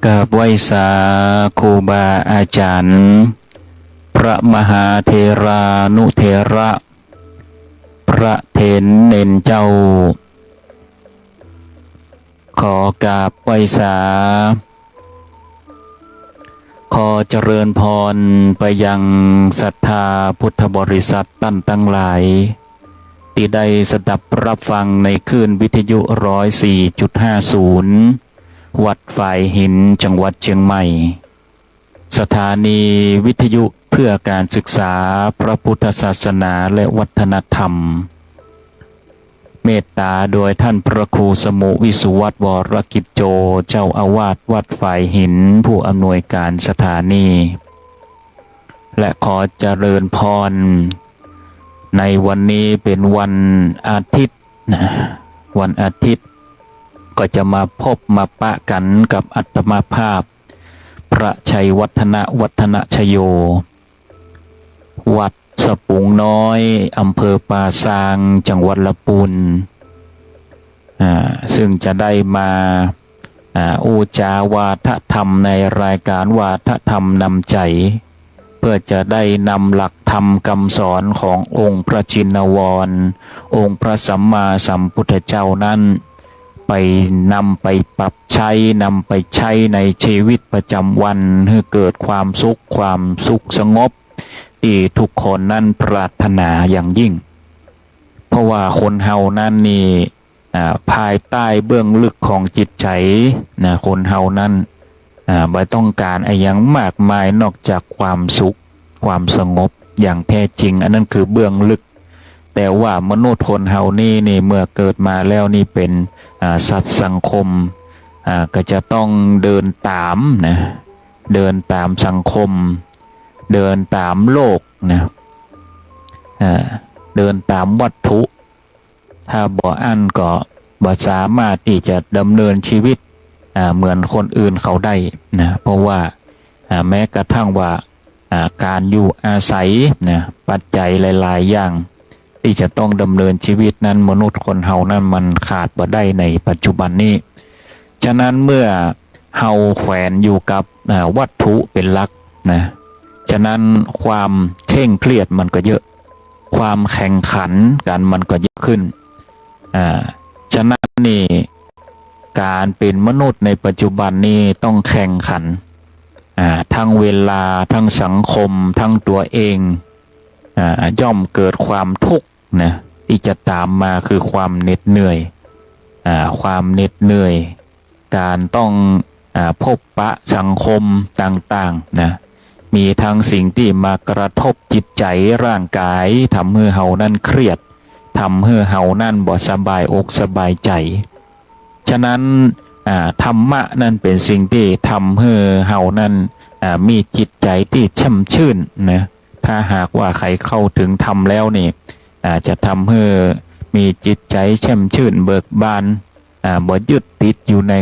กับไหวสาครูบาอาจารย์พระมหาเทรานุเถระพระเถรเนนเจ้าขอกราบไหวสาขอเจริญพรไปยังศรัทธาพุทธบริษัทตั้นตั้งหลายที่ได้สดับรับฟังในคลื่นวิทยุ 104.50 วัดฝ่ายหินจังหวัดเชียงใหม่สถานีวิทยุเพื่อการศึกษาพระพุทธศาสนาและวัฒนธรรมเมตตาโดยท่านพระครูสมุวิสุวัตวรกิจโจเจ้าอาวาสวัดฝ่ายหินผู้อำนวยการสถานีและขอเจริญพรในวันนี้เป็นวันอาทิตย์นะวันอาทิตย์ก็จะมาพบมาปะกันกับอัตมาภาพพระชัยวัฒนชโยวัดสปุงน้อยอำเภอป่าซางจังหวัดลำพูนซึ่งจะได้มาอูจาวาทธรรมในรายการวาทธรรมนำใจเพื่อจะได้นำหลักธรรมคำสอนขององค์พระชินวรองค์พระสัมมาสัมพุทธเจ้านั้นไปนำไปปรับใช้นำไปใช้ในชีวิตประจำวันให้เกิดความสุขสงบที่ทุกคนนั้นปรารถนาอย่างยิ่งเพราะว่าคนเฮานั้นนี่ภายใต้เบื้องลึกของจิตใจนะคนเฮานั้นไม่ต้องการอะไรอย่างมากมายนอกจากความสุขความสงบอย่างแท้จริงอันนั้นคือเบื้องลึกแต่ว่ามนุษย์คนเฮานี่เมื่อเกิดมาแล้วนี่เป็นสัตว์สังคมก็จะต้องเดินตามนะเดินตามสังคมเดินตามโลกนะเดินตามวัตถุถ้าบ่อันก็บ่สามารถที่จะดำเนินชีวิตเหมือนคนอื่นเขาได้นะเพราะว่าแม้กระทั่งว่าการอยู่อาศัยนะปัจจัยหลายๆอย่างที่จะต้องดำเนินชีวิตนั้นมนุษย์คนเฮานั้นมันขาดบ่ได้ในปัจจุบันนี้ฉะนั้นเมื่อเฮาแขวนอยู่กับวัตถุเป็นหลักนะฉะนั้นความเคร่งเครียดมันก็เยอะความแข่งขันกันมันก็เยอะขึ้นฉะนั้นนี่การเป็นมนุษย์ในปัจจุบันนี้ต้องแข่งขันทั้งเวลาทั้งสังคมทั้งตัวเองย่อมเกิดความทุกข์นะที่จะตามมาคือความเหน็ดเหนื่อยการต้องพบปะสังคมต่างๆนะมีทั้งสิ่งที่มากระทบจิตใจร่างกายทำให้เฮานั่นเครียดทำให้เฮานั่นบ่สบายอกสบายใจฉะนั้นธรรมะนั่นเป็นสิ่งที่ทำให้เฮานั่นมีจิตใจที่แช่มชื่นนะถ้าหากว่าใครเข้าถึงธรรมแล้วนี่จะทำให้มีจิตใจแช่มชื่นเบิกบานบ่ยึดติดอยู่ใน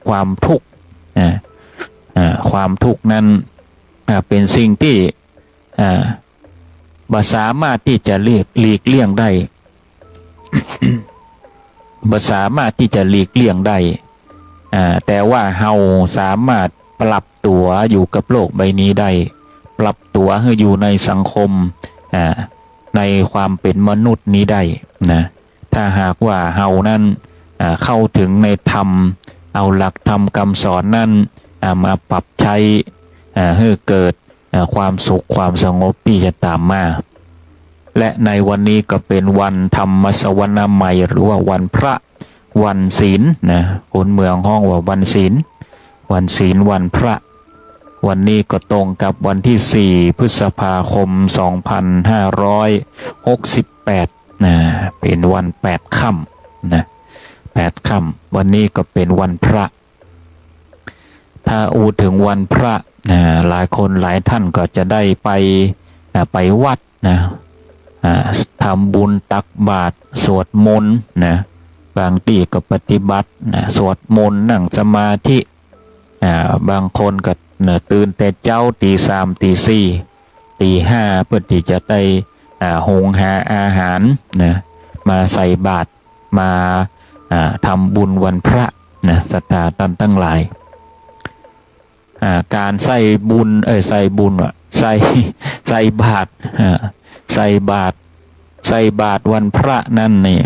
ความทุกข์ความทุกข์นั้นเป็นสิ่งที่บ่สามารถที่จะหลีกเลี่ยงได้ บ่สามารถที่จะหลีกเลี่ยงได้แต่ว่าเฮาสามารถปรับตัวอยู่กับโลกใบนี้ได้ปรับตัวให้อยู่ในสังคมในความเป็นมนุษย์นี้ได้นะถ้าหากว่าเฮานั้นเข้าถึงในธรรมเอาหลักธรรมคำสอนนั้นมาปรับใช้ให้เกิดความสุขความสงบที่จะตามมาและในวันนี้ก็เป็นวันธรรมสวนาใหม่หรือว่าวันพระวันศีลนะคนเมืองห้องว่าวันศีลวันพระวันนี้ก็ตรงกับวันที่4พฤษภาคม2568นะเป็นวัน8ค่ำนะ8ค่ำวันนี้ก็เป็นวันพระถ้าอูถึงวันพระหลายคนหลายท่านก็จะได้ไปวัดนะทำบุญตักบาตรสวดมนต์นะบางทีก็ปฏิบัติสวดมนต์นั่งสมาธิบางคนก็ตื่นแต่เจ้าตี3ตี4ตี5เพื่อที่จะได้หุงหาอาหารนะมาใส่บาตรมาทำบุญวันพระนะศรัทธาท่านทั้งหลาย การใส่บุญใส่บุญใส่ใส่บาตรใส่บาตรใส่บาตรวันพระนั่นนี่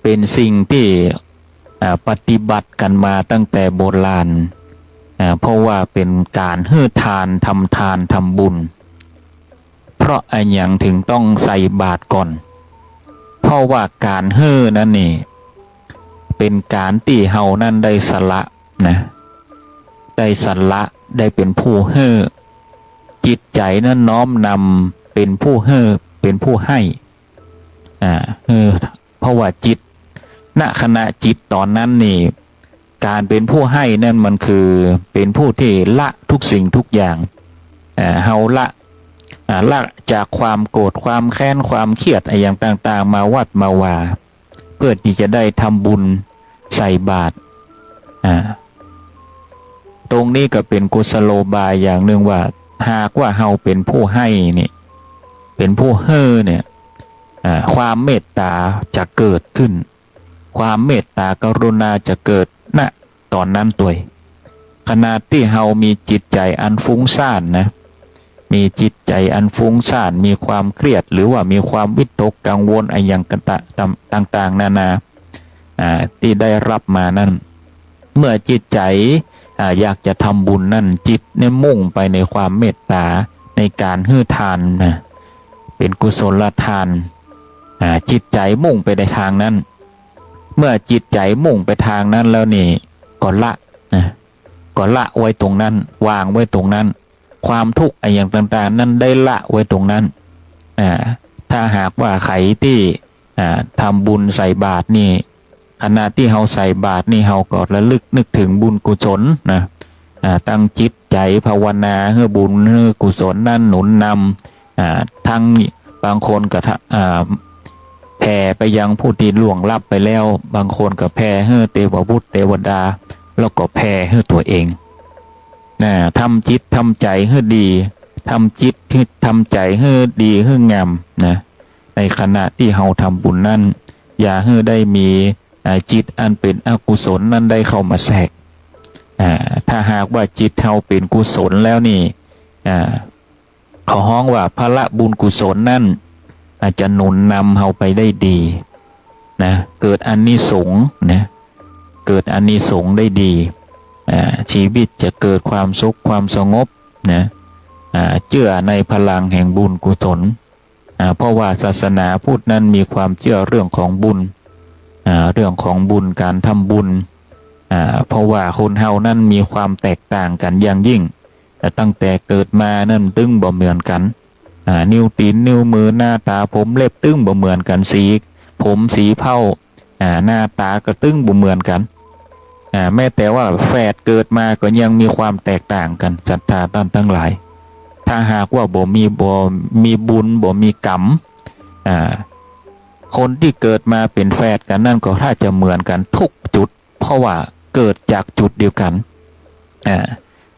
เป็นสิ่งที่ปฏิบัติกันมาตั้งแต่โบราณเพราะว่าเป็นการให้ทานทำทานทำบุญเพราะอะไรอย่างถึงต้องใส่บาตรก่อนเพราะว่าการให้นั่นนี่เป็นการที่เฮานั่นได้สละนะได้สละได้เป็นผู้ให้จิตใจนั้นน้อมนำเป็นผู้ให้เป็นผู้ให้เพราะว่าจิตณขณะจิตตอนนั้นนี่การเป็นผู้ให้นั่นมันคือเป็นผู้ที่ละทุกสิ่งทุกอย่างเฮาละจากความโกรธความแค้นความเครียดอะไรอย่างต่างๆมาวัดมาว่าเพื่อที่จะได้ทำบุญใส่บาตรตรงนี้ก็เป็นกุศโลบายอย่างหนึ่งว่าหากว่าเฮาเป็นผู้ให้นี่เป็นผู้ให้เนี่ยความเมตตาจะเกิดขึ้นความเมตตากรุณาจะเกิดณตอนนั้นตัวขณะที่เฮามีจิตใจอันฟุ้งซ่านนะมีจิตใจอันฟุ้งซ่านมีความเครียดหรือว่ามีความวิตกกังวลอะไรอย่างต่างๆนานาที่ได้รับมานั่นเมื่อจิตใจอยากจะทำบุญนั่นจิตเนี่ยมุ่งไปในความเมตตาในการให้ทานนะเป็นกุศลทานจิตใจมุ่งไปในทางนั้นเมื่อจิตใจมุ่งไปทางนั้นแล้วนี่ก็ละไว้ตรงนั้นวางไว้ตรงนั้นความทุกข์อะไรอย่างต่างๆนั้นได้ละไว้ตรงนั้นถ้าหากว่าใครที่ทำบุญใส่บาตรนี่ขณะที่เฮาใส่บาตรนี่เฮาก็ระลึกนึกถึงบุญกุศลนะตั้งจิตใจภาวนาให้บุญให้กุศลนั้นหนุนนำทั้งบางคนก็แผ่ไปยังผู้ที่ล่วงลับไปแล้วบางคนก็แผ่ให้เทวบุตรเทวดาแล้วก็แผ่ให้ตัวเองทำจิตทำใจให้ดีทำจิตทำใจให้ดีให้งามนะในขณะที่เฮาทำบุญนั้นอย่าให้ได้มีจิตอันเป็นอกุศลนั้นได้เข้ามาแทรกถ้าหากว่าจิตเฮาเป็นกุศลแล้วนี่เขาฮ้องว่าพละบุญกุศลนั่นอาจจะหนุนนำเฮาไปได้ดีนะเกิดอานิสงส์นะเกิดอานิสงส์ได้ดีชีวิตจะเกิดความสุขความสงบนะเชื่อในพลังแห่งบุญกุศลเพราะว่าศาสนาพุทธนั้นมีความเชื่อเรื่องของบุญเรื่องของบุญการทำบุญเพราะว่าคนเฮานั้นมีความแตกต่างกันอย่างยิ่งแต่ตั้งแต่เกิดมานั้นตึงบ่เหมือนกันนิ้วตีนนิ้วมือหน้าตาผมเล็บตึงบ่เหมือนกันสีผมสีเผ้าหน้าตาก็ตึงบ่เหมือนกันแม้แต่ว่าแฝดเกิดมาก็ยังมีความแตกต่างกันศรัทธาท่านทั้งหลายถ้าหากว่าบ่มีบุญบ่มีกรรมคนที่เกิดมาเป็นแฝดกันนั่นก็ถ้าจะเหมือนกันทุกจุดเพราะว่าเกิดจากจุดเดียวกัน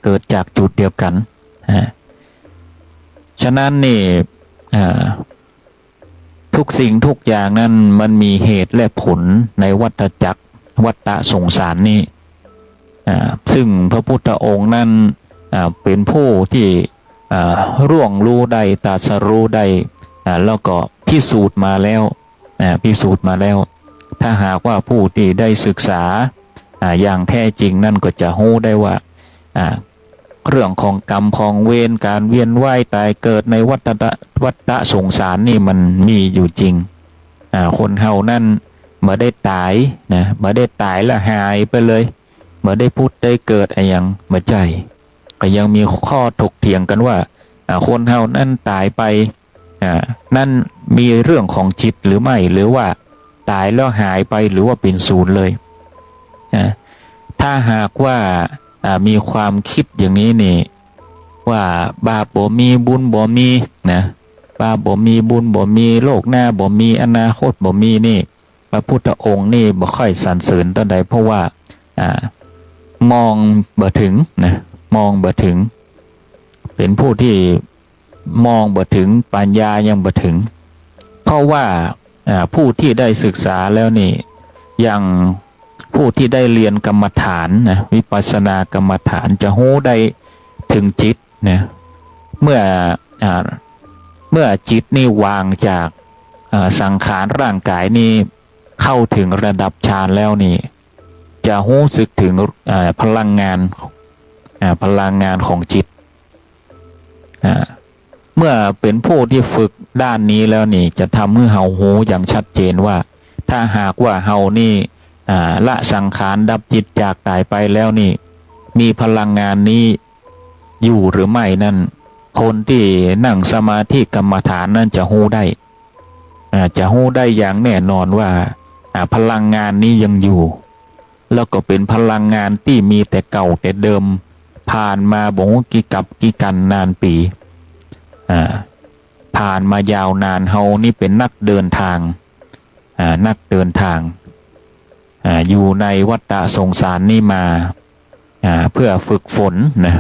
เกิดจากจุดเดียวกันฉะนั้นนี่ทุกสิ่งทุกอย่างนั้นมันมีเหตุและผลในวัฏจักรวัฏสงสารนี้ซึ่งพระพุทธองค์นั้นเป็นผู้ที่ร่วงรู้ได้ตรัสรู้ได้แล้วก็พิสูจน์มาแล้วถ้าหากว่าผู้ที่ได้ศึกษาอย่างแท้จริงนั่นก็จะรู้ได้ว่าเรื่องของกรรมของเวรการเวียนว่ายตายเกิดในวัฏสงสารนี่มันมีอยู่จริงคนเฮานั่นมาได้ตายนะมาได้ตายแล้วหายไปเลยมาได้พุทธได้เกิดอะไรยังมาใจก็ยังมีข้อถกเถียงกันว่าคนเฮานั่นตายไปนั่นมีเรื่องของจิตหรือไม่หรือว่าตายแล้วหายไปหรือว่าเป็นศูนย์เลยถ้าหากว่ามีความคิดอย่างนี้นี่ว่าบาปบ่มีบุญบ่มีนะบาปบ่มีบุญบ่มีโลกหน้าบ่มีอนาคตบ่มีนี่พระพุทธองค์นี่บ่ค่อยสรรเสริญตอนใดเพราะว่ามองบ่ถึงนะมองบ่ถึงเป็นผู้ที่มองบ่ถึงปัญญายังบ่ถึงเพราะว่าผู้ที่ได้ศึกษาแล้วนี่อย่าง ผู้ที่ได้เรียนกรรมฐานนะวิปัสสนากรรมฐานจะรู้ได้ถึงจิตนะเมื่อเมื่อจิตนี่วางจากสังขารร่างกายนี่เข้าถึงระดับฌานแล้วนี่จะรู้สึกถึงพลังงานของจิตเมื่อเป็นผู้ที่ฝึกด้านนี้แล้วนี่จะทำให้เฮารู้อย่างชัดเจนว่าถ้าหากว่าเฮานี่ละสังขารดับจิตจากตายไปแล้วนี่มีพลังงานนี้อยู่หรือไม่นั่นคนที่นั่งสมาธิกรรมฐานนั่นจะรู้ได้อย่างแน่นอนว่าพลังงานนี้ยังอยู่แล้วก็เป็นพลังงานที่มีแต่เก่าแต่เดิมผ่านมาบ่งกี่กับกี่กันนานปีผ่านมายาวนานเฮานี่เป็นนักเดินทางอยู่ในวัฏสงสารนี่มาเพื่อฝึกฝนนะ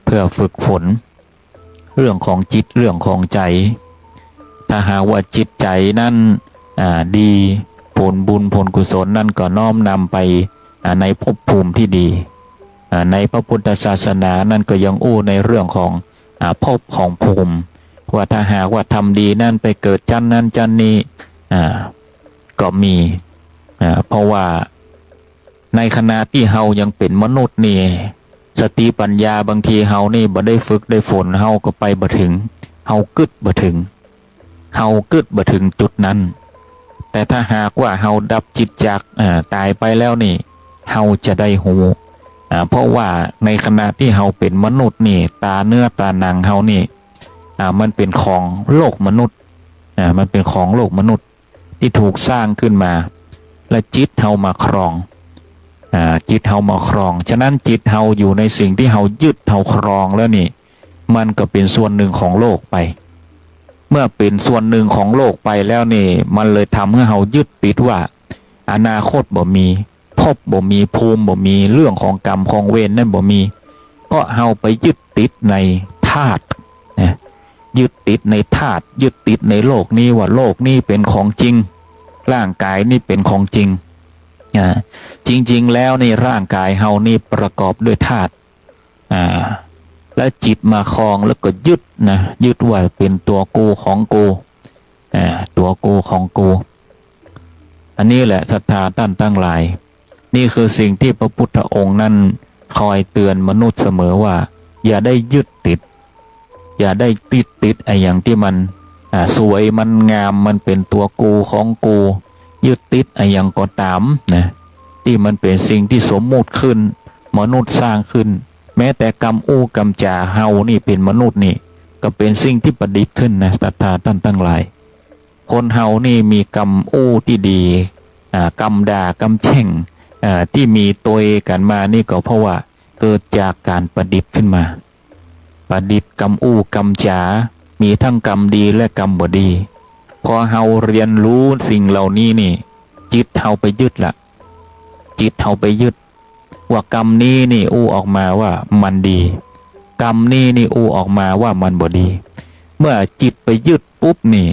เพื่อฝึกฝนเรื่องของจิตเรื่องของใจถ้าหากว่าจิตใจนั่นดีผลบุญผลกุศลนั่นก็น้อมนำไปในภพภูมิที่ดีในพระพุทธศาสนานั่นก็ยังอู้ในเรื่องของภพของภูมิว่าถ้าหากว่าทำดีนั่นไปเกิดจันนั้นจันนี้ก็มีเพราะว่าในขณะที่เฮายังเป็นมนุษย์นี่สติปัญญาบางทีเฮานี่บ่ได้ฝึกได้ฝนเฮาก็ไปบ่ถึงเฮากึดบ่ถึงจุดนั้นแต่ถ้าหากว่าเฮาดับจิตจากตายไปแล้วนี่เฮาจะได้หูเพราะว่าในขณะที่เฮาเป็นมนุษย์นี่ตาเนื้อตาหนังเฮานี่มันเป็นของโลกมนุษย์มันเป็นของโลกมนุษย์ที่ถูกสร้างขึ้นมาและจิตเฮามาครองฉะนั้นจิตเฮาอยู่ในสิ่งที่เฮายึดเฮาครองแล้วนี่มันก็เป็นส่วนหนึ่งของโลกไปเมื่อเป็นส่วนหนึ่งของโลกไปแล้วนี่มันเลยทำให้เฮายึดติดว่าอนาคตบ่มีภพบ่มีภูมิบ่มีเรื่องของกรรมของเวรนั่นบ่มีเพราะเฮาไปยึดติดในธาตุนะยึดติดในธาตุยึดติดในโลกนี้ว่าโลกนี้เป็นของจริงร่างกายนี่เป็นของจริงจริงๆแล้วในร่างกายเฮานี่ประกอบด้วยธาตุและจิตมาครองแล้วก็ยึดว่าเป็นตัวกูของกูตัวกูของกูอันนี้แหละศรัทธาท่านทั้งหลายนี่คือสิ่งที่พระพุทธองค์นั้นคอยเตือนมนุษย์เสมอว่าอย่าได้ยึดติดอย่าได้ติดไอ้อย่างที่มันสวยมันงามมันเป็นตัวกูของกูยึดติดไอ้อย่างก็ตามนะที่มันเป็นสิ่งที่สมมุติขึ้นมนุษย์สร้างขึ้นแม้แต่กรรมอู้กรรมจ่าเฮานี่เป็นมนุษย์นี่ก็เป็นสิ่งที่ประดิษฐ์ขึ้นนะศรัทธาท่านทั้งหลายคนเฮานี่มีกรรมอู้ที่ดีกรรมด่ากรรมแช่งที่มีตัวกันมานี่ก็เพราะว่าเกิดจากการประดิษฐ์ขึ้นมาประดิษฐ์กรรมอู้กรรมจ๋ามีทั้งกรรมดีและกรรมบ่ดีพอเฮาเรียนรู้สิ่งเหล่านี้นี่จิตเฮาไปยึดละจิตเฮาไปยึดว่ากรรมนี้นี่อู้ออกมาว่ามันดีกรรมนี้นี่อู้ออกมาว่ามันบ่ดีเมื่อจิตไปยึดปุ๊บนี่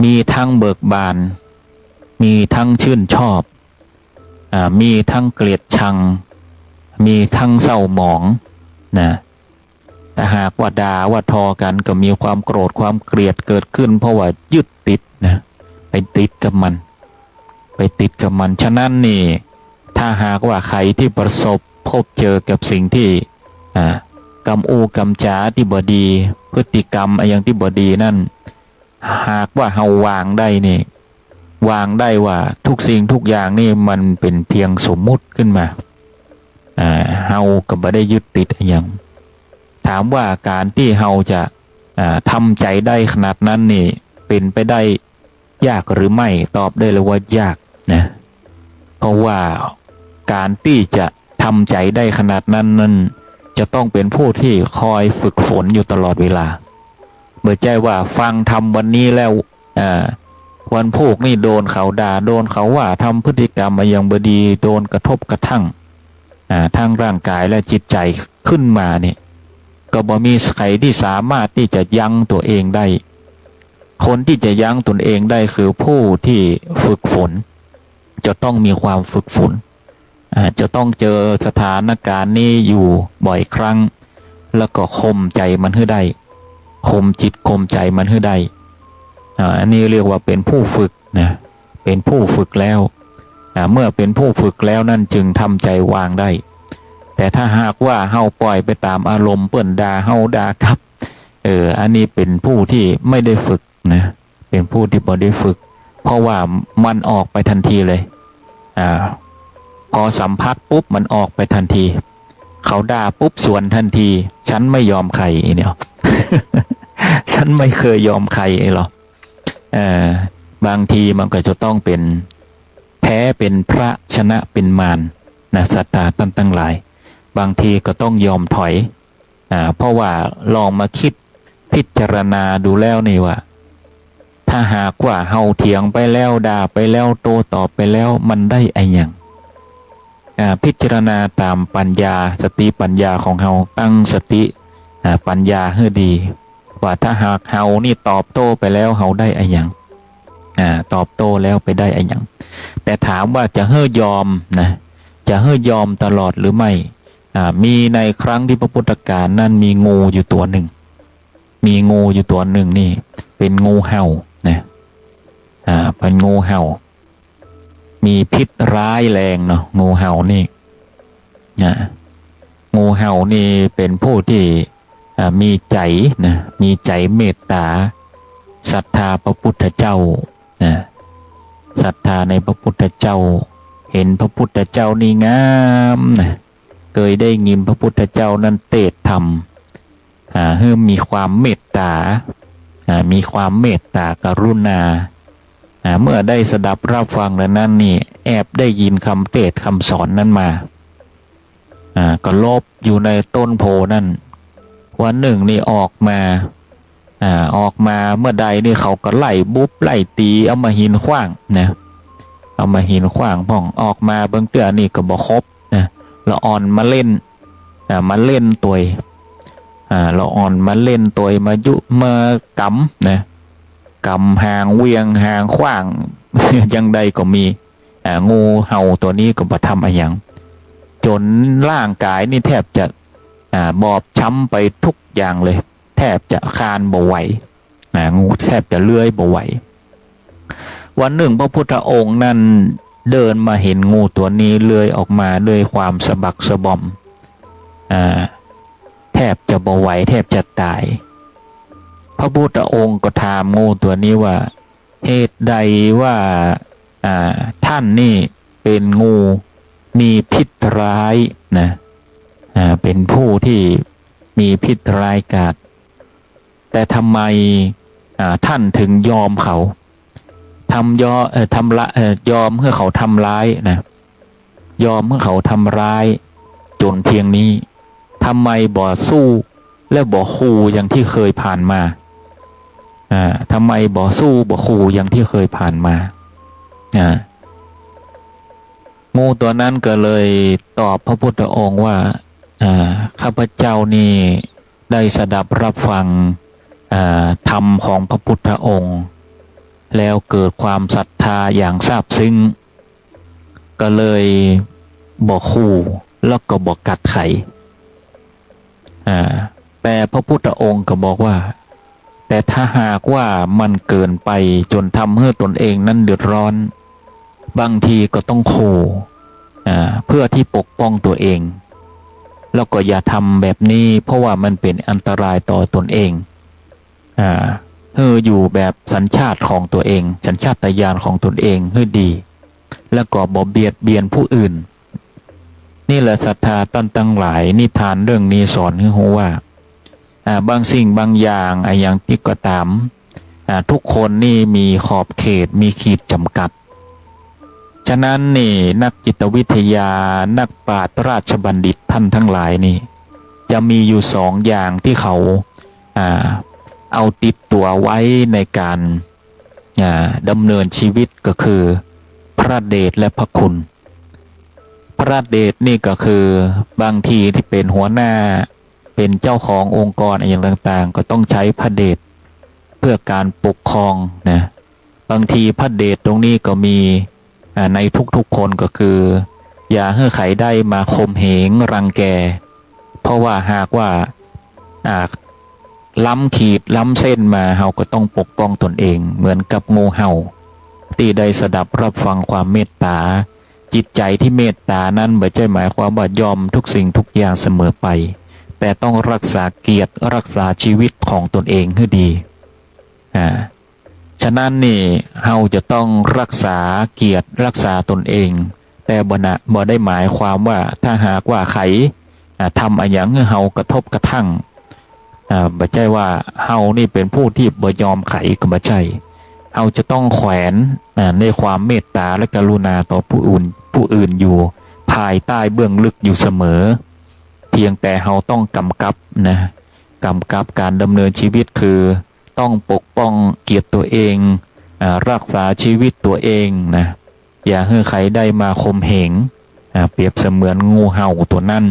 มีทั้งเบิกบานมีทั้งชื่นชอบมีทั้งเกลียดชังมีทั้งเศร้าหมองนะถ้าหากว่าด่าว่าทอกันก็มีความโกรธความเกลียดเกิดขึ้นเพราะว่ายึดติดนะไปติดกับมันฉะนั้นนี่ถ้าหากว่าใครที่ประสบพบเจอกับสิ่งที่กรรมอู้กรรมจ๋าที่บ่ดีพฤติกรรมอะไรอย่างที่บ่ดีนั่นหากว่าเฮาวางได้นี่วางได้ว่าทุกสิ่งทุกอย่างนี่มันเป็นเพียงสมมุติขึ้นมาเฮาก็บ่ได้ยึดติดอย่างถามว่าการที่เฮาจะทำใจได้ขนาดนั้นนี่เป็นไปได้ยากหรือไม่ตอบได้เลยว่ายากนะเพราะว่าการที่จะทำใจได้ขนาดนั้นจะต้องเป็นผู้ที่คอยฝึกฝนอยู่ตลอดเวลาเมื่อใจว่าฟังทำวันนี้แล้ววันพวกนี่โดนเขาด่าโดนเขาว่าทำพฤติกรรมมาอย่างบดีโดนกระทบกระทั่งทั้งร่างกายและจิตใจขึ้นมาเนี่ยก็บ่มีใครที่สามารถที่จะยั้งตัวเองได้คนที่จะยั้งตนเองได้คือผู้ที่ฝึกฝน จะต้องมีความฝึกฝนจะต้องเจอสถานการณ์นี้อยู่บ่อยครั้งแล้วก็ข่มใจมันให้ได้ข่มจิตข่มใจมันให้ได้อันนี้เรียกว่าเป็นผู้ฝึกนะเป็นผู้ฝึกแล้วเมื่อเป็นผู้ฝึกแล้วนั่นจึงทำใจวางได้แต่ถ้าหากว่าเฮาปล่อยไปตามอารมณ์เปิ้นด่าเฮาด่ากลับอันนี้เป็นผู้ที่ไม่ได้ฝึกนะเป็นผู้ที่บ่ได้ฝึกเพราะว่ามันออกไปทันทีเลยพอสัมผัสปุ๊บมันออกไปทันทีเขาด่าปุ๊บสวนทันทีฉันไม่ยอมใครเนี่ย ฉันไม่เคยยอมใครหรอกบางทีมันก็จะต้องเป็นแพ้เป็นพระชนะเป็นมารนะศรัทธาท่านทั้งหลายบางทีก็ต้องยอมถอยเพราะว่าลองมาคิดพิจารณาดูแล้วนี่ว่าถ้าหากว่าเฮาเถียงไปแล้วด่าไปแล้วโต้ตอบไปแล้วมันได้ไอ้หยังพิจารณาตามปัญญาสติปัญญาของเฮาตั้งสติปัญญาให้ดีว่าถ้าหากเฮานี่ตอบโต้ไปแล้วเฮาได้ไอ้หยังตอบโต้แล้วไปได้ไอ้หยังแต่ถามว่าจะเฮ่อยอมนะจะเฮ่อยอมตลอดหรือไม่มีในครั้งที่พระพุทธการนั้นมีงูอยู่ตัวหนึ่งมีงูอยู่ตัวหนึ่งนี่เป็นงูเห่านะเป็นงูเห่ามีพิษร้ายแรงเนาะงูเห่านี่งูเห่านี่เป็นผู้ที่มีใจนะมีใจเมตตาศรัทธาพระพุทธเจ้านะศรัทธาในพระพุทธเจ้าเห็นพระพุทธเจ้านี่งามนะเคยได้ยินพระพุทธเจ้านั้นเทศธรรมมีความเมตตามีความเมตตากรุณาเมื่อได้สดับรับฟังแล้วนั้นนี่แอบได้ยินคำเทศคำสอนนั้นมาก็ลบอยู่ในต้นโพนั่นวันหนึ่งนี่ออกมาเมื่อใดนี่เขาก็ไล่บุ๊บไล่ตีเอามาหินขว้างนะเอามาหินขว้างพ่องออกมาเบื้องเตื้อนี่ก็บ่ครบนะละอ่อนมาเล่นตัวละอ่อนมาเล่นตัวมายุมากำนะกำหางเวียงหางขว้าง ยังใดก็มีงูเห่าตัวนี้ก็บ่ทำอะไรอย่างจนร่างกายนี่แทบจะบอบช้ำไปทุกอย่างเลยแทบจะคลานบ่ไหวงูแทบจะเลื้อยบ่ไหววันหนึ่งพระพุทธองค์นั้นเดินมาเห็นงูตัวนี้เลื้อยออกมาด้วยความสะบักสะบอมแทบจะบ่ไหวแทบจะตายพระพุทธองค์ก็ถามงูตัวนี้ว่าเหตุใดว่าท่านนี่เป็นงูมีพิษร้ายนะเป็นผู้ที่มีพิษร้ายกาจแต่ทำไมท่านถึงยอมเขายอมเมื่อเขาทำร้ายนะยอมเมื่อเขาทำร้ายจนเพียงนี้ทำไมบ่สู้และบ่ขู่อย่างที่เคยผ่านมาทำไมบ่สู้บ่ขู่อย่างที่เคยผ่านมางูตัวนั้นก็เลยตอบพระพุทธองค์ว่าข้าพเจ้านี่ได้สดับรับฟังธรรมของพระพุทธองค์แล้วเกิดความศรัทธาอย่างซาบซึ้งก็เลยบ่ขู่แล้วก็บ่กัดไขแต่พระพุทธองค์ก็บอกว่าแต่ถ้าหากว่ามันเกินไปจนทำให้ตนเองนั้นเดือดร้อนบางทีก็ต้องขู่เพื่อที่ปกป้องตัวเองแล้วก็อย่าทำแบบนี้เพราะว่ามันเป็นอันตรายต่อตนเองอยู่แบบสัญชาติของตัวเองสัญชาตญาณของตนเองให้ดีแล้วก็บ่เบียดเบียนผู้อื่นนี่แหละศรัทธาตั้นตั้งหลายนิทานเรื่องนี้สอนให้รู้ว่าบางสิ่งบางอย่างอย่างที่ก็ตามทุกคนนี่มีขอบเขตมีขีดจำกัดฉะนั้นนี่นักจิตวิทยานักปราชญ์ราชบัณฑิตท่านทั้งหลายนี่จะมีอยู่สองอย่างที่เขาเอาติดตัวไว้ในการดำเนินชีวิตก็คือพระเดชและพระคุณพระเดชนี่ก็คือบางทีที่เป็นหัวหน้าเป็นเจ้าขององค์กรอย่างต่างๆก็ต้องใช้พระเดชเพื่อการปกครองนะบางทีพระเดชตรงนี้ก็มี ในทุกๆคนก็คืออย่าให้ใครได้มาข่มเหงรังแกเพราะว่าหากว่าล้ำขีดล้ำเส้นมาเฮาก็ต้องปกป้องตนเองเหมือนกับงูเห่าที่ได้สดับรับฟังความเมตตาจิตใจที่เมตตานั้นไม่ใช่หมายความว่ายอมทุกสิ่งทุกอย่างเสมอไปแต่ต้องรักษาเกียรติรักษาชีวิตของตนเองให้ดีฉะนั้นนี่เฮาจะต้องรักษาเกียรติรักษาตนเองแต่บ่ได้หมายความว่าถ้าหากว่าใครทำอะไรอย่างเฮากระทบกระทั่งบ่ใช่ว่าเฮานี่เป็นผู้ที่บ่ยอมไขก็บ่ใช่เฮาจะต้องแขวนในความเมตตาและกรุณาต่อผู้อื่นอยู่ภายใต้เบื้องลึกอยู่เสมอเพียงแต่เฮาต้องกำกับการดำเนินชีวิตคือต้องปกป้องเกียรติตัวเองรักษาชีวิตตัวเองนะอย่าให้ใครได้มาข่มเหงเปรียบเสมือนงูเห่าตัวนั้น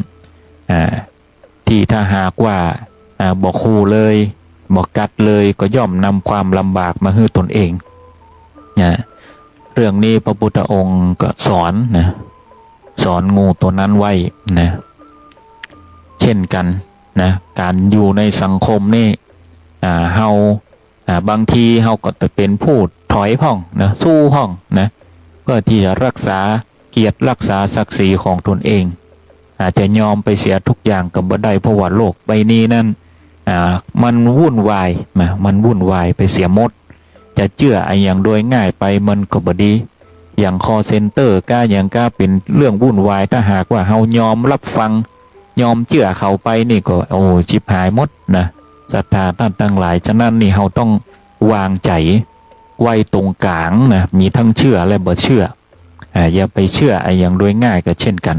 ที่ถ้าหากว่าบอกคู่เลยบอกกัดเลยก็ย่อมนำความลำบากมาให้ตนเองเรื่องนี้พระพุทธองค์ก็สอนงูตัวนั้นไว้นะเช่นกันนะการอยู่ในสังคมนี่เฮาบางทีเฮาก็จะเป็นผู้ถอยพ่องนะสู้พ่องนะเพื่อที่จะรักษาเกียรติรักษาศักดิ์ศรีของตนเองอาจจะยอมไปเสียทุกอย่างกับบ่ได้เพราะว่าโลกใบนี้นั้นมันวุ่นวายมันวุ่นวายไปเสียหมดจะเชื่ออะไรอย่างโดยง่ายไปมันก็บ่ดีอย่างคอเซ็นเตอร์อย่างเป็นเรื่องวุ่นวายถ้าหากว่าเฮายอมรับฟังยอมเชื่อเขาไปนี่ก็โอ้ชิบหายหมดนะศรัทธาท่านทั้งหลายฉะนั้นนี่เราต้องวางใจไว้ตรงกลางนะมีทั้งเชื่อและบ่เชื่ออย่าไปเชื่ออะไรอย่างโดยง่ายก็เช่นกัน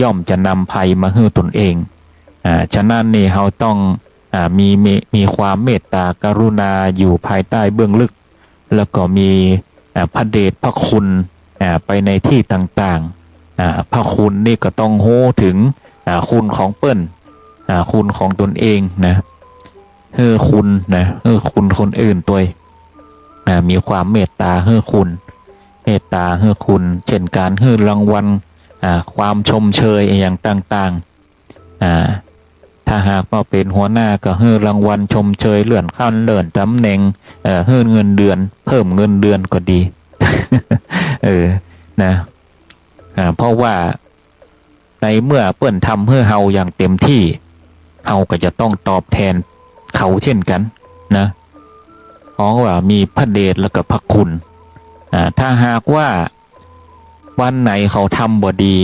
ย่อมจะนำภัยมาให้ตนเองฉะนั้นนี่เราต้องมีความเมตตากรุณาอยู่ภายใต้เบื้องลึกแล้วก็มีพระเดชพระคุณไปในที่ต่างๆพระคุณนี่ก็ต้องโหถึงคุณของเปิ้ลคุณของตนเองนะคุณนะคุณคนอื่นตัวมีความเมตตาคุณเมตตาคุณเช่นการรางวัลความชมเชยอย่างต่างๆถ้าหากว่าเป็นหัวหน้าก็รางวัลชมเชยเลื่อนขั้นเลื่อนตำแหน่งเงินเดือนเพิ่มเงินเดือนก็ดี นะเพราะว่าในเมื่อเปิ้นทำเพื่อเฮาอย่างเต็มที่เฮาก็จะต้องตอบแทนเขาเช่นกันนะเพราะว่ามีพระเดชแล้วก็พระคุณถ้าหากว่าวันไหนเขาทำบ่ดี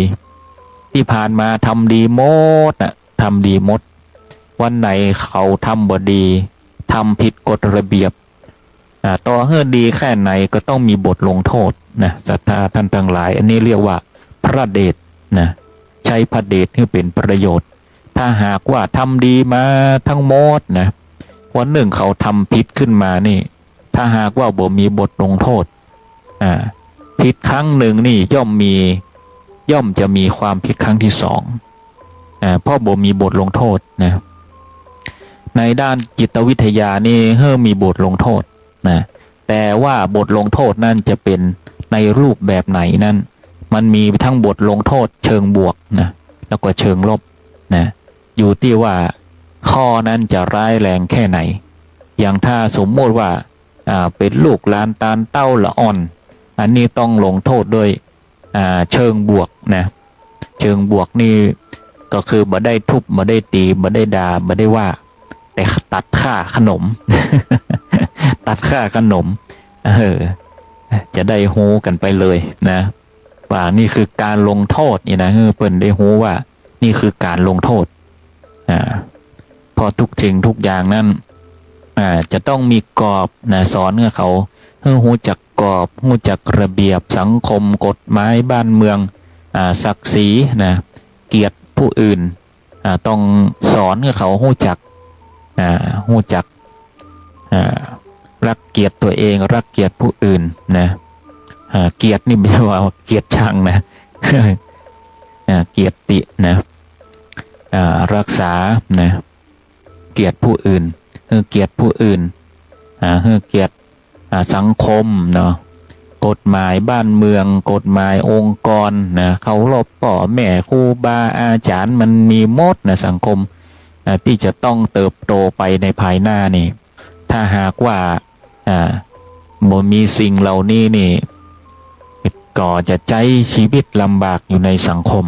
ที่ผ่านมาทำดีหมดทำดีหมดวันไหนเขาทำบ่ดีทำผิดกฎระเบียบต่อให้ดีแค่ไหนก็ต้องมีบทลงโทษนะศรัทธาท่านทั้งหลายอันนี้เรียกว่าพระเดชนะใช้พระเดชให้เป็นประโยชน์ถ้าหากว่าทำดีมาทั้งหมดนะวันหนึ่งเขาทำผิดขึ้นมานี่ถ้าหากว่าบ่มีบทลงโทษผิดครั้งหนึ่งนี่ย่อมจะมีความผิดครั้งที่สองเพราะบ่มีบทลงโทษนะในด้านจิตวิทยานี่มีบทลงโทษนะแต่ว่าบทลงโทษนั่นจะเป็นในรูปแบบไหนนั้นมันมีทั้งบทลงโทษเชิงบวกนะแล้วก็เชิงลบนะอยู่ที่ว่าข้อนั้นจะร้ายแรงแค่ไหนอย่างถ้าสมมติว่าเป็นลูกหลานตาลเต้าละอ่อนอันนี้ต้องลงโทษด้วยเชิงบวกนะเชิงบวกนี่ก็คือบ่ได้ทุบบ่ได้ตีบ่ได้ด่าบ่ได้ว่าแต่ตัดค่าขนม ตัดค่าขนมจะได้ฮู้กันไปเลยนะว่านี่คือการลงโทษนี่นะเพิ่นได้ฮู้ว่านี่คือการลงโทษพอทุกสิ่งทุกอย่างนั้นจะต้องมีกรอบนะสอนเขาฮู้จักกรอบฮู้จักระเบียบสังคมกฎหมายบ้านเมืองศักดิ์ศรีนะเกียรติผู้อื่นต้องสอนเขาฮู้จักรักเกียรติตัวเองรักเกียรติผู้อื่นนะเกียรตินี่ไม่ใช่ว่าเกียรติชังนะ เกียรตินะรักษานะเกียรติผู้อื่นเกียรติผู้อื่นเกียรติสังคมเนาะ กฎหมายบ้านเมืองกฎหมายองค์กรนะเคารพพ่อแม่ครูบาอาจารย์มันมีหมดนะสังคมที่จะต้องเติบโตไปในภายหน้านี่ถ้าหากว่าบ่มีสิ่งเหล่านี้นี่ก็จะใช้ชีวิตลำบากอยู่ในสังคม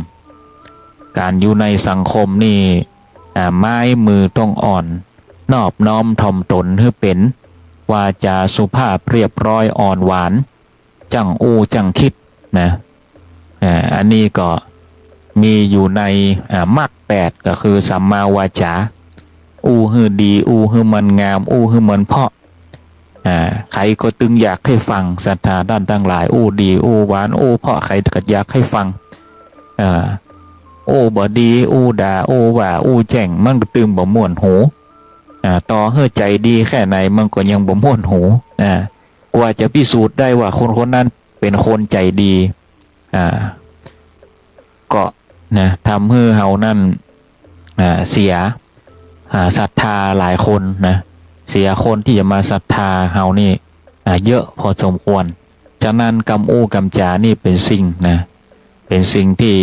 การอยู่ในสังคมนี่ไม้มือต้องอ่อนนอบน้อมถ่อมตนให้เป็นวาจาสุภาพเรียบร้อยอ่อนหวานจังอู้จังคิดนะอันนี้ก็มีอยู่ในมรรค8ก็คือสัมมาวาจาอู้ฮือดีอู้ฮือมันงามอู้ฮือมันเพาะใครก็ตึงอยากให้ฟังศรัทธาด้านทั้งหลายอู้ดีอู้หวานอู้เพาะใครก็อยากให้ฟังอู้บ่ดีอู้ด่าอู้ว่าอู้แจ้งมันก็ตึงบ่ม่วนหูต่อเฮ้อใจดีแค่ไหนมันก็ยังบ่ม่วนหูกว่าจะพิสูจน์ได้ว่าคนคนนั้นเป็นคนใจดีก็นะทำให้เฮานั่นเสียศรัทธาหลายคนนะเสียคนที่จะมาศรัทธาเฮานี่เยอะพอสมควรฉะนั้นกำอู้กำจานี่เป็นสิ่งนะเป็นสิ่งที่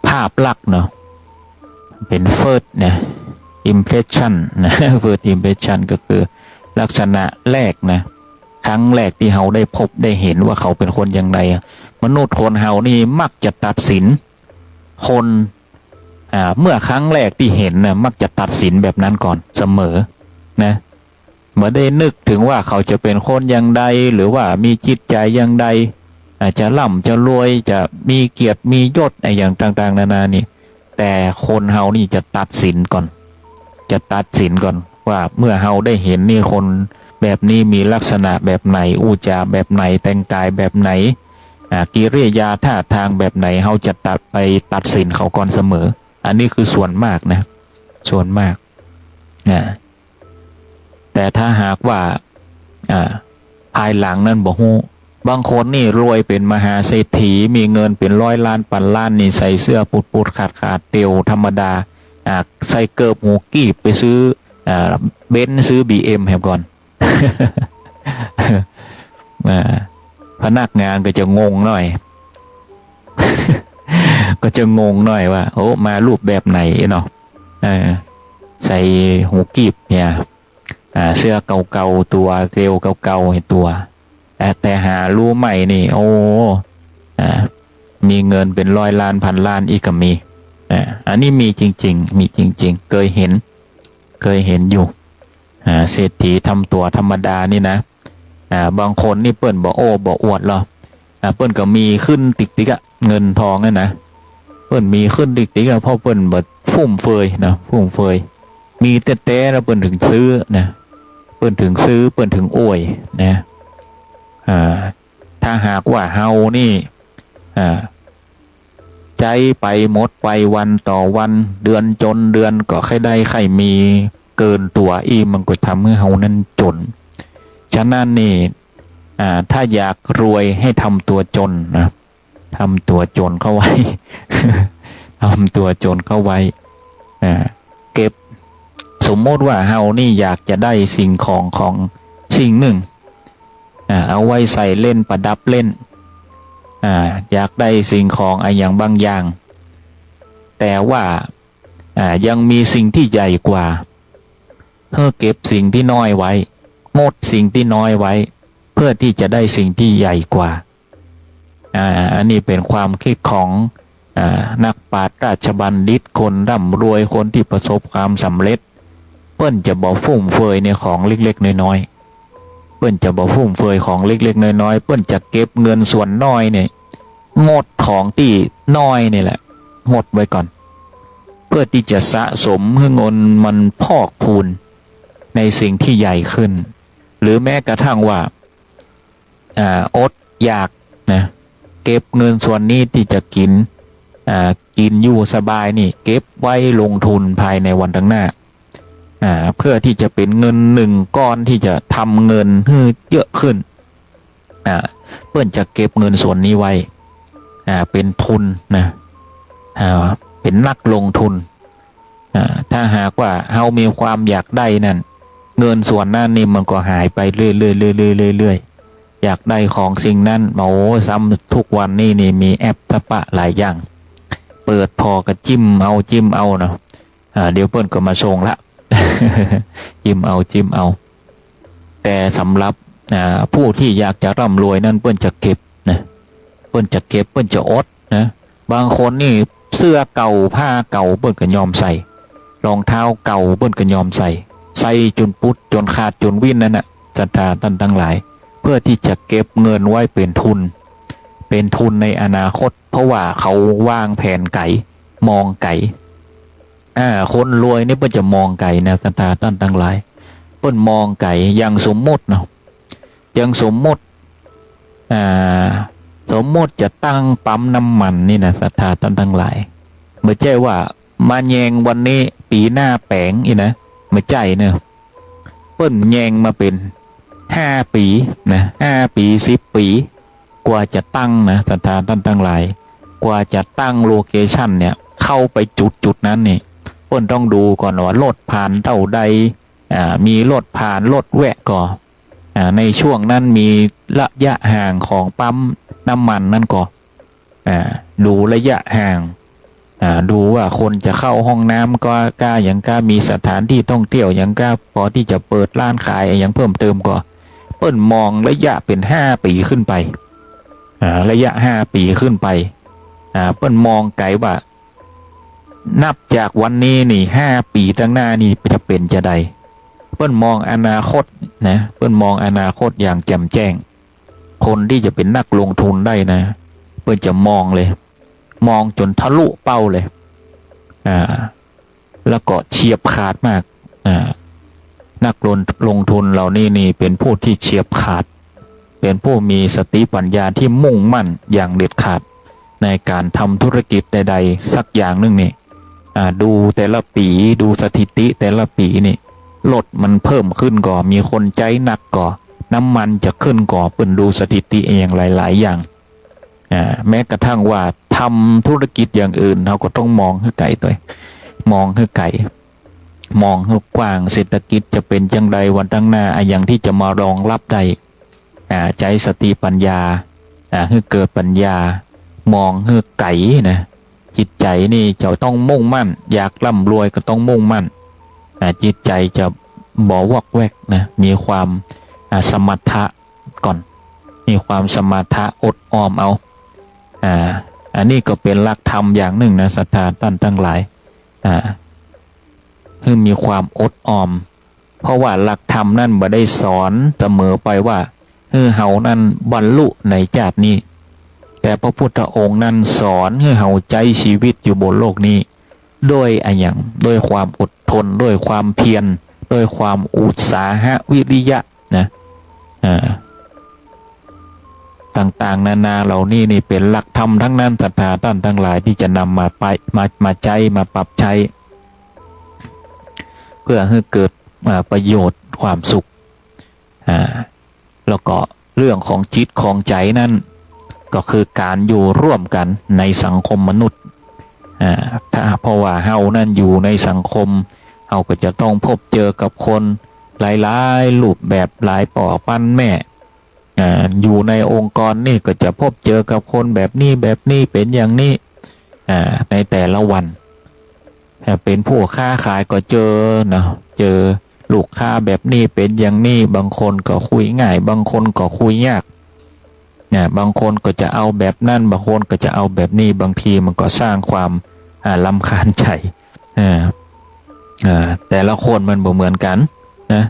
ภาพลักษณ์เนาะเป็น first นะ impression นะ first impression ก็คือลักษณะแรกนะครั้งแรกที่เฮาได้พบได้เห็นว่าเขาเป็นคนอย่างไรมนุษย์คนเฮานี่มักจะตัดสินคนเมื่อครั้งแรกที่เห็นนะมักจะตัดสินแบบนั้นก่อนเสมอนะเมื่อได้นึกถึงว่าเขาจะเป็นคนอย่างใดหรือว่ามีจิตใจอย่างใดอาจจะร่ำจะรวยจะมีเกียรติมียศอะไรอย่างต่างๆนานานี่แต่คนเฮานี่จะตัดสินก่อนว่าเมื่อเฮาได้เห็นนี่คนแบบนี้มีลักษณะแบบไหนอู้จาแบบไหนแต่งกายแบบไหนกิริยาท่าทางแบบไหนเฮาจะตัดสินเขาก่อนเสมออันนี้คือส่วนมากนะส่วนมากแต่ถ้าหากว่าภายหลังนั้นบ่ฮู้บางคนนี่รวยเป็นมหาเศรษฐีมีเงินเป็น100 ล้านพันล้านนี่ใส่เสื้อปูดขาดเตียวธรรมดาใส่เกิบหูกีบไปซื้อเบนซ์ซื้อ BM แฮมก่อน พนักงานก็จะงงหน่อย ก็จะงงหน่อยว่าโอ้มารูปแบบไหนเนาะใส่หูกีบเนี่ยเสื้อเก่าๆตัวเตียวเก่าๆให้ตัวแต่หารู้ใหม่นี่โอ้มีเงินเป็น100 ล้านพันล้านอีกก็มีอันนี้มีจริงๆเคยเห็นอยู่เศรษฐีทำตัวธรรมดานี่นะบางคนนี่เปิ้นบ่โอ้บ่อวดหรอเปิ้นก็มีขึ้นติ๊กๆเงินทองนี่นะเปิ้นมีขึ้นติ๊กๆเพราะเปิ้นบ่ฟุ่มเฟือยนะฟุ่มเฟือยมีแต่แล้วเปิ้นถึงซื้อนะเปิ้นถึงซื้อเปิ้นถึงอวยนะถ้าหากว่าเฮานี่ใจไปหมดไปวันต่อวันเดือนจนเดือนก็ใครได้ใครมีเกินตัวมันก็ทำให้เฮานั้นจนฉะนั้นนี่ถ้าอยากรวยให้ทำตัวจนนะทำตัวจนเข้าไว้ ทำตัวจนเข้าไว้เก็บสมมติว่าเฮานี่อยากจะได้สิ่งของสิ่งหนึ่งเอาไว้ใส่เล่นประดับเล่นอยากได้สิ่งของอย่างบางอย่างแต่ว่ายังมีสิ่งที่ใหญ่กว่าเก็บสิ่งที่น้อยไว้งดสิ่งที่น้อยไว้เพื่อที่จะได้สิ่งที่ใหญ่กว่าอันนี้เป็นความคิดของนักปราชญ์ราชบัณฑิตคนร่ำรวยคนที่ประสบความสำเร็จเปิ้นจะบอกฟุ่มเฟือยในของเล็กๆน้อยๆเปิ้นจะบอกฟุ่มเฟือยของเล็กๆน้อยๆเปิ้นจะเก็บเงินส่วนน้อยเนี่ยงดของที่น้อยนี่แหละงดไว้ก่อนเพื่อที่จะสะสมให้เงินมันพอกพูนในสิ่งที่ใหญ่ขึ้นหรือแม้กระทั่งว่าอดอยากนะเก็บเงินส่วนนี้ที่จะกินอยู่สบายนี่เก็บไว้ลงทุนภายในวันข้างหน้าเพื่อที่จะเป็นเงิน1 ก้อนที่จะทำเงินให้เยอะขึ้นเพื่อนจะเก็บเงินส่วนนี้ไว้เป็นทุนนะเป็นนักลงทุนถ้าหากว่าเฮามีความอยากได้นั่นเงินส่วนนั้นนี่มันก็หายไปเรื่อย อยากได้ของสิ่งนั้นโอ้ซ้ำทุกวันนี่มีแอปทะปะหลายอย่างเปิดพอก็จิ้มเอาเนาะเดี๋ยวเปิ้นก็มาส่งละ จิ้มเอาแต่สำหรับผู้ที่อยากจะร่ำรวยนั่นเปิ้นจะเก็บนะเปิ้นจะเก็บเปิ้นจะอดนะบางคนนี่เสื้อเก่าผ้าเก่าเปิ้นก็ยอมใส่รองเท้าเก่าเปิ้นก็ยอมใส่จนปุดจนขาดจนวิ่นนั่นน่ะศรัทธาท่านทั้งหลายเพื่อที่จะเก็บเงินไว้เป็นทุนในอนาคตเพราะว่าเขาวางแผนไกลมองไกลคนรวยนี่เปิ้นจะมองไกลนะศรัทธาท่านทั้งหลายเปิ้นมองไกลอย่างสมมติเนาะอย่างสมมติจะตั้งปั๊มน้ำมันนี่นะศรัทธาท่านทั้งหลายไม่ใช่ว่ามาแยงวันนี้ปีหน้าแปลงอีนะไม่ใช่เนอะเปิ้นแยงมาเป็น5 ปีนะ5 ปี10 ปีกว่าจะตั้งนะศรัทธาท่านทั้งหลายกว่าจะตั้งโลเคชั่นเนี่ยเข้าไปจุดนั้นนี่เปิ้นต้องดูก่อนว่ารถผ่านเท่าใดมีรถผ่านรถแวะก่อนในช่วงนั้นมีระยะห่างของปั๊มน้ำมันนั่นก่อนดูระยะห่างดูว่าคนจะเข้าห้องน้ำก็กล้าอย่างกล้ามีสถานที่ท่องเที่ยวอย่างกล้าพอที่จะเปิดร้านขายอย่างเพิ่มเติมก่อนเปิ้นมองระยะเป็น5 ปีขึ้นไประยะ5 ปีขึ้นไปเปิ้นมองไกลว่านับจากวันนี้นี่5 ปีตั้งหน้านี่จะเป็นจะใดเปิ้นมองอนาคตนะเปิ้นมองอนาคตอย่างแจ่มแจ้งคนที่จะเป็นนักลงทุนได้นะเปิ้นจะมองเลยมองจนทะลุเป้าเลยแล้วก็เฉียบขาดมากนักลงทุนเหล่านี้นี่เป็นผู้ที่เฉียบขาดเป็นผู้มีสติปัญญาที่มุ่งมั่นอย่างเด็ดขาดในการทำธุรกิจใดๆสักอย่างหนึ่งนี่ดูแต่ละปีดูสถิติแต่ละปีนี่รถมันเพิ่มขึ้นก่อมีคนใจหนักก่อน้ำมันจะขึ้นก่อเปิ่นดูสถิติเองหลายๆอย่างแม้กระทั่งว่าทำธุรกิจอย่างอื่นเราก็ต้องมองให้ไกลตัวมองให้ไกลมองให้กว้างเศรษฐกิจจะเป็นจังใดวันตั้งหน้าอย่างที่จะมารองรับได้ใจสติปัญญาให้เกิดปัญญามองให้ไกลนะจิตใจนี่จะต้องมุ่งมั่นอยากร่ำรวยก็ต้องมุ่งมั่นจิตใจจะบ่วอกแวกนะมีความสมถะก่อนมีความสมถะอดออมเอาอันนี้ก็เป็นหลักธรรมอย่างหนึ่งนะศรัทธาท่านทั้งหลายคือมีความอดออมเพราะว่าหลักธรรมนั่นบ่ได้สอนเสมอไปว่าเฮานั้นบรรลุในชาตินี้แต่พระพุทธองค์นั้นสอนให้เฮาใจชีวิตอยู่บนโลกนี้ด้วยอย่างด้วยความอดทนด้วยความเพียรด้วยความอุตสาหะวิริยะนะต่างๆนานาเหล่านี้นี่เป็นหลักธรรมทั้งนั้นศรัทธาท่านทั้งหลายที่จะนำมาใช้มาปรับใช้เพื่อให้เกิดประโยชน์ความสุขแล้วก็เรื่องของจิตของใจนั่นก็คือการอยู่ร่วมกันในสังคมมนุษย์ถ้าเพราะว่าเฮานั่นอยู่ในสังคมเฮาก็จะต้องพบเจอกับคนหลายๆรูปแบบหลายป่อปั้นแม่อยู่ในองค์กรนี่ก็จะพบเจอกับคนแบบนี้เป็นอย่างนี้ในแต่ละวันเป็นผู้ค้าขายก็เจอนะเจอลูกค้าแบบนี้เป็นอย่างนี้บางคนก็คุยง่ายบางคนก็คุยยากบางคนก็จะเอาแบบนั่นบางคนก็จะเอาแบบนี้บางทีมันก็สร้างความรำคาญใจแต่ละคนมันบ่เหมือนกันนะ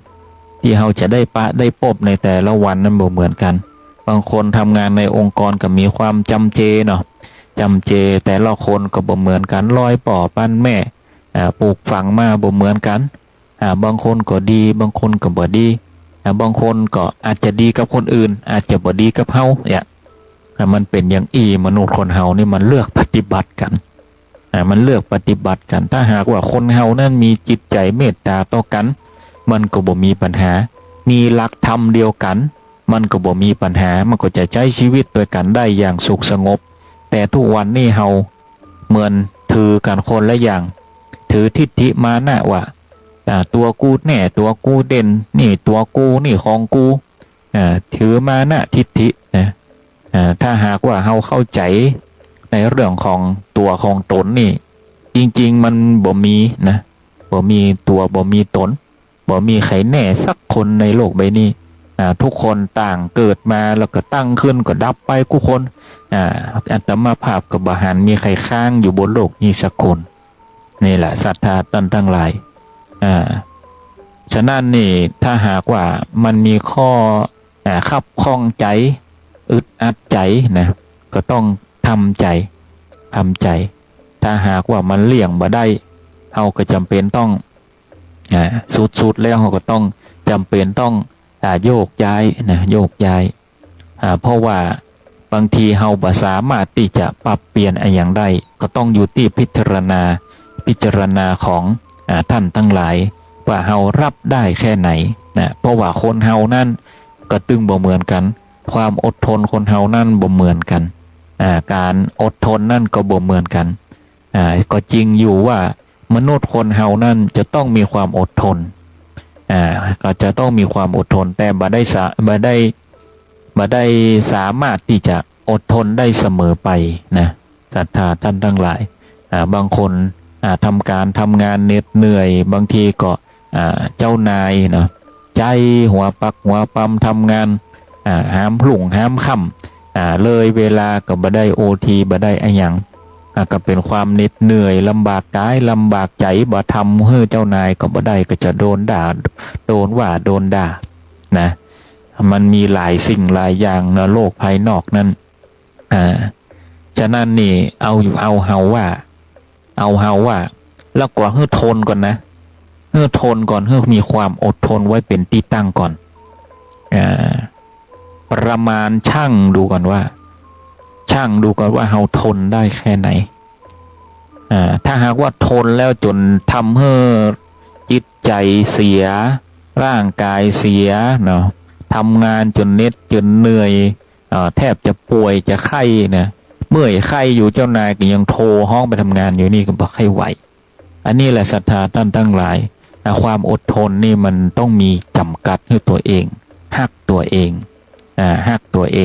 ที่เราจะได้พบในแต่ละวันนั้นบ่เหมือนกันบางคนทำงานในองค์กรก็มีความจำเจเนาะจำเจแต่ละคนก็บ่เหมือนกันร้อยป่อปั้นแม่ปลูกฝังมาบ่เหมือนกันบางคนก็ดีบางคนก็บ่ดีบางคนก็อาจจะดีกับคนอื่นอาจจะบ่ดีกับเฮาเนี่ยมันเป็นอย่างมนุษย์คนเฮานี่มันเลือกปฏิบัติกันมันเลือกปฏิบัติกันถ้าหากว่าคนเฮานั้นมีจิตใจเมตตาต่อกันมันก็บ่มีปัญหามีหลักธรรมเดียวกันมันก็บ่มีปัญหามันก็จะใช้ชีวิตด้วยกันได้อย่างสุขสงบแต่ทุกวันนี้เฮาเหมือนถือกันคนละอย่างถือทิฏฐิมานะว่าตัวกูแน่ตัวกูเด่นนี่ตัวกูนี่ของกู ถือมานะทิฏฐินะถ้าหากว่าเราเข้าใจในเรื่องของตัวของตนนี่จริงๆมันบ่มีนะบ่มีตัวบ่มีตนบ่มีใครแน่สักคนในโลกใบนี้ทุกคนต่างเกิดมาแล้วก็ตั้งขึ้นก็ดับไปทุกคนอัตมาภาพกับบาหันมีใครค้างอยู่บนโลกนี้สักคนนี่แหละศรัทธาตั้นทั้งหลายฉะนั้นนี่ถ้าหากว่ามันมีข้อขับข้องใจอึดอัดใจนะก็ต้องทำใจถ้าหากว่ามันเลี่ยงบ่ได้เราก็จำเป็นต้องสุดแล้วเราก็ต้องจำเป็นต้องโยกย้ายนะโยกย้ายเพราะว่าบางทีเราบ่สามารถที่จะปรับเปลี่ยนอะไรอย่างใดก็ต้องอยู่ที่พิจารณาของท่านทั้งหลายว่าเรารับได้แค่ไหนนะเพราะว่าคนเรานั่นก็ตึงบ่เหมือนกันความอดทนคนเรานั่นบ่เหมือนกันการอดทนนั่นก็บ่เหมือนกันก็จริงอยู่ว่ามนุษย์คนเรานั่นจะต้องมีความอดทนก็จะต้องมีความอดทนแต่บ่ได้สามารถที่จะอดทนได้เสมอไปนะศรัทธาท่านทั้งหลายบางคนทำงานเหน็ดเหนื่อยบางทีก็เจ้านายเนาะใจหัวปักหัวปั๊มทำงานห้ามรุ่งห้ามค่ำเลยเวลาก็บ่ได้โอทีบ่ได้อะไรอย่างก็เป็นความเหน็ดเหนื่อยลำบากกายลำบากใจบ่ทำให้เจ้านายก็บ่ได้ก็จะโดนด่าโดนว่าโดนด่านะมันมีหลายสิ่งหลายอย่างในโลกภายนอกนั้นฉะนั้นนี่เอาเฮาว่าแล้วก็ให้ทนก่อนนะให้ทนก่อนให้มีความอดทนไว้เป็นที่ตั้งก่อนประมาณช่างดูก่อนว่าเฮาทนได้แค่ไหนถ้าหากว่าทนแล้วจนทำให้จิตใจเสียร่างกายเสียเนาะทำงานจนจนเหนื่อยแทบจะป่วยจะไข้นะเมื่อยไข้อยู่เจ้านายก็ยังโทรห้องไปทำงานอยู่นี่ก็บอกให้ไหวอันนี้แหละศรัทธาท่านทั้งหลายความอดทนนี่มันต้องมีจำกัดให้ตัวเองหักตัวเอ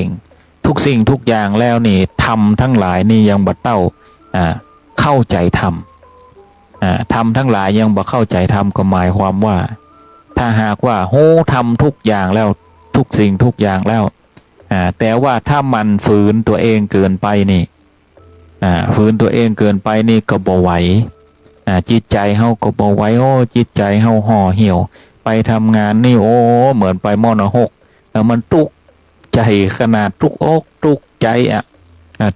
งทุกสิ่งทุกอย่างแล้วนี่ทำทั้งหลายนี่ยังบ่เต้าเข้าใจทำทั้งหลายยังบ่เข้าใจทำก็หมายความว่าถ้าหากว่าโหทำทุกอย่างแล้วทุกสิ่งทุกอย่างแล้วแต่ว่าถ้ามันฝืนตัวเองเกินไปนี่ฝืนตัวเองเกินไปนี่ก็บ่ไหวจิตใจเฮาก็บ่ไหวจิตใจเฮาห่อเหี่ยวไปทำงานนี่เหมือนไปม..6แล้วมันทุกข์ใจขนาดทุกอกทุกใจ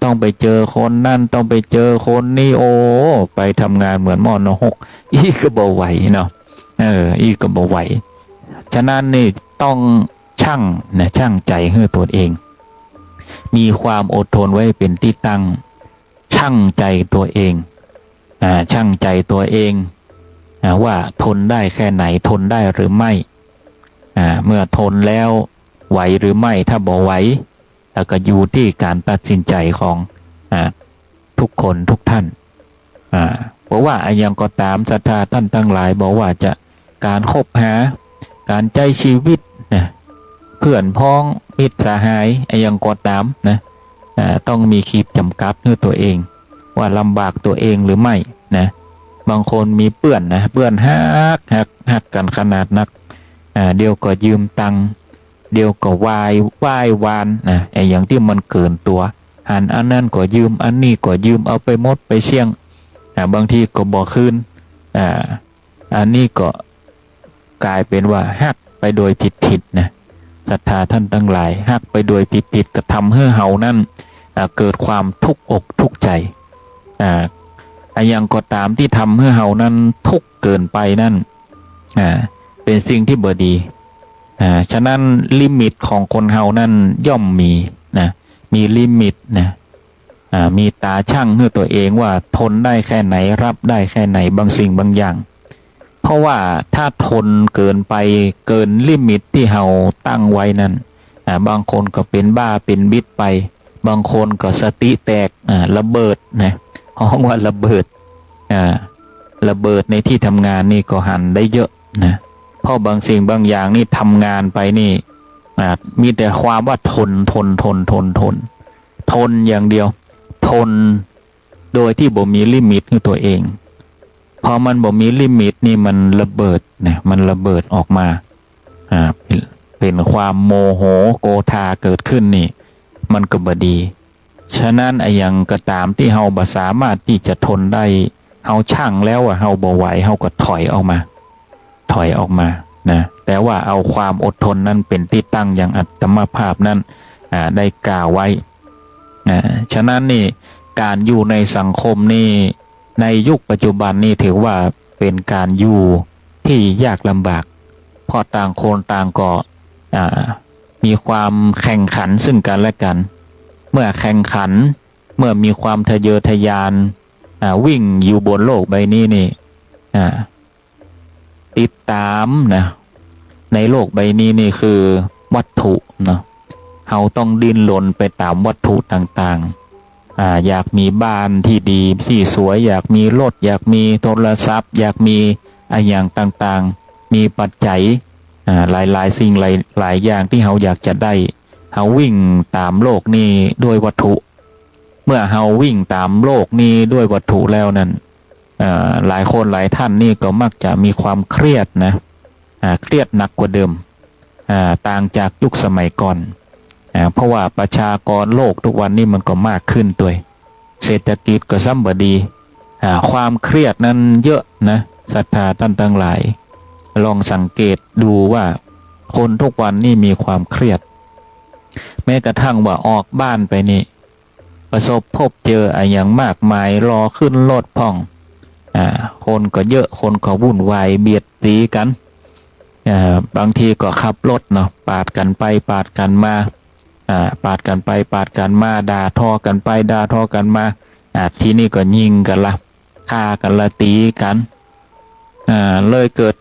ต้องไปเจอคนนั่นต้องไปเจอคนนี่ไปทำงานเหมือนม..6อีกก็บ่ไหวเนาะอีกก็บ่ไหวฉะนั้นนี่ต้องชั่งใจให้ตัวเองมีความอดทนไว้เป็นที่ตั้งชั่งใจตัวเองชั่งใจตัวเองว่าทนได้แค่ไหนทนได้หรือไม่เมื่อทนแล้วไหวหรือไม่ถ้าบ่ไหวแล้วก็อยู่ที่การตัดสินใจของทุกคนทุกท่านเพราะว่ายังก็ตามศรัทธาท่านทั้งหลายบอกว่าจะการคบหาการใจชีวิตนะเพื่อนพ้องมิตรสหายยังก็ตามนะต้องมีขีดจำกัดให้ตัวเองว่าลำบากตัวเองหรือไม่นะบางคนมีเพื่อนฮักกันขนาดนักเดียวก็ยืมตังค์เดียวก็วายวานนะอย่างที่มันเกินตัวอันนั้นก็ยืมอันนี้ก็ยืมเอาไปหมดไปเสี่ยงบางทีก็บ่คืนอันนี้ก็กลายเป็นว่าฮักไปโดยผิดนะศรัทธาท่านทั้งหลายฮักไปโดยผิดก็ทำให้เฮานั่นเกิดความทุกข์อกทุกข์ใจอย่างก็ตามที่ทำให้เฮานั้นทุกข์เกินไปนั่นเป็นสิ่งที่บ่ดีฉะนั้นลิมิตของคนเฮานั่นย่อมมีนะมีลิมิตนะมีตาชั่งให้ตัวเองว่าทนได้แค่ไหนรับได้แค่ไหนบางสิ่งบางอย่างเพราะว่าถ้าทนเกินไปเกินลิมิตที่เฮาตั้งไว้นั้นบางคนก็เป็นบ้าเป็นบิดไปบางคนก็สติแตกระเบิดนะห้องว่าระเบิดในที่ทำงานนี่ก็หันได้เยอะนะเพราะบางสิ่งบางอย่างนี่ทำงานไปนี่ มีแต่ความว่าทนทนอย่างเดียวทนโดยที่บ่มีลิมิตคือตัวเองพอมันบ่มีลิมิตนี่มันระเบิดเนี่ยมันระเบิดออกมาเป็นความโมโหโกธาเกิดขึ้นนี่มันก็บ่ดีฉะนั้นอย่างก็ตามที่เฮาบ่สามารถที่จะทนได้เฮาชั่งแล้วเฮาบ่ไหวเฮาก็ถอยออกมานะแต่ว่าเอาความอดทนนั้นเป็นที่ตั้งอย่างอัตมภาพนั้นได้กล่าวไว้นะฉะนั้นนี่การอยู่ในสังคมนี่ในยุคปัจจุบันนี่ถือว่าเป็นการอยู่ที่ยากลำบากเพราะต่างคนต่างก็มีความแข่งขันซึ่งกันและกันเมื่อแข่งขันเมื่อมีความทะเยอทะยานวิ่งอยู่บนโลกใบนี้นี่ติดตามนะในโลกใบนี้นี่คือวัตถุเนาะเราต้องดิ้นรนไปตามวัตถุต่างๆอยากมีบ้านที่ดีที่สวยอยากมีรถอยากมีโทรศัพท์อยากมีอย่างต่างๆมีปัจจัยหลายสิ่งหลายอย่างที่เราอยากจะได้เราวิ่งตามโลกนี้ด้วยวัตถุเมื่อเราวิ่งตามโลกนี้ด้วยวัตถุแล้วนั้นหลายคนหลายท่านนี่ก็มักจะมีความเครียดนะเครียดหนักกว่าเดิมต่างจากยุคสมัยก่อนเพราะว่าประชากรโลกทุกวันนี้มันก็มากขึ้นด้วยเศรษฐกิจก็ซ้ำบ่ดีความเครียดนั้นเยอะนะศรัทธาท่านทั้งหลายลองสังเกตดูว่าคนทุกวันนี้มีความเครียดแม้กระทั่งว่าออกบ้านไปนี่ประสบพบเจออย่างมากมายรอขึ้นรถพ่องคนก็เยอะคนก็วุ่นวายเบียดตีกันบางทีก็ขับรถเนาะปาดกันไปปาดกันมาปาดกันไปปาดกันมาด่าทอกันไปด่าทอกันมาทีนี้ก็ยิงกันละฆ่ากันละตีกันเลยเกิด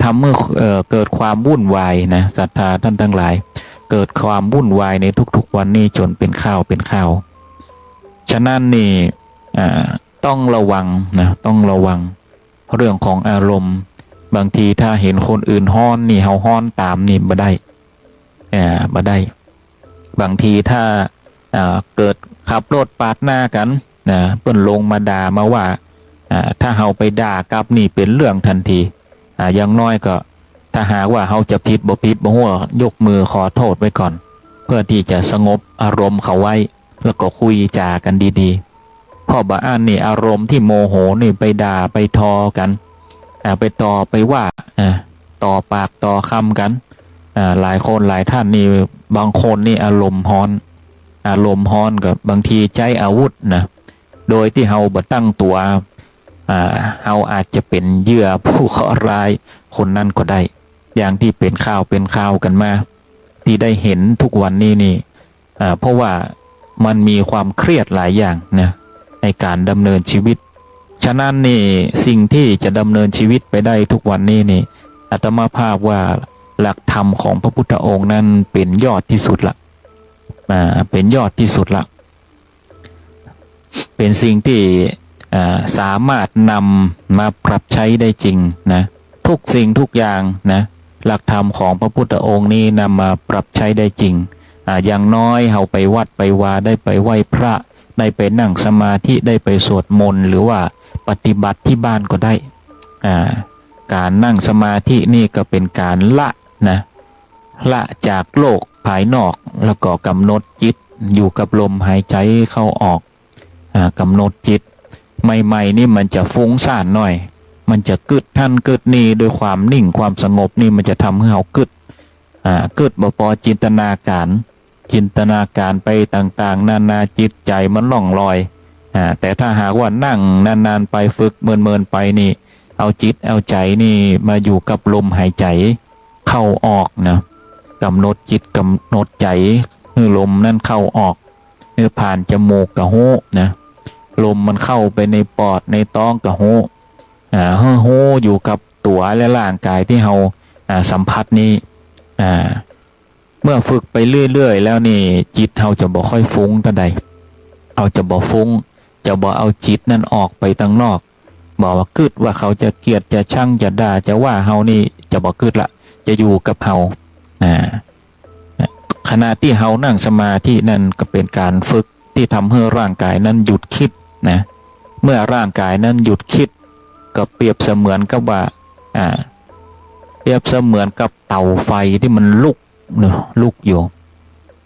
เกิดความวุ่นวายนะศรัทธาท่านทั้งหลายเกิดความวุ่นวายในทุกๆวันนี้จนเป็นข้าวฉะนั้นนี่ต้องระวังนะต้องระวังเรื่องของอารมณ์บางทีถ้าเห็นคนอื่นฮ้อนนี่เฮาฮ้อนตามนี่บ่ได้บางทีถ้าเกิดขับรถปาดหน้ากันนะเปิ้นลงมาด่ามาว่าถ้าเฮาไปด่ากลับนี่เป็นเรื่องทันทีอย่างน้อยก็ถ้าหากว่าเฮาจะผิดบ่ฮู้ยกมือขอโทษไว้ก่อนเพื่อที่จะสงบอารมณ์เขาไว้แล้วก็คุยจากันดีๆเพราะบางอันนี่อารมณ์ที่โมโหนี่ไปด่าไปทอกันไปต่อไปว่าต่อปากต่อคำกันหลายคนหลายท่านนี่บางคนนี่อารมณ์ฮ้อนกับบางทีใช้อาวุธนะโดยที่เฮาบ่ตั้งตัวเฮาอาจจะเป็นเหยื่อผู้เคราะห์ร้ายคนนั้นก็ได้อย่างที่เป็นข่าวกันมาที่ได้เห็นทุกวันนี้นี่เพราะว่ามันมีความเครียดหลายอย่างนะในการดำเนินชีวิตฉะนั้นนี่สิ่งที่จะดำเนินชีวิตไปได้ทุกวันนี้นี่อาตมาภาพว่าหลักธรรมของพระพุทธองค์นั้นเป็นยอดที่สุดละเป็นยอดที่สุดละเป็นสิ่งที่สามารถนำมาปรับใช้ได้จริงนะทุกสิ่งทุกอย่างนะหลักธรรมของพระพุทธองค์นี้นำมาปรับใช้ได้จริงอย่างน้อยเราไปวัดไปวาได้ไปไหว้พระได้ไปนั่งสมาธิได้ไปสวดมนต์หรือว่าปฏิบัติที่บ้านก็ได้การนั่งสมาธินี่ก็เป็นการละจากโลกภายนอกแล้วก็กำหนดจิตอยู่กับลมหายใจเข้าออกกำหนดจิตใหม่ๆนี่มันจะฟุ้งซ่านหน่อยมันจะกึดท่านกึดนี่โดยความนิ่งความสงบนี่มันจะทำให้เรากึดบ่พอจินตนาการไปต่างๆนานาจิตใจมันล่องลอยแต่ถ้าหากว่านั่งนานๆไปฝึกเมินๆไปนี่เอาจิตเอาใจนี่มาอยู่กับลมหายใจเข้าออกนะกำหนดจิตกำหนดใจคือลมนั่นเข้าออกผ่านจมูกกับหูนะลมมันเข้าไปในปอดในท้องกับหูหูอยู่กับตัวและร่างกายที่เราสัมผัสนี้เมื่อฝึกไปเรื่อยๆแล้วนี่จิตเราจะบ่ค่อยฟุ้งเท่าใดเราจะบ่ฟุ้งจะบ่เอาจิตนั่นออกไปตั้งนอกบอกว่ากึดว่าเขาจะเกลียดจะชั่งจะด่าจะว่าเฮานี่จะบ่กึดละจะอยู่กับเฮา ขณะที่เฮานั่งสมาธินั่นก็เป็นการฝึกที่ทำให้ร่างกายนั้นหยุดคิดนะเมื่อร่างกายนั้นหยุดคิดก็เปรียบเสมือนกับว่าเปรียบเสมือนกับเตาไฟที่มันลุกเนาะลุกอยู่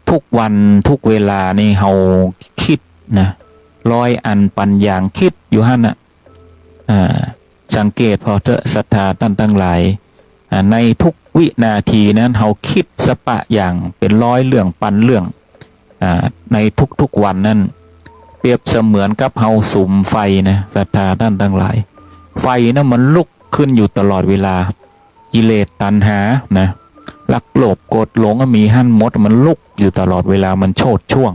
ทุกวันทุกเวลานี่เฮาคิดนะร้อยอันปันอย่างคิดอยู่หั่นน่ะสังเกตพอเถอะศรัทธาท่านทั้งหลายในทุกวินาทีนั้นเฮาคิดสปะอย่างเป็นร้อยเรื่องปันเรื่องในทุกๆวันนั้นเปรียบเสมือนกับเฮาสุมไฟนะศรัทธาท่านทั้งหลายไฟนั้นมันลุกขึ้นอยู่ตลอดเวลากิเลสตัณหานะลักโลภโกรธหลงมีหั่นหมดมันลุกอยู่ตลอดเวลามันโชดช่วง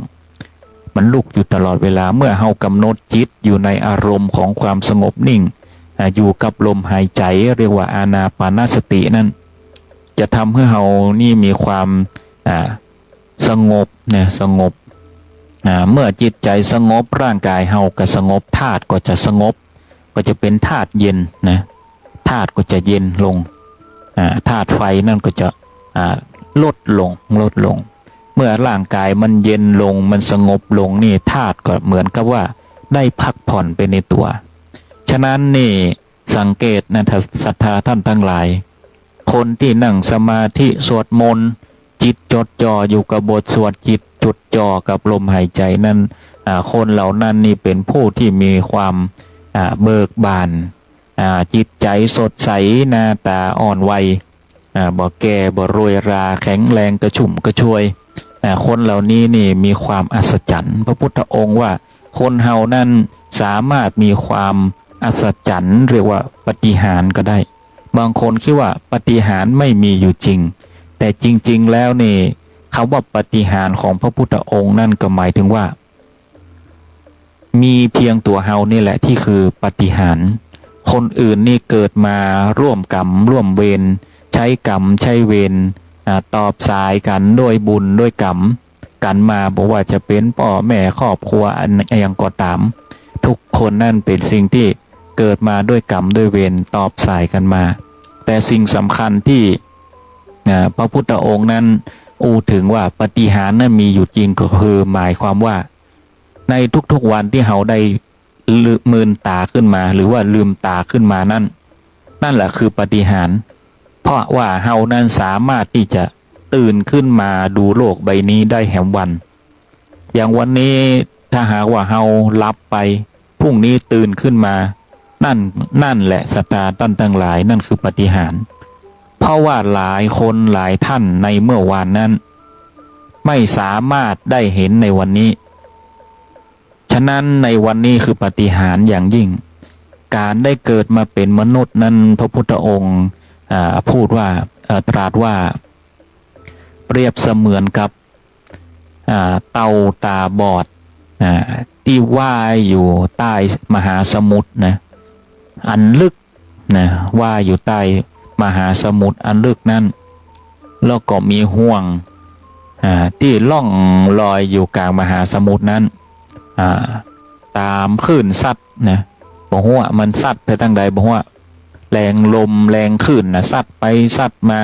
มันลุกอยู่ตลอดเวลาเมื่อเฮากำหนดจิตอยู่ในอารมณ์ของความสงบนิ่งอยู่กับลมหายใจเรียกว่าอานาปานสตินั่นจะทำให้เฮานี่มีความสงบเนี่ยสงบเมื่อจิตใจสงบร่างกายเฮาก็สงบธาตุก็จะสงบก็จะเป็นธาตุเย็นนะธาตุก็จะเย็นลงธาตุไฟนั่นก็จะลดลงเมื่อร่างกายมันเย็นลงมันสงบลงนี่ธาตุก็เหมือนกับว่าได้พักผ่อนไปในตัวฉะนั้นนี่สังเกตนะศรัทธาท่านทั้งหลายคนที่นั่งสมาธิสวดมนต์จิตจดจ่ออยู่กับบทสวดจิตจดจ่อกับลมหายใจนั้นคนเหล่านั้นนี่เป็นผู้ที่มีความเบิกบานจิตใจสดใสหน้าตาอ่อนวัยบ่แก่บ่รวยราแข็งแรงกระชุ่มกระชวยคนเหล่านี้นี่มีความอัศจรรย์พระพุทธองค์ว่าคนเฮานั้นสามารถมีความอัศจรรย์เรียกว่าปาฏิหาริย์ก็ได้บางคนคิดว่าปาฏิหาริย์ไม่มีอยู่จริงแต่จริงๆแล้วนี่คำว่าปาฏิหาริย์ของพระพุทธองค์นั่นก็หมายถึงว่ามีเพียงตัวเฮานี่แหละที่คือปาฏิหาริย์คนอื่นนี่เกิดมาร่วมกรรมร่วมเวรใช้กรรมใช้เวรตอบสายกันด้วยบุญด้วยกรรมกันมาบอกว่าจะเป็นพ่อแม่ครอบครัวอันยังก็ตามทุกคนนั่นเป็นสิ่งที่เกิดมาด้วยกรรมด้วยเวรตอบสายกันมาแต่สิ่งสำคัญที่พระพุทธองค์นั้นถึงว่าปาฏิหาริย์นั้นมีอยู่จริงก็คือหมายความว่าในทุกๆวันที่เราได้ลืมตาขึ้นมาหรือว่าลืมตาขึ้นมานั่นแหละคือปาฏิหาริย์เพราะว่าเรานั้นสามารถที่จะตื่นขึ้นมาดูโลกใบนี้ได้แห่งวันอย่างวันนี้ถ้าหากว่าเราหลับไปพรุ่งนี้ตื่นขึ้นมานั่นแหละศรัทธาท่านทั้งหลายนั่นคือปาฏิหาริย์เพราะว่าหลายคนหลายท่านในเมื่อวานนั้นไม่สามารถได้เห็นในวันนี้ฉะนั้นในวันนี้คือปาฏิหาริย์อย่างยิ่งการได้เกิดมาเป็นมนุษย์นั้นพระพุทธองค์พูดว่าตรัสว่าเปรียบเสมือนกับเต่าตาบอดที่ว่ายอยู่ใต้มหาสมุทรนะอันลึกนะว่ายอยู่ใต้มหาสมุทรอันลึกนั้นแล้วก็มีห่วงที่ล่องลอยอยู่กลางมหาสมุทรนั้นตามคลื่นซัดนะบอกว่ามันซัดไปทางใดบอกว่าแรงลมแรงคลื่นนะซัดไปซัดมา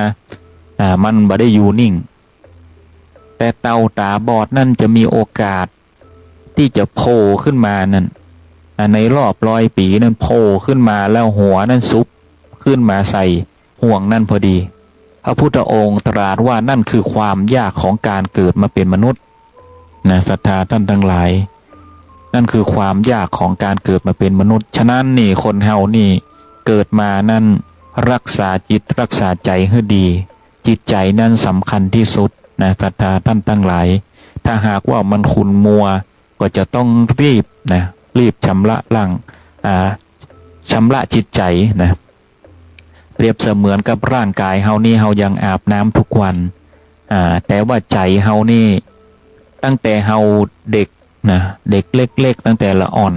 มันบ่ได้อยู่นิ่งแต่เต่าตาบอดนั่นจะมีโอกาสที่จะโผล่ขึ้นมานั่นในรอบ100 ปีนั่นโผล่ขึ้นมาแล้วหัวนั่นซุบขึ้นมาใส่ห่วงนั่นพอดีพระพุทธองค์ตรัสว่านั่นคือความยากของการเกิดมาเป็นมนุษย์นะศรัทธาท่านทั้งหลายนั่นคือความยากของการเกิดมาเป็นมนุษย์ฉะนั้นนี่คนเฮานี่เกิดมานั่นรักษาจิตรักษาใจให้ดีจิตใจนั่นสำคัญที่สุดนะศรัทธาท่านทั้งหลายถ้าหากว่ามันขุ่นมัวก็จะต้องรีบชำระล้างชำระจิตใจนะเปรียบเสมือนกับร่างกายเฮานี่เฮายังอาบน้ำทุกวันแต่ว่าใจเฮานี่ตั้งแต่เฮาเด็กนะเด็กเล็กๆตั้งแต่ละอ่อน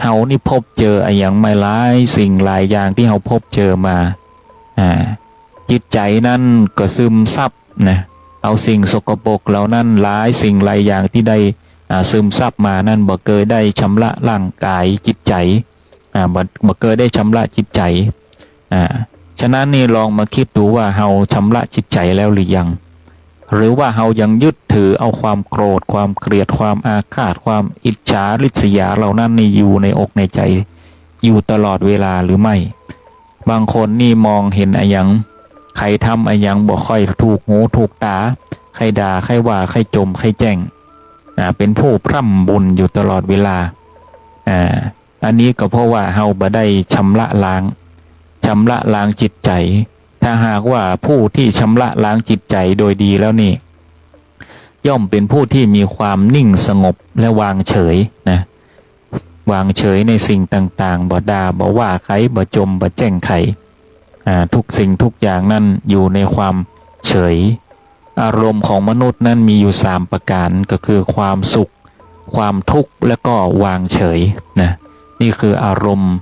เฮานี่พบเจออย่างไม่หลายสิ่งหลายอย่างที่เฮาพบเจอมาจิตใจนั้นก็ซึมซับนะเอาสิ่งสกปรกเหล่านั้นหลายสิ่งหลายอย่างที่ได้ซึมซับมานั่นบ่เคยได้ชำระร่างกายจิตใจบ่เคยได้ชำระจิตใจฉะนั้นนี่ลองมาคิดดูว่าเฮาชำระจิตใจแล้วหรือยัง หรือว่าเรายังยึดถือเอาความโกรธความเกลียดความอาฆาตความอิจฉาริษยาเหล่านั้นนี่อยู่ในอกในใจอยู่ตลอดเวลาหรือไม่บางคนนี่มองเห็นอะไรอย่างใครทำอะไรอย่างบ่ค่อยถูกหูถูกตาใครด่าใครว่าใครจมใครแจ้งเป็นผู้พร่ำบุญอยู่ตลอดเวลาอันนี้ก็เพราะว่าเราบ่ได้ชำระล้างจิตใจถ้าหากว่าผู้ที่ชำระล้างจิตใจโดยดีแล้วนี่ย่อมเป็นผู้ที่มีความนิ่งสงบและวางเฉยนะวางเฉยในสิ่งต่างๆบ่ด่าบ่ว่าใครบ่จมบ่แจ้งใครทุกสิ่งทุกอย่างนั่นอยู่ในความเฉยอารมณ์ของมนุษย์นั้นมีอยู่3ประการก็คือความสุขความทุกข์และก็วางเฉยนะนี่คืออารมณ์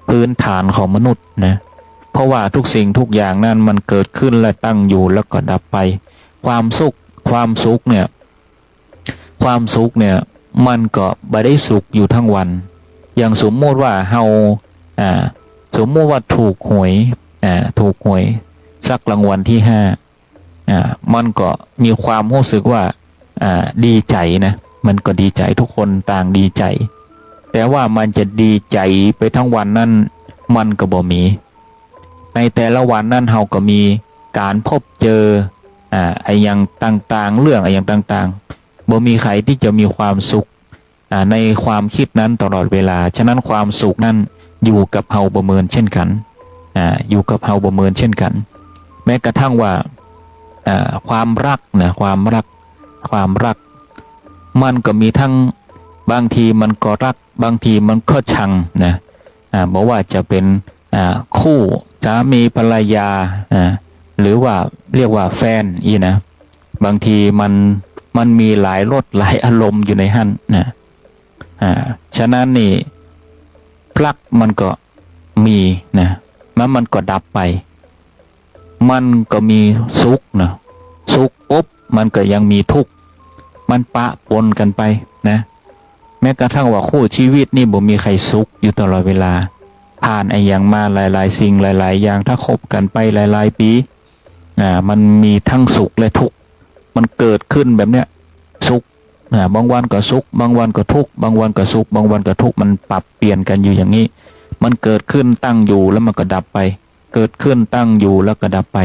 พื้นฐานของมนุษย์นะเพราะว่าทุกสิ่งทุกอย่างนั้นมันเกิดขึ้นและตั้งอยู่แล้วก็ดับไปความสุขเนี่ยมันก็บ่ได้สุขอยู่ทั้งวันอย่างสมมติว่าสมมติว่าถูกหวยสักรางวัลที่5มันก็มีความรู้สึกว่าดีใจนะมันก็ดีใจทุกคนต่างดีใจแต่ว่ามันจะดีใจไปทั้งวันนั้นมันก็บ่มีในแต่ละวันนั้นเราก็มีการพบเจอไอ้อย่างต่างๆเรื่องไอ้อย่างต่างๆบ่มีใครที่จะมีความสุขในความคิดนั้นตลอดเวลาฉะนั้นความสุขนั้นอยู่กับเฮาบ่เหมือนเช่นกันอยู่กับเฮาบ่เหมือนเช่นกันแม้กระทั่งว่าความรักนะความรักมันก็มีทั้งบางทีมันก็รักบางทีมันก็ชังนะบอกว่าจะเป็นคู่สามีภรรยาหรือว่าเรียกว่าแฟนนะบางทีมันมีหลายรสหลายอารมณ์อยู่ในหั่นนะฉะนั้นนี่รักมันก็มีนะมันก็ดับไปมันก็มีสุขนะสุขปุ๊บมันก็ยังมีทุกข์มันปะปนกันไปนะแม้กระทั่งว่าคู่ชีวิตนี่บ่มีใครสุขอยู่ตลอดเวลาผ่านไอ้อย่างมาหลายๆสิ่งหลายๆอย่างถ้าคบกันไปหลายๆปีมันมีทั้งสุขและทุกข์มันเกิดขึ้นแบบเนี้ยสุขบางวันก็สุขบางวันก็ทุกข์บางวันก็สุขบางวันก็ทุกข์มันปรับเปลี่ยนกันอยู่อย่างนี้มันเกิดขึ้นตั้งอยู่แล้วมันก็ดับไปเกิดขึ้นตั้งอยู่แล้วก็ดับไป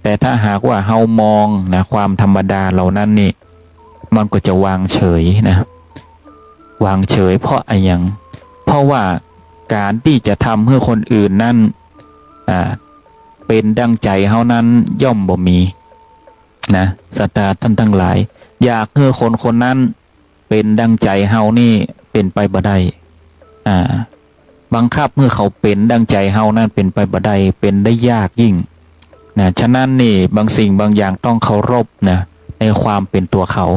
แต่ถ้าหากว่าเฮามองนะความธรรมดาเหล่านั้นนี่มันก็จะวางเฉยนะวางเฉยเพราะอะไรอย่างเพราะว่าการที่จะทำให้คนอื่นนั้นเป็นดังใจเฮานั้นย่อมบ่มีนะศรัทธาท่านทั้งหลายอยากให้คนนั้นเป็นดังใจเฮานี่เป็นไปบ่ได้บังคับเมื่อเขาเป็นดังใจเฮานั้นเป็นไปบ่ได้เป็นได้ยากยิ่งนะฉะนั้นนี่บางสิ่งบางอย่างต้องเคารพนะในความเป็นตัวเขา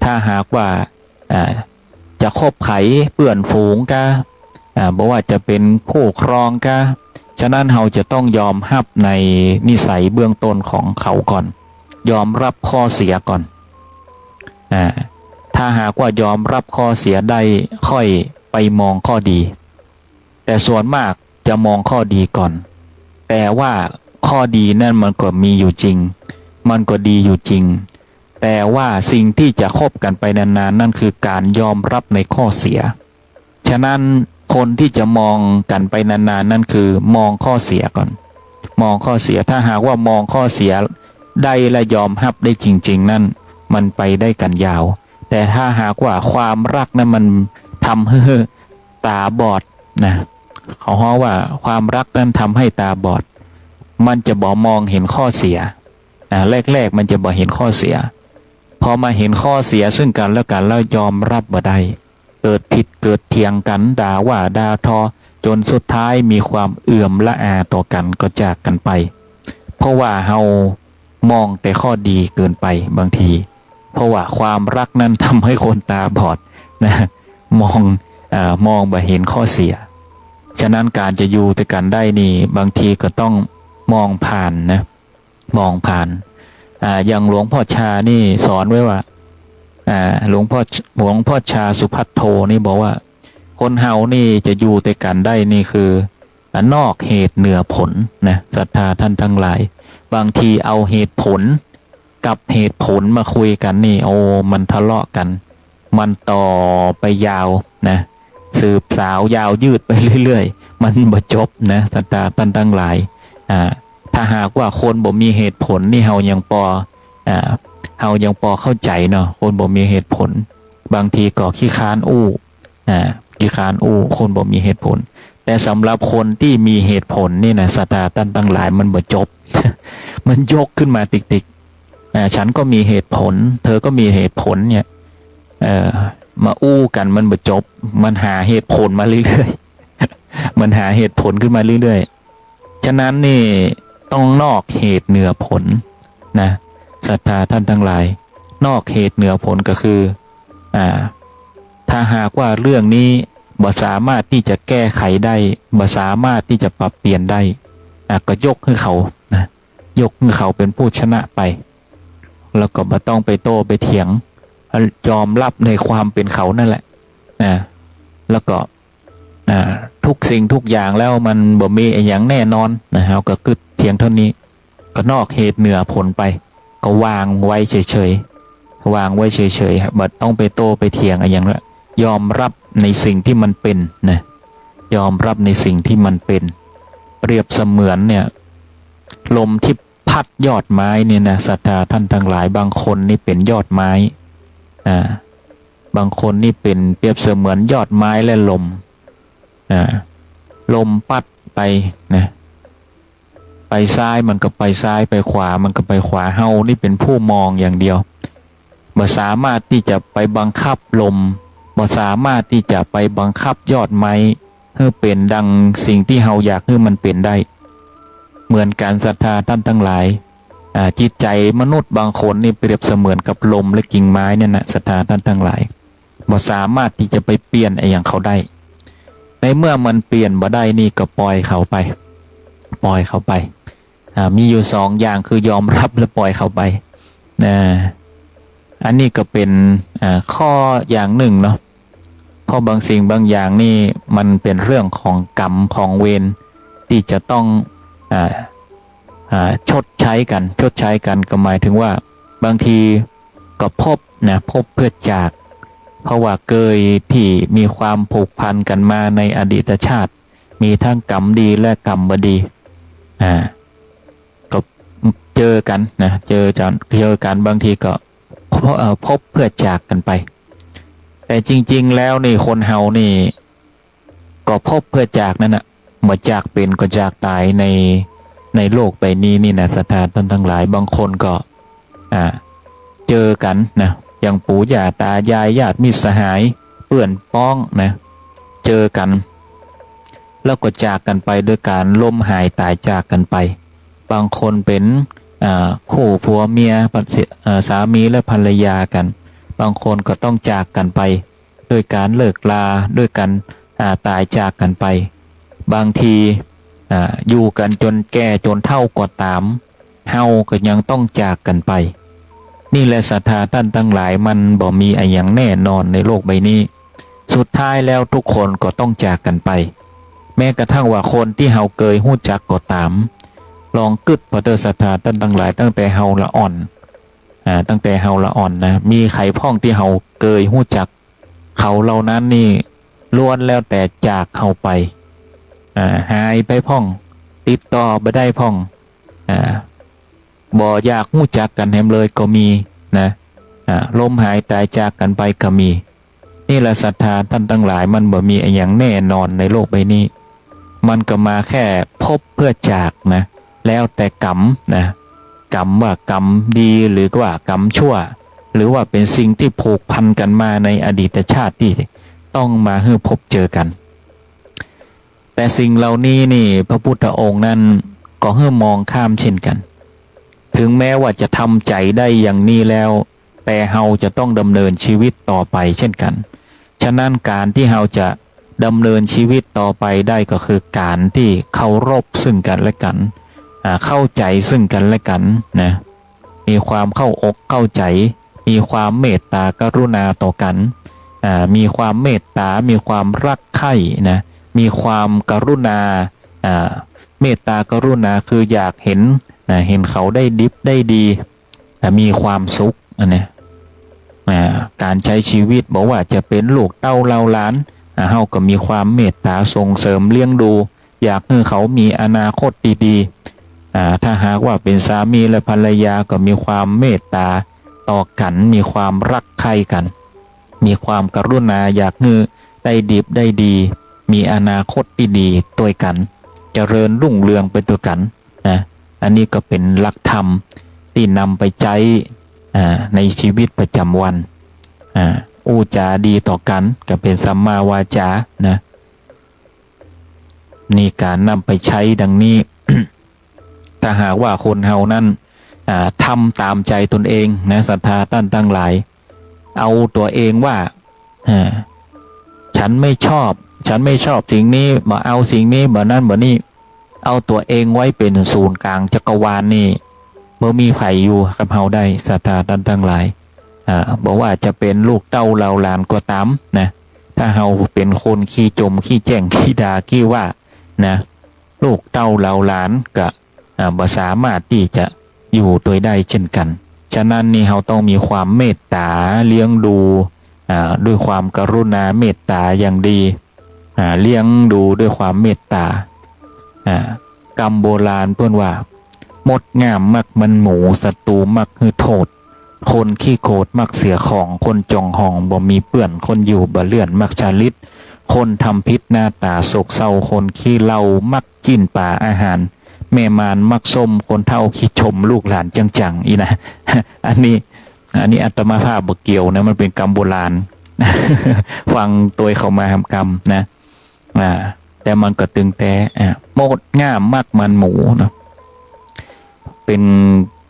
ถ้าหากว่าจะคบไขเปื่อนฝูงกะบอกว่าจะเป็นคู่ครองกะฉะนั้นเราจะต้องยอมรับในนิสัยเบื้องต้นของเขาก่อนยอมรับข้อเสียก่อนถ้าหากว่ายอมรับข้อเสียได้ค่อยไปมองข้อดีแต่ส่วนมากจะมองข้อดีก่อนแต่ว่าข้อดีนั่นมันก็มีอยู่จริงมันก็ดีอยู่จริงแต่ว่าสิ่งที่จะคบกันไปนานๆนั่นคือการยอมรับในข้อเสียฉะนั้นคนที่จะมองกันไปนานๆนั่นคือมองข้อเสียก่อนมองข้อเสียถ้าหากว่ามองข้อเสียได้และยอมรับได้จริงๆนั่นมันไปได้กันยาวแต่ถ้าหากว่าความรักนั้นมันทำให้ตาบอดนะเขาฮ้อว่าความรักนั้นทำให้ตาบอดมันจะบ่มองเห็นข้อเสียแรกๆมันจะบ่เห็นข้อเสียพอมาเห็นข้อเสียซึ่งกันและกันแล้วยอมรับบ่ได้เกิดผิดเกิดเถียงกันด่าว่าด่าทอจนสุดท้ายมีความเอื่อมละอาต่อกันก็จากกันไปเพราะว่าเฮามองแต่ข้อดีเกินไปบางทีเพราะว่าความรักนั้นทำให้คนตาบอดนะมองบ่เห็นข้อเสียฉะนั้นการจะอยู่ด้วยกันได้นี่บางทีก็ต้องมองผ่านนะมองผ่านอย่างหลวงพ่อชานี่สอนไว้ว่าหลวงพ่อชาสุภัทโทนี่บอกว่าคนเฮานี่จะอยู่ด้วยกันได้นี่คือนอกเหตุเหนือผลนะศรัทธาท่านทั้งหลายบางทีเอาเหตุผล กับเหตุผลมาคุยกันนี่โอ้มันทะเลาะกันมันต่อไปยาวนะสืบสาวยาวยืดไปเรื่อยๆมันบ่จบนะศรัทธาท่านทั้งหลายถ้าหากว่าคนบ่มีเหตุผลนี่เฮายังพอเข้าใจเนาะคนบ่มีเหตุผลบางทีก็ขี้ค้านขี้ค้านคนบ่มีเหตุผลแต่สำหรับคนที่มีเหตุผลนี่นะศรัทธาท่านทั้งหลายมันบ่จบ มันยกขึ้นมาติกๆฉันก็มีเหตุผลเธอก็มีเหตุผลเนี่ยมากันมันบ่จบมันหาเหตุผลมาเรื่อยๆ มันหาเหตุผลขึ้นมาเรื่อยๆฉะนั้นนี่ต้องนอกเหตุเหนือผลนะศรัทธาท่านทั้งหลายนอกเหตุเหนือผลก็คือถ้าหากว่าเรื่องนี้บ่สามารถที่จะแก้ไขได้บ่สามารถที่จะปรับเปลี่ยนได้ก็ยกให้เขานะยกให้เขาเป็นผู้ชนะไปแล้วก็บ่ต้องไปโต้ไปเถียงยอมรับในความเป็นเขานั่นแหละนะแล้วก็ทุกสิ่งทุกอย่างแล้วมันบ่มีอย่างแน่นอนนะเราก็กึดเพียงเท่านี้ก็นอกเหตุเหนือผลไปก็วางไว้เฉยๆวางไว้เฉยๆบ่ต้องไปโต้ไปเถียงอย่างละยอมรับในสิ่งที่มันเป็นนะยอมรับในสิ่งที่มันเป็นเปรียบเสมือนเนี่ยลมที่พัดยอดไม้เนี่ยนะศรัทธาท่านทั้งหลายบางคนนี่เป็นยอดไม้บางคนนี่เป็นเปรียบเสมือนยอดไม้และลมลมพัดไปนะไปซ้ายมันก็ไปซ้ายไปขวามันก็ไปขวาเฮานี่เป็นผู้มองอย่างเดียวบ่สามารถที่จะไปบังคับลมบ่สามารถที่จะไปบังคับยอดไม้ให้เป็นดังสิ่งที่เฮาอยากให้มันเป็นได้เหมือนการศรัทธาท่านทั้งหลายจิตใจมนุษย์บางคนนี่เปรียบเสมือนกับลมและกิ่งไม้เนี่ยนะศรัทธาท่านทั้งหลายบ่สามารถที่จะไปเปลี่ยนอย่างเขาได้ในเมื่อมันเปลี่ยนบ่ได้นี่ก็ปล่อยเขาไปมีอยู่สองอย่างคือยอมรับและปล่อยเขาไปอันนี้ก็เป็นข้ออย่างหนึ่งเนาะเพราะบางสิ่งบางอย่างนี่มันเป็นเรื่องของกรรมของเวรที่จะต้องชดใช้กันก็หมายถึงว่าบางทีก็พบเพื่อจากเพราะว่าเคยที่มีความผูกพันกันมาในอดีตชาติมีทั้งกรรมดีและกรรมบ่ดีก็เจอกันนะเจอกันบางทีก็พบเพื่อจากกันไปแต่จริงๆแล้วนี่คนเฮานี่ก็พบเพื่อจากนั่นน่ะบ่จากเป็นก็จากตายในโลกใบนี้นี่นะศรัทธาท่านทั้งหลายบางคนก็เจอกันนะอย่างปู่ย่าตายายญาติมิตรสหายเพื่อนพ้องนะเจอกันแล้วก็จากกันไปด้วยการล้มหายตายจากกันไปบางคนเป็นคู่ผัวเมียสามีและภรรยากันบางคนก็ต้องจากกันไปด้วยการเลิกลาด้วยกันตายจากกันไปบางทีอยู่กันจนแก่จนเฒ่าก็ตามเฮาก็ยังต้องจากกันไปนี่แหละศรัทธาท่านทั้งหลายมันบ่มีอย่างแน่นอนในโลกใบนี้สุดท้ายแล้วทุกคนก็ต้องจากกันไปแม้กระทั่งว่าคนที่เฮาเคยฮู้จักก็ตามลองกึดพระเตศรัทธาท่านทั้งหลายตั้งแต่เฮาละอ่อนนะมีใครพ้องที่เฮาเคยฮู้จักเขาเหล่านั้นนี่ล้วนแล้วแต่จากเฮาไปหายไปพ้องติดต่อบ่ได้พ้องบ่อยากฮู้จักกันแฮมเลยก็มีนะล้มหายตายจากกันไปก็มีนี่แหละศรัทธาท่านทั้งหลายมันบ่มีอย่างแน่นอนในโลกใบนี้มันก็มาแค่พบเพื่อจากนะแล้วแต่กรรมนะกรรมว่ากรรมดีหรือว่ากรรมชั่วหรือว่าเป็นสิ่งที่ผูกพันกันมาในอดีตชาติที่ต้องมาให้พบเจอกันแต่สิ่งเหล่านี้นี่พระพุทธองค์นั้นก็ให้มองข้ามเช่นกันถึงแม้ว่าจะทำใจได้อย่างนี้แล้วแต่เฮาจะต้องดำเนินชีวิตต่อไปเช่นกันฉะนั้นการที่เฮาจะดำเนินชีวิตต่อไปได้ก็คือการที่เคารพซึ่งกันและกันเข้าใจซึ่งกันและกันนะมีความเข้าอกเข้าใจมีความเมตตากรุณาต่อกันมีความเมตตามีความรักใคร่นะมีความกรุณาเมตตากรุณาคืออยากเห็นเขาได้ดิบได้ดี มีความสุขอันนี้การใช้ชีวิตบอกว่าจะเป็นลูกเต้าเล่าหลานเฮาก็มีความเมตตาส่งเสริมเลี้ยงดูอยากให้เขามีอนาคตดีๆถ้าหากว่าเป็นสามีและภรรยาก็มีความเมตตาต่อกันมีความรักใคร่กันมีความกรุณาอยากให้ได้ดีได้ดีมีอนาคตที่ดีตัวกันเจริญรุ่งเรืองไปด้วยกันนะอันนี้ก็เป็นหลักธรรมที่นำไปใช้ในชีวิตประจำวันอู้จาดีต่อกันก็เป็นสัมมาวาจานะนี่การนำไปใช้ดังนี้ ถ้าหากว่าคนเฮานั้นทำตามใจตนเองนะศรัทธาท่านทั้งหลายเอาตัวเองว่าฉันไม่ชอบสิ่งนี้มาเอาสิ่งนี้แบบนั้นแบบนี้เอาตัวเองไว้เป็นศูนย์กลางจักรวาลนี่เมื่อมีไผ่อยู่กับเฮาได้ศรัทธาท่านทั้งหลายบอกว่าจะเป็นลูกเต้าเหล่าหลานก็ตามนะถ้าเฮาเป็นคนขี้จมขี้แจ้งขี้ด่าขี้ว่านะลูกเต้าเหล่าหลานก็บ่สามารถที่จะอยู่ตัวได้เช่นกันฉะนั้นนี่เฮาต้องมีความเมตตาเลี้ยงดูด้วยความกรุณาเมตตาอย่างดีเลี้ยงดูด้วยความเมตตากรรมโบราณเพื่อนว่ามดงามมักมันหมูศัตรูมักฮือโทษคนขี้โกรธมักเสียของคนจองห้องบ่มีเปื้อนคนอยู่บ่เลื่อนมักชาลิตคนทำพิษหน้าตาโศกเศร้าคนขี้เหล้ามักจิ้นป่าอาหารแม่มารมักส้มคนเท่าขี้ชมลูกหลานจังๆอีนะ อันนี้อัตมาภาพบ่เกี่ยวนะมันเป็นกรรมโบราณ ฟังตัวเขามาทำกรรมนะแต่มันก็ตึงแต่โมดง่ามมากมันหมูเนาะเ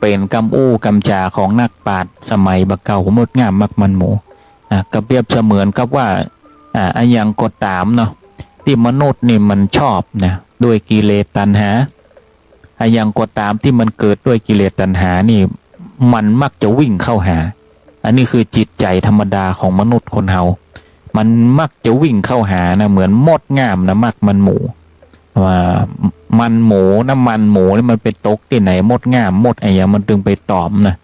ป็นกำอู้กำจาของนักปราชญ์สมัยบักเก่าโมดง่ามมากมันหมูก็เปรียบเสมือนกับว่าอันยังก็ตามเนาะที่มนุษย์นี่มันชอบนะด้วยกิเลสตัณหาอันยังก็ตามที่มันเกิดด้วยกิเลสตัณหานี่มันมักจะวิ่งเข้าหาอันนี้คือจิตใจธรรมดาของมนุษย์คนเฮามันมักจะวิ่งเข้าหานะเหมือนมดงามนะมักมันหมูว่ามันหมูน้ำมันหมูนี่มันไปตกที่ไหนมดงามมดอะไรอย่างมันจึงไปตอมนะ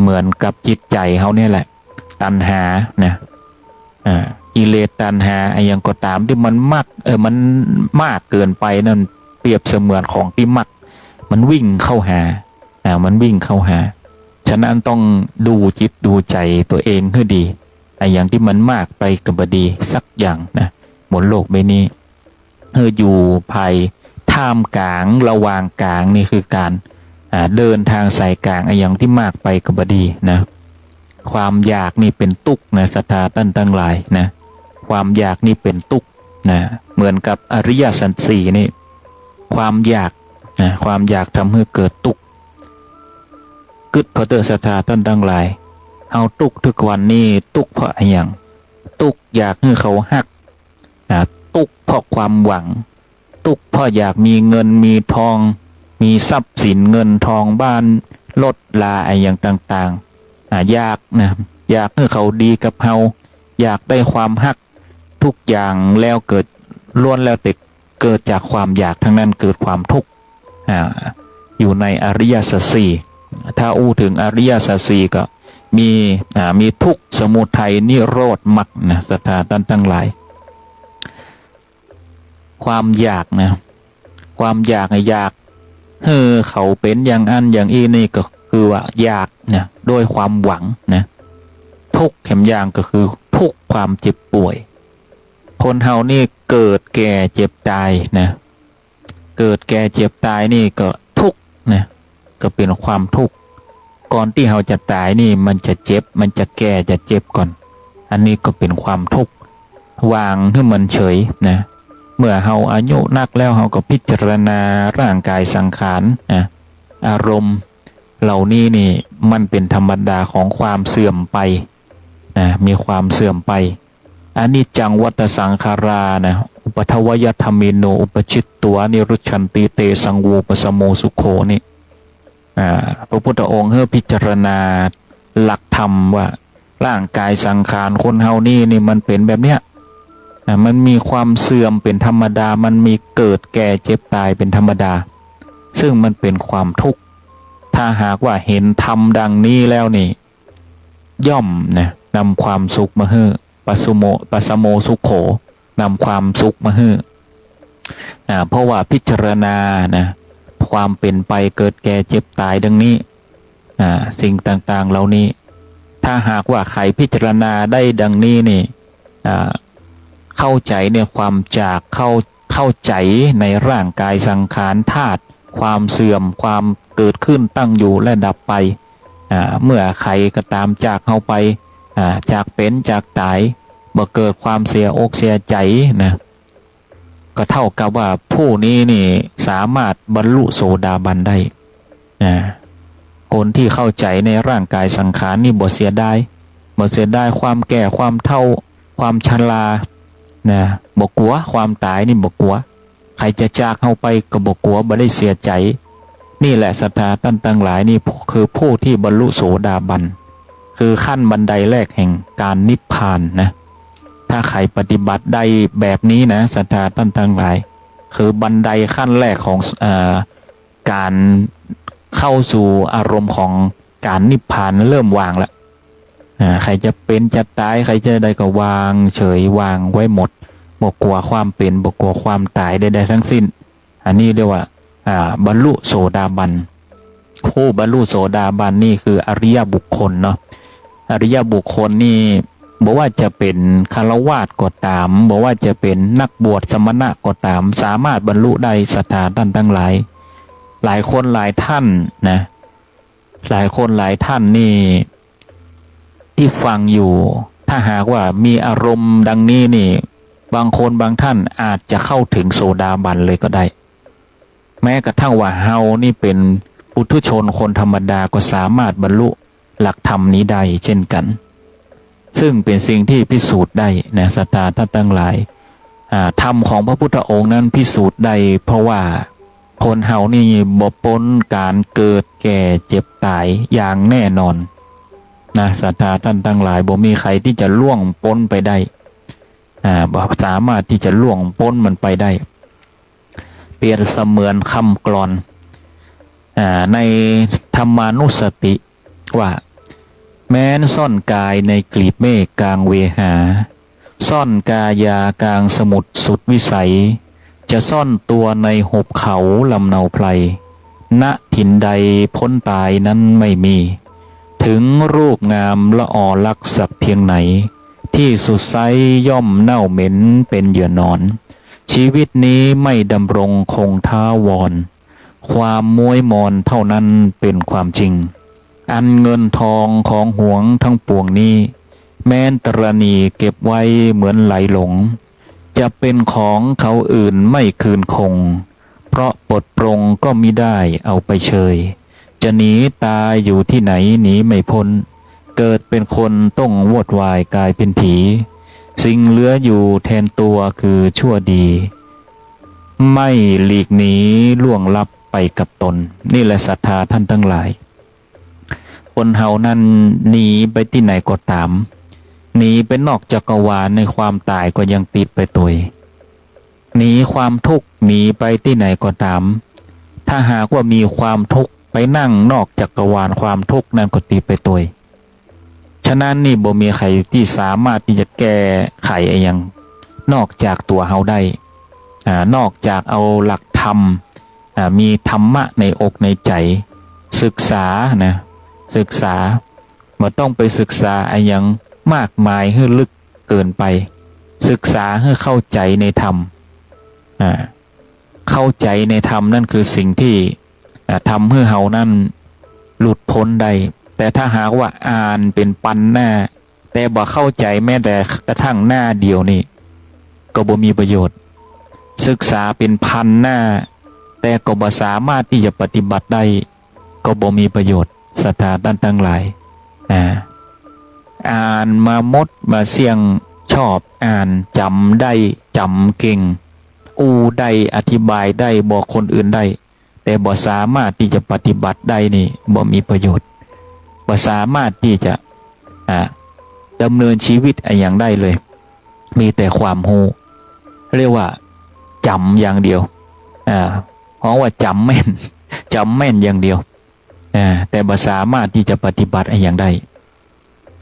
เหมือนกับจิตใจเขาเนี่ยแหละตัณหานะกิเลสตัณหาอะไรอย่างก็ตามที่มันมักมันมากเกินไปนั่นเปรียบเสมือนของที่มักมันวิ่งเข้าหามันวิ่งเข้าหาฉะนั้นต้องดูจิตดูใจตัวเองให้ดีอย่างที่มันมากไปกับบดีสักอย่างนะบนโลกใบนี้อยู่ภายท่ามกลางระหว่างกลางนี่คือการเดินทางสายกลางอย่างที่มากไปกับบดีนะความอยากนี่เป็นทุกข์นะศรัทธาท่านทั้งหลายนะความอยากนี่เป็นทุกข์นะเหมือนกับอริยสัจสี่นี่ความอยากนะความอยากทำให้เกิดทุกข์กึศพระเตศรัทธาท่านทั้งหลายเอาทุกข์ทุกวันนี้ทุกข์เพราะอะไรอย่างทุกข์อยากให้เขาฮักทุกข์เพราะความหวังทุกข์เพราะอยากมีเงินมีทองมีทรัพย์สินเงินทองบ้านรถลาอะไรอย่างต่างๆอยากนะอยากให้เขาดีกับเราอยากได้ความฮักทุกอย่างแล้วเกิดล้วนแล้วติดเกิดจากความอยากทั้งนั้นเกิดความทุกข์อยู่ในอริยสัจสี่ถ้าอู้ถึงอริยสัจสี่ก็มีทุกข์สมุทัยนิโรธมรรคนะศรัทธาท่านทั้งหลายความอยากนะความอยากเขาเป็นอย่างอันอย่างอีนี่ก็คือว่าอยากนะด้วยความหวังนะทุกข์แข็มอย่างก็คือทุกข์ความเจ็บป่วยคนเฮานี่เกิดแก่เจ็บตายนะเกิดแก่เจ็บตายนี่ก็ทุกข์นะก็เป็นความทุกข์ก่อนที่เราจะตายนี่มันจะเจ็บมันจะแก่จะเจ็บก่อนอันนี้ก็เป็นความทุกข์วางให้มันเฉยนะเมื่อเราอายุนักแล้วเราก็พิจารณาร่างกายสังขารนะอารมณ์เหล่านี้นี่มันเป็นธรรมดาของความเสื่อมไปนะมีความเสื่อมไปอนิจจังวัฏสังขารานะอุปทวยธรรมิโนอุปชิตตัวนิรุชันติเตสังวูปสโมสุโคนี่พระพุทธองค์ให้พิจารณาหลักธรรมว่าร่างกายสังขารคนเฮานี่มันเป็นแบบเนี้ยมันมีความเสื่อมเป็นธรรมดามันมีเกิดแก่เจ็บตายเป็นธรรมดาซึ่งมันเป็นความทุกข์ถ้า ถ้าหากว่าเห็นธรรมดังนี้แล้วนี่ย่อมนะนำความสุขมาให้ปัสโมสุขโขนำความสุขมาให้เพราะว่าพิจารณานะความเป็นไปเกิดแก่เจ็บตายดังนี้สิ่งต่างๆเหล่านี้ถ้าหากว่าใครพิจารณาได้ดังนี้นี่เข้าใจในความจากเข้าใจในร่างกายสังขารธาตุความเสื่อมความเกิดขึ้นตั้งอยู่และดับไปเมื่อใครก็ตามจากเข้าไปจากเป็นจากตายบ่เกิดความเสียอกเสียใจนะก็เท่ากับว่าผู้นี้นี่สามารถบรรลุโสดาบันได้คนที่เข้าใจในร่างกายสังขารนี่บ่เสียดายความแก่ความเฒ่าความชรานะบ่กลัวความตายนี่บ่กลัวใครจะจากเข้าไปก็บ่กลัวบ่ได้เสียใจนี่แหละศรัทธาท่านทั้งหลายนี่คือผู้ที่บรรลุโสดาบันคือขั้นบันไดแรกแห่งการนิพพานนะถ้าใครปฏิบัติได้แบบนี้นะศรัทธาท่านทั้งหลายคือบันไดขั้นแรกของการเข้าสู่อารมณ์ของการนิพพานเริ่มวางแล้วใครจะเป็นจะตายใครจะใดก็วางเฉยวางไว้หมดบ่กลัวความเป็นบ่กลัวความตายใดๆทั้งสิ้นอันนี้เรียกว่าบรรลุโสดาบันผู้บรรลุโสดาบันนี่คืออริยบุคคลเนาะอริยบุคคลนี่บอกว่าจะเป็นฆราวาสก็ตามบอกว่าจะเป็นนักบวชสมณะก็ตามสามารถบรรลุได้ศรัทธาท่านทั้งหลายหลายคนหลายท่านนะหลายคนหลายท่านนี่ที่ฟังอยู่ถ้าหากว่ามีอารมณ์ดังนี้นี่บางคนบางท่านอาจจะเข้าถึงโสดาบันเลยก็ได้แม้กระทั่งว่าเฮานี่เป็นปุถุชนคนธรรมดาก็สามารถบรรลุหลักธรรมนี้ได้เช่นกันซึ่งเป็นสิ่งที่พิสูจน์ได้นะศรัทธาท่านทั้งหลายธรรมของพระพุทธองค์นั้นพิสูจน์ได้เพราะว่าคนเฮานี่บ่พ้นการเกิดแก่เจ็บตายอย่างแน่นอนนะศรัทธาท่านทั้งหลายบ่มีใครที่จะล่วงพ้นไปได้บ่สามารถที่จะล่วงพ้นมันไปได้เปรียบเสมือนคำกลอนในธรรมานุสติว่าแม้นซ่อนกายในกลีบเมฆกลางเวหาซ่อนกายากลางสมุทรสุดวิสัยจะซ่อนตัวในหุบเขาลำเนาไพรณถิ่นใดพ้นตายนั้นไม่มีถึงรูปงามละออลักษณ์สักเพียงไหนที่สุดไซย่อมเน่าเหม็นเป็นเหยื่อนอนชีวิตนี้ไม่ดำรงคงท้าวรความม้วยมอนเท่านั้นเป็นความจริงอันเงินทองของหวงทั้งปวงนี้แม้นตรณีเก็บไว้เหมือนไหลหลงจะเป็นของเขาอื่นไม่คืนคงเพราะปลดปรงก็มิได้เอาไปเชยจะหนีตายอยู่ที่ไหนหนีไม่พ้นเกิดเป็นคนต้องวอดวายกลายเป็นผีสิ่งเหลืออยู่แทนตัวคือชั่วดีไม่หลีกหนีล่วงลับไปกับตนนี่แหละศรัทธาท่านทั้งหลายคนเฮานั้นหนีไปที่ไหนก็ตามหนีไปนอกจักรวาลในความตายก็ยังติดไปตัวหนีความทุกข์หนีไปที่ไหนก็ตามถ้าหากว่ามีความทุกข์ไปนั่งนอกจักรวาลความทุกข์นั้นก็ติดไปตัวฉะนั้นนี่บ่มีใครที่สามารถที่จะแก้ไขอย่างนอกจากตัวเฮาได้นอกจากเอาหลักธรรมมีธรรมะในอกในใจศึกษานะศึกษาบ่ต้องไปศึกษาอย่างมากมายให้ลึกเกินไปศึกษาให้เข้าใจในธรรมเข้าใจในธรรมนั่นคือสิ่งที่ทำให้เฮานั่นหลุดพ้นได้แต่ถ้าหากว่าอ่านเป็นปันหน้าแต่บ่เข้าใจแม้แต่กระทั่งหน้าเดียวนี่ก็บ่มีประโยชน์ศึกษาเป็นพันหน้าแต่ก็บ่สามารถที่จะปฏิบัติได้ก็บ่มีประโยชน์ศรัทธาท่านทั้งหลายอ่านมาหมดมาเสี่ยงชอบอ่านจำได้จำเก่งได้อธิบายได้บอกคนอื่นได้แต่บ่สามารถที่จะปฏิบัติได้นี่บ่มีประโยชน์บ่สามารถที่จะดำเนินชีวิตอย่างได้เลยมีแต่ความรู้เรียกว่าจำอย่างเดียวเพราะว่าจำแม่นอย่างเดียว แต่บ่สามารถที่จะปฏิบัติอย่างใด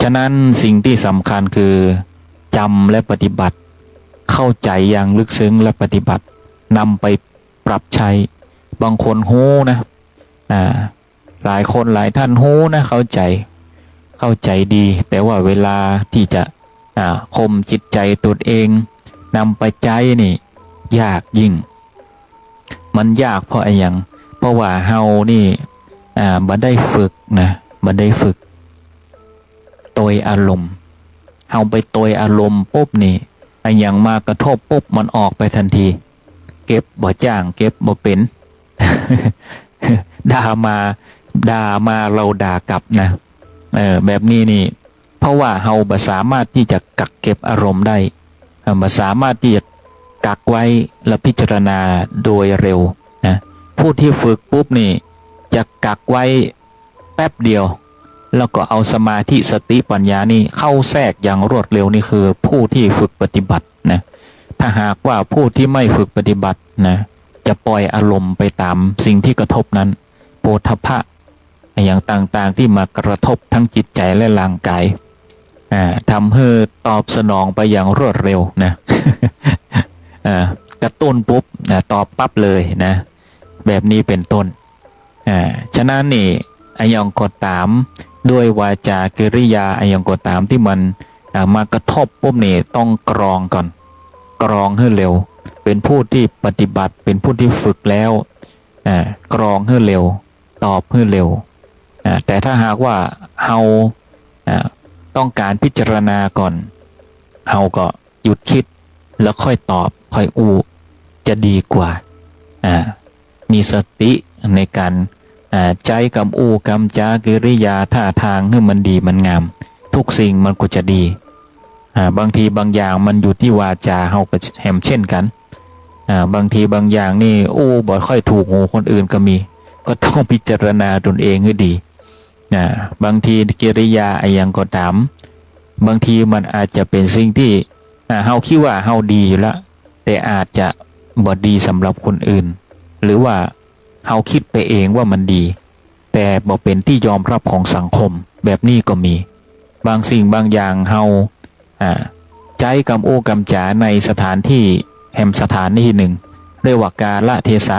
ฉะนั้นสิ่งที่สำคัญคือจำและปฏิบัติเข้าใจอย่างลึกซึ้งและปฏิบัตินำไปปรับใช้บางคนฮู้นะหลายคนหลายท่านฮู้นะเข้าใจดีแต่ว่าเวลาที่จะข่มจิตใจตัวเองนำไปใจนี่ยากยิ่งมันยากเพราะอะไรอย่างเพราะว่าเฮานี่บ่ได้ฝึกนะบ่ได้ฝึกตวยอารมณ์เฮาไปตวยอารมณ์ปุ๊บนี่ไอ้อย่างมากระทบปุ๊บมันออกไปทันทีเก็บบ่จ้างเก็บบ่เป็น ด่ามาเราด่ากลับนะแบบนี้นี่เพราะว่าเฮาบ่สามารถที่จะกักเก็บอารมณ์ได้บ่สามารถที่จะกักไว้และพิจารณาโดยเร็วนะผู้ที่ฝึกปุ๊บนี่จะกักไว้แป๊บเดียวแล้วก็เอาสมาธิสติปัญญานี่เข้าแทรกอย่างรวดเร็วนี่คือผู้ที่ฝึกปฏิบัตินะถ้าหากว่าผู้ที่ไม่ฝึกปฏิบัตินะจะปล่อยอารมณ์ไปตามสิ่งที่กระทบนั้นโผฏฐัพพะอย่างต่างๆที่มากระทบทั้งจิตใจและร่างกายทำให้ตอบสนองไปอย่างรวดเร็วนะ กระตุ้นปุ๊บตอบปั๊บเลยนะแบบนี้เป็นต้นฉะนั้นนี่อายังก็ตามด้วยวาจากิริยาอายังก็ตามที่มันมากระทบปุ๊บนี่ต้องกรองก่อนกรองให้เร็วเป็นผู้ที่ปฏิบัติเป็นผู้ที่ฝึกแล้วกรองให้เร็วตอบให้เร็วแต่ถ้าหากว่าเฮาต้องการพิจารณาก่อนเฮาก็หยุดคิดแล้วค่อยตอบค่อยจะดีกว่ามีสติในการใจกับกำจากิริยาท่าทางให้มันดีมันงามทุกสิ่งมันก็จะดีบางทีบางอย่างมันอยู่ที่วาจาเฮาก็แหมเช่นกันบางทีบางอย่างนี่บ่ค่อยถูกหูคนอื่นก็มีก็ต้องพิจารณาตนเองให้ดีบางทีกิริยาอย่างก็ตามบางทีมันอาจจะเป็นสิ่งที่เฮาคิดว่าเฮาดีอยู่แล้วแต่อาจจะบ่ดีสำหรับคนอื่นหรือว่าเฮาคิดไปเองว่ามันดีแต่บ่เป็นที่ยอมรับของสังคมแบบนี้ก็มีบางสิ่งบางอย่างเฮาใจกำจาในสถานที่แห่งสถานที่หนึ่งเรียกว่ากาลเทศะ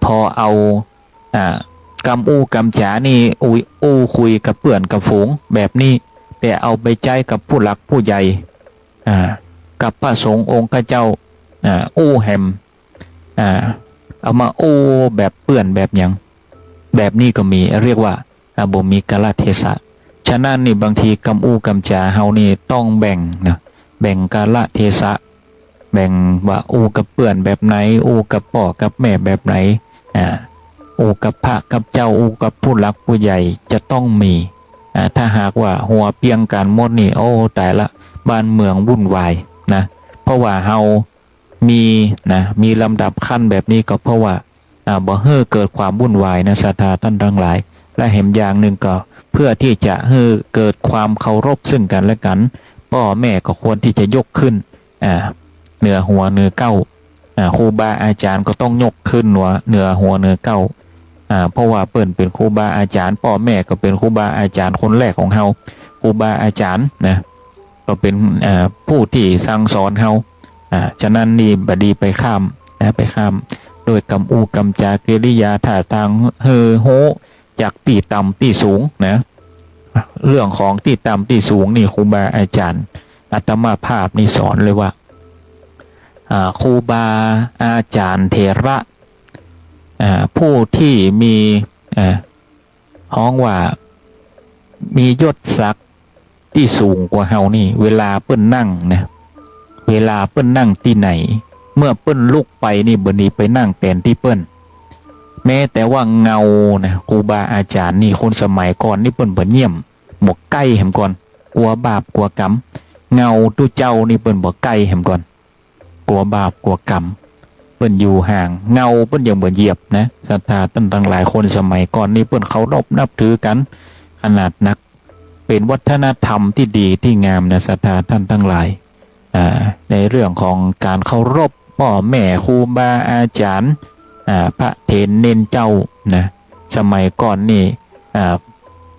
พอเอากำจานี่คุยกับเพื่อนกับฝูงแบบนี้แต่เอาไปใจกับผู้หลักผู้ใหญ่กับพระสงฆ์องค์เจ้าแฮมเอามาแบบเปื่อนแบบหยังแบบนี้ก็มีเรียกว่าบ่มีกาลเทศะฉะนั้นนี่บางทีกำจาเฮานี่ต้องแบ่งนะแบ่งกาลเทศะแบ่งว่ากับเปื่อนแบบไหนกับพ่อกับแม่แบบไหนกับพระกับเจ้ากับผู้หลักผู้ใหญ่จะต้องมีถ้าหากว่าหัวเพียงการหมดนี่ตายละบ้านเมืองวุ่นวายนะเพราะว่าเฮามีลำดับขั้นแบบนี้ก็เพราะว่าบ่ให้เกิดความวุ่นวายนะศรัทธาท่านทั้งหลายและเห็นอย่างหนึ่งก็เพื่อที่จะให้เกิดความเคารพซึ่งกันและกันพ่อแม่ก็ควรที่จะยกขึ้นเหนือหัวเหนือเก้าครูบาอาจารย์ก็ต้องยกขึ้นเหนือหัวเหนือเก้าเพราะว่าเปิ้นเป็นครูบาอาจารย์พ่อแม่ก็เป็นครูบาอาจารย์คนแรกของเฮาครูบาอาจารย์นะก็เป็นผู้ที่สั่งสอนเฮาฉะนั้นนี่บดีไปข้ามโดยกำจากิริยาท่าทางโหจากที่ต่ำที่สูงนะเรื่องของที่ต่ำที่สูงนี่ครูบาอาจารย์อาตมาภาพนี่สอนเลยว่าครูบาอาจารย์เถระผู้ที่มีฮ้องว่ามียศศักดิ์ที่สูงกว่าเฮานี่เวลาเปิ้นนั่งนะเวลาเปิ้นนั่งที่ไหนเมื่อเปิ้นลุกไปนี่บ่นี้ไปนั่งแทนที่เปิ้นแม้แต่ว่าเงานะครูบาอาจารย์นี่คนสมัยก่อนนี่เปิ้นบ่เยี่ยมบ่ใกล้แหมก่อนกลัวบาปกลัวกรรมเงาตู้เจ้านี่เปิ้นบ่ใกล้แหมก่อนกลัวบาปกลัวกรรมเปิ้นอยู่ห่างเงาเปิ้นยังบ่เหยียบนะศรัทธาท่านทั้งหลายคนสมัยก่อนนี่เปิ้นเคารพนับถือกันขนาดนักเป็นวัฒนธรรมที่ดีที่งามนะศรัทธาท่านทั้งหลายในเรื่องของการเคารพพ่อแม่ครูบาอาจารย์พระเถรเน้นเจ้านะสมัยก่อนนี่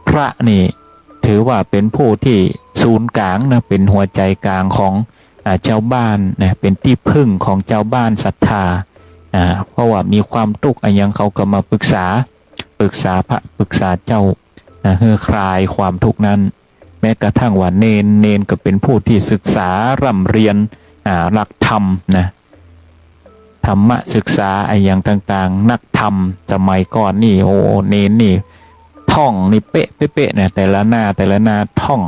พระนี่ถือว่าเป็นผู้ที่ศูนย์กลางนะเป็นหัวใจกลางของเจ้าบ้านนะเป็นที่พึ่งของเจ้าบ้านศรัทธาเพราะว่ามีความทุกข์อะไรยังเขาก็มาปรึกษาพระปรึกษาเจ้าเพื่อคลายความทุกข์นั้นแม้กระทั่งว่าเนนก็เป็นผู้ที่ศึกษาร่ำเรียนหลักธรรมนะธรรมะศึกษาอะไรอย่างต่างๆนักธรรมสมัยก่อนนี่โอ้เนนนี่ท่องนี่เป๊ะเนี่ยแต่ละหน้าท่อง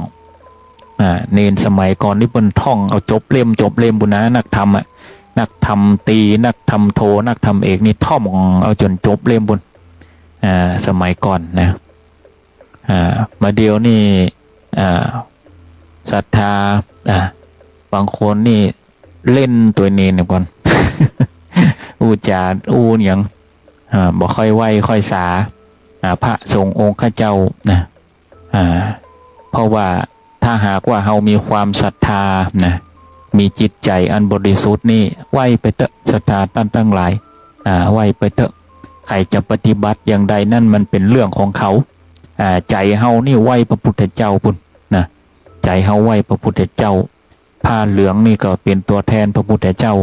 เนนสมัยก่อนนี่เพิ่นท่องเอาจบเล่มบุญนะนักธรรมนักธรรมตีนักธรรมโทนักธรรมเอกนี่ท่องเอาจนจบเล่มบุญสมัยก่อนนะมาเดียวนี่ศรัทธาบางคนนี่เล่นตัวเนนก่อน อูจาอย่างบ่ค่อยไหวค่อยสาพระสงฆ์องค์ข้าเจ้านะเพราะว่าถ้าหากว่าเรามีความศรัทธานะมีจิตใจอันบริสุทธิ์นี่ไหวไปเถอะศรัทธาตั้งหลายไหวไปเถอะใครจะปฏิบัติอย่างใดนั่นมันเป็นเรื่องของเขาใจเฮานี่ไหวพระพุทธเจ้าพุ่นนะใจเฮาไหวพระพุทธเจ้าผ้าเหลืองนี่ก็เป็นตัวแทนพระพุทธเจ้า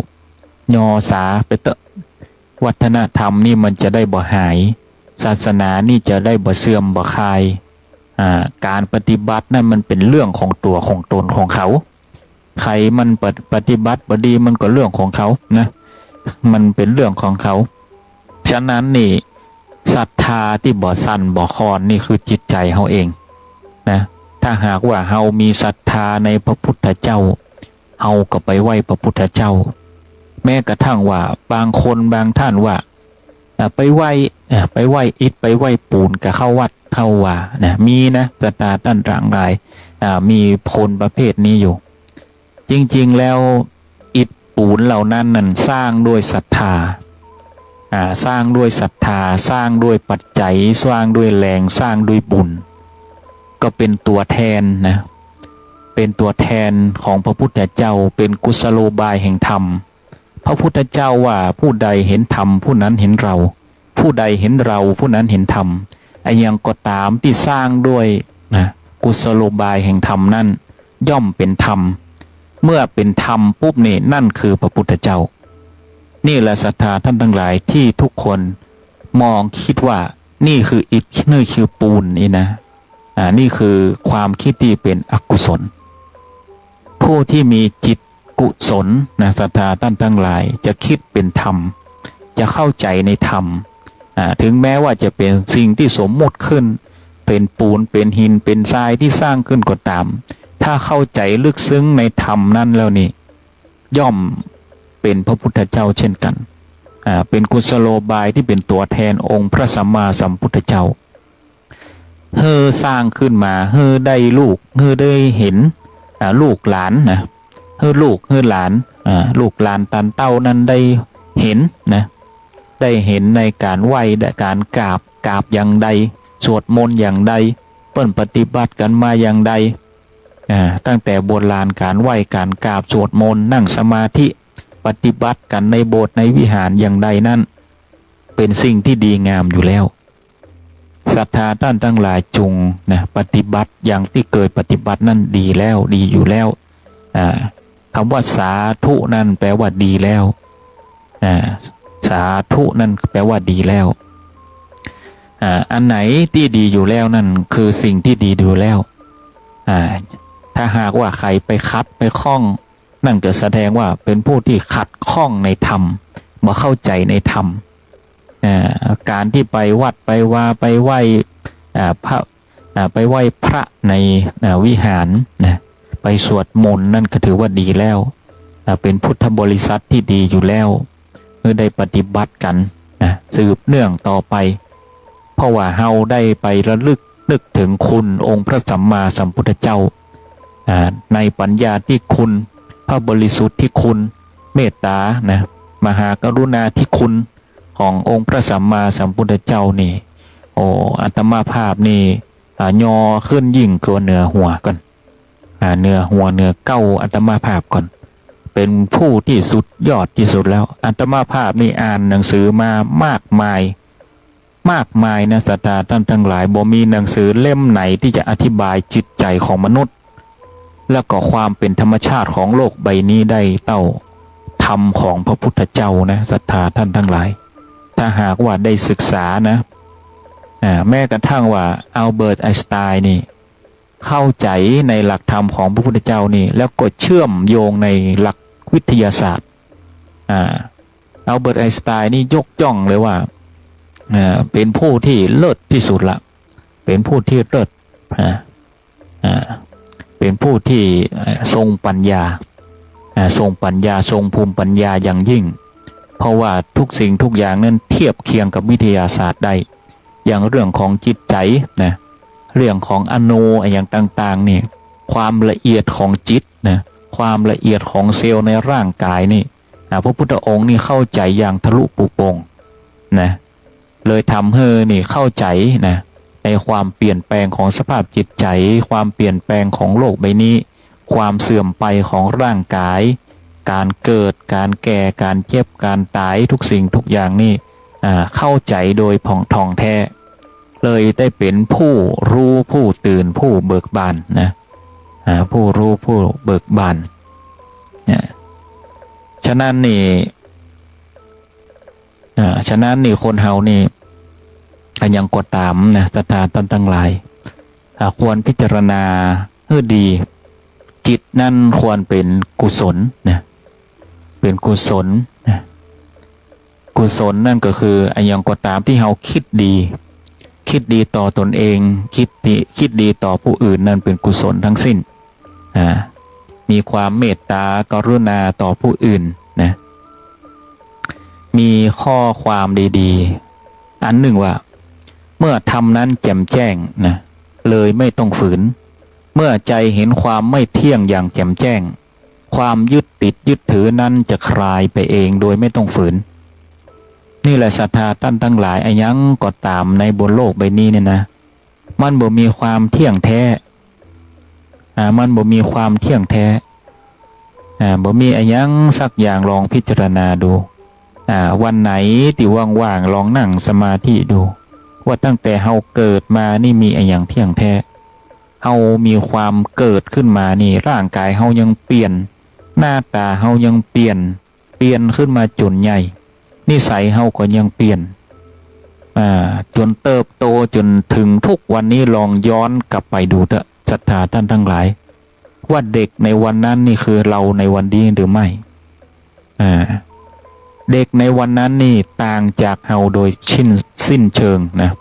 ยอสาไปเถอะวัฒนธรรมนี่มันจะได้บ่หายศาสนานี่จะได้บ่เสื่อมบ่คลายการปฏิบัตินั่นมันเป็นเรื่องของตัวของตนของเขาใครมันปฏิบัติบ่ดีมันก็เรื่องของเขานะมันเป็นเรื่องของเขาฉะนั้นนี่ศรัทธาที่บ่สั่นบ่คลอนนี่คือจิตใจเฮาเองนะถ้าหากว่าเฮามีศรัทธาในพระพุทธเจ้าเฮาก็ไปไหว้พระพุทธเจ้าแม้กระทั่งว่าบางคนบางท่านว่าไปไหว้อิฐไปไหว้ปูนกับเข้าวัดเข้าว่านะมีนะศรัทธาตั้นต่างหลายมีคนประเภทนี้อยู่จริงๆแล้วอิฐปูนเหล่านั้นนั่นสร้างด้วยศรัทธาสร้างด้วยศรัทธาสร้างด้วยปัจจัยสร้างด้วยแรงสร้างด้วยบุญก็เป็นตัวแทนนะเป็นตัวแทนของพระพุทธเจ้าเป็นกุศโลบายแห่งธรรมพระพุทธเจ้าว่าผู้ใดเห็นธรรมผู้นั้นเห็นเราผู้ใดเห็นเราผู้นั้นเห็นธรรมไอ้ยังก็ตามที่สร้างด้วยนะกุศโลบายแห่งธรรมนั่นย่อมเป็นธรรมเมื่อเป็นธรรมปุ๊บนี่นั่นคือพระพุทธเจ้านี่แหละศรัทธาท่านทั้งหลายที่ทุกคนมองคิดว่านี่คืออิฐนี่คือปูนนี่นะนี่คือความคิดที่เป็นอกุศลผู้ที่มีจิตกุศลนะศรัทธาท่านทั้งหลายจะคิดเป็นธรรมจะเข้าใจในธรรมถึงแม้ว่าจะเป็นสิ่งที่สมมติขึ้นเป็นปูนเป็นหินเป็นทรายที่สร้างขึ้นก็ตามถ้าเข้าใจลึกซึ้งในธรรมนั้นแล้วนี่ย่อมเป็นพระพุทธเจ้าเช่นกันเป็นกุศโลบายที่เป็นตัวแทนองค์พระสัมมาสัมพุทธเจ้าสร้างขึ้นมาได้ลูกได้เห็นลูกหลานนะลูกหลานลูกหลานตันเต้านั้นได้เห็นนะได้เห็นในการไหว้การกราบอย่างใดสวดมนต์อย่างใดเปิ้นปฏิบัติกันมาอย่างใดตั้งแต่โบราณการไหว้การกราบสวดมนต์นั่งสมาธิปฏิบัติกันในโบสถ์ในวิหารอย่างใดนั่นเป็นสิ่งที่ดีงามอยู่แล้วศรัทธาท่านทั้งหลายจุงนะปฏิบัติอย่างที่เกิดปฏิบัตินั่นดีแล้วดีอยู่แล้วคำว่าสาธุนั่นแปลว่าดีแล้วสาธุนั่นแปลว่าดีแล้วอันไหนที่ดีอยู่แล้วนั่นคือสิ่งที่ดีอยู่แล้วถ้าหากว่าใครไปคัดไปข้องนั่นจะแสดงว่าเป็นผู้ที่ขัดข้องในธรรมบ่เข้าใจในธรรมการที่ไปวัดไปว่าไปไหว้พระไปไหว้พระในวิหารนะไปสวดมนต์นั่นก็ถือว่าดีแล้วเป็นพุทธบริษัทที่ดีอยู่แล้วเมื่อได้ปฏิบัติกันสืบเนื่องต่อไปเพราะว่าเฮาได้ไประลึกนึกถึงคุณองค์พระสัมมาสัมพุทธเจ้าในปัญญาที่คุณพระบริสุทธิ์ที่คุณเมตตานะมหากรุณาที่คุณขององค์พระสัมมาสัมพุทธเจ้านี่อาตมาภาพนี่ยอขึ้นยิ่งกว่าเหนือหัวก่อนเหนือหัวเหนือเก้าอาตมาภาพก่อนเป็นผู้ที่สุดยอดที่สุดแล้วอาตมาภาพนี่อ่านหนังสือมามากมาย มากมายนะศรัทธาท่านทั้งหลายบ่มีหนังสือเล่มไหนที่จะอธิบายจิตใจของมนุษย์แล้วก็ความเป็นธรรมชาติของโลกใบนี้ได้เต้าธรรมของพระพุทธเจ้านะศรัทธาท่านทั้งหลายถ้าหากว่าได้ศึกษานะแม้กระทั่งว่าอัลเบิร์ตไอน์สไตน์นี่เข้าใจในหลักธรรมของพระพุทธเจ้านี่แล้วก็เชื่อมโยงในหลักวิทยาศาสตร์อัลเบิร์ตไอน์สไตน์นี่ยกย่องเลยว่าเป็นผู้ที่เลิศที่สุดละเป็นผู้ที่เลิศเป็นผู้ที่ทรงปัญญาทรงปัญญาทรงภูมิปัญญาอย่างยิ่งเพราะว่าทุกสิ่งทุกอย่างนั้นเทียบเคียงกับวิทยาศาสตร์ได้อย่างเรื่องของจิตใจนะเรื่องของอนูอย่างต่างๆนี่ความละเอียดของจิตนะความละเอียดของเซลล์ในร่างกายนี่พระพุทธองค์นี่เข้าใจอย่างทะลุปุโปร่งนะเลยทำให้นี่เข้าใจนะในความเปลี่ยนแปลงของสภาพจิตใจความเปลี่ยนแปลงของโลกใบนี้ความเสื่อมไปของร่างกายการเกิดการแก่การเจ็บการตายทุกสิ่งทุกอย่างนี่เข้าใจโดยผ่องท่องแท้เลยได้เป็นผู้รู้ผู้ตื่นผู้เบิกบานนะผู้รู้ผู้เบิกบานเนี่ยฉะนั้นนี่คนเฮานี่ยังกดตามนะศรัทธาท่านทั้งหลายควรพิจารณาให้ดีจิตนั่นควรเป็นกุศลนะเป็นกุศลนะกุศลนั่นก็คือยังกดตามที่เฮาคิดดีต่อตนเองคิดดีต่อผู้อื่นนั่นเป็นกุศลทั้งสิ้นมีความเมตตากรุณาต่อผู้อื่นนะมีข้อความดีๆอันหนึ่งว่าเมื่อทำนั้นแจ่มแจ้งนะเลยไม่ต้องฝืนเมื่อใจเห็นความไม่เที่ยงอย่างแจ่มแจ้งความยึดติดยึดถือนั้นจะคลายไปเองโดยไม่ต้องฝืนนี่แหละศรัทธาท่านทั้งหลายยังก็ตามในบนโลกใบนี้เนี่ยนะมันบ่มีความเที่ยงแท้มันบ่มีความเที่ยงแท้บ่มียังสักอย่างลองพิจารณาดูวันไหนที่ว่างๆลองนั่งสมาธิดูว่าตั้งแต่เฮาเกิดมานี่มีอย่างเที่ยงแท้เฮามีความเกิดขึ้นมานี่ร่างกายเฮายังเปลี่ยนหน้าตาเฮายังเปลี่ยนขึ้นมาจนใหญ่นิสัยเฮาก็ยังเปลี่ยนจนเติบโตจนถึงทุกวันนี้ลองย้อนกลับไปดูเถอะศรัทธาท่านทั้งหลายว่าเด็กในวันนั้นนี่คือเราในวันนี้หรือไม่เด็กในวันนั้นนี่ต่างจากเฮาโดยสิ้นเชิงนะ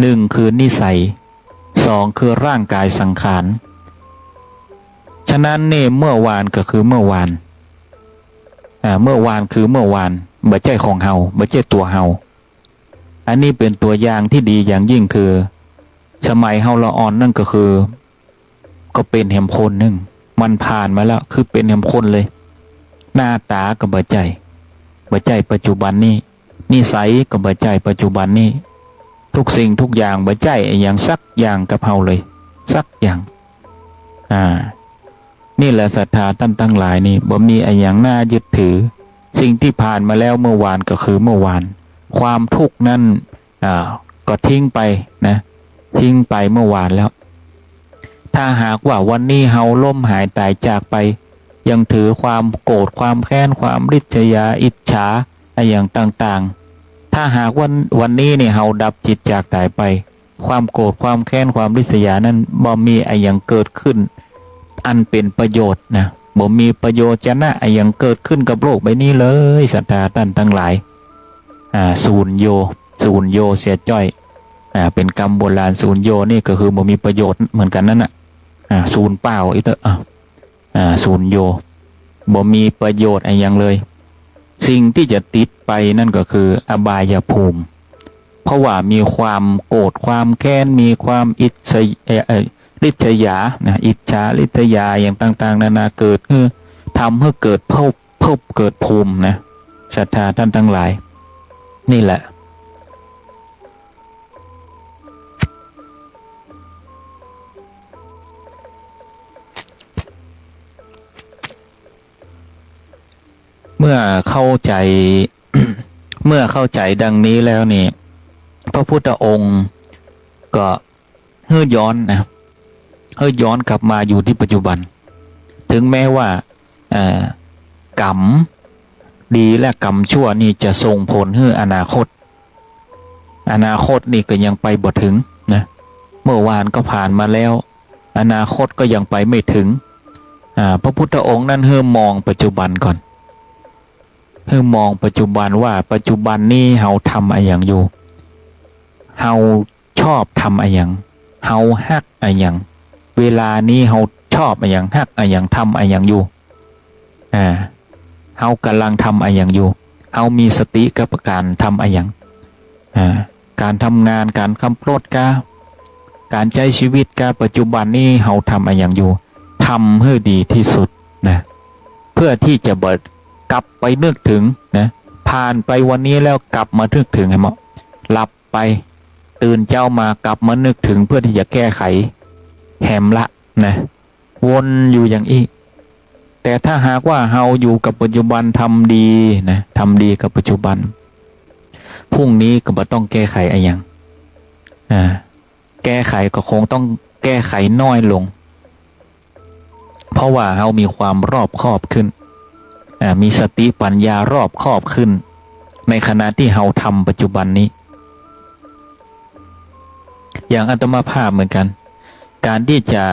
หนึ่งคือนิสัยสองคือร่างกายสังขารฉะนั้นนี่เมื่อวานก็คือเมื่อวานเมื่อวานคือเมื่อวานบ่ใช่ของเฮาบ่ใช่ตัวเฮาอันนี้เป็นตัวอย่างที่ดีอย่างยิ่งคือสมัยเฮาละอ่อนนั่นก็คือก็เป็นแหมคนนึงมันผ่านมาแล้วคือเป็นแหมคนเลยหน้าตาก็บ่ใช่ปัจจุบันนี้นิสัยก็บ่ใช่ปัจจุบันนี้ทุกสิ่งทุกอย่างบ่ใช่อย่างสักอย่างกับเฮาเลยสักอย่างนี่แหละศรัทธาท่านทั้งหลายนี่บ่มีอย่างน่ายึดถือสิ่งที่ผ่านมาแล้วเมื่อวานก็คือเมื่อวานความทุกข์นั้นก็ทิ้งไปนะทิ้งไปเมื่อวานแล้วถ้าหากว่าวันนี้เฮาล้มหายตายจากไปยังถือความโกรธความแค้นความริษยาอิจฉาอย่างต่างๆถ้าหากวันนี้เนี่ยเฮาดับจิตจากตายไปความโกรธความแค้นความริษยานั้นบ่มีอย่างเกิดขึ้นอันเป็นประโยชน์นะบ่มีประโยชน์จะนะอย่างเกิดขึ้นกับโลกใบนี้เลยศรัทธาท่านทั้งหลายศูนย์โยเสียจ้อยเป็นกรรมโบราณศูนย์โยนี่ก็คือบ่มีประโยชน์เหมือนกันนั่นน่ะศูนย์เปล่าอีเตอศูนย์โยบ่มีประโยชน์อย่างเลยสิ่งที่จะติดไปนั่นก็คืออบายภูมิเพราะว่ามีความโกรธความแค้นมีความริษยานะอิจฉาริษยาอย่างต่างๆนานาเกิดทำให้เกิดภพเกิดภูมินะศรัทธาท่านทั้งหลายนี่แหละเมื่อเข้าใจ เมื่อเข้าใจดังนี้แล้วนี่ พระพุทธองค์ก็เฮื่อย้อนนะเฮื่อย้อนกลับมาอยู่ที่ปัจจุบันถึงแม้ว่ากรรมดีและกรรมชั่วนี่จะส่งผลให้อนาคตนี่ก็ยังไปบ่ถึงนะเมื่อวานก็ผ่านมาแล้วอนาคตก็ยังไปไม่ถึงพระพุทธองค์นั้นให้มองปัจจุบันก่อนให้มองปัจจุบันว่าปัจจุบันนี้เฮาทำอะไรอย่างอยู่เฮาชอบทำอะไรอย่างเฮาฮักอะไรอย่างเวลานี้เฮาชอบอะไรอย่างฮักอะไรอย่างทำอะไรอย่างอยู่เฮากำลังทำอะไรอย่างอยู่เฮามีสติกับการทำอะไรอย่างการทำงานการขับรถการใช้ชีวิตปัจจุบันนี้เฮาทำอะไรอย่างอยู่ทำให้ดีที่สุดนะเพื่อที่จะกลับไปนึกถึงนะผ่านไปวันนี้แล้วกลับมานึกถึงให้หมดหลับไปตื่นเจ้ามากลับมานึกถึงเพื่อที่จะแก้ไขแหมละนะวนอยู่อย่างนี้แต่ถ้าหากว่าเฮาอยู่กับปัจจุบันทำดีนะทำดีกับปัจจุบันพรุ่งนี้ก็บ่ต้องแก้ไขอะไรอย่างแก้ไขก็คงต้องแก้ไขน้อยลงเพราะว่าเฮามีความรอบคอบขึ้นมีสติปัญญารอบคอบขึ้นในขณะที่เฮาทำปัจจุบันนี้อย่างอาตมาภาพเหมือนกันการที่จะ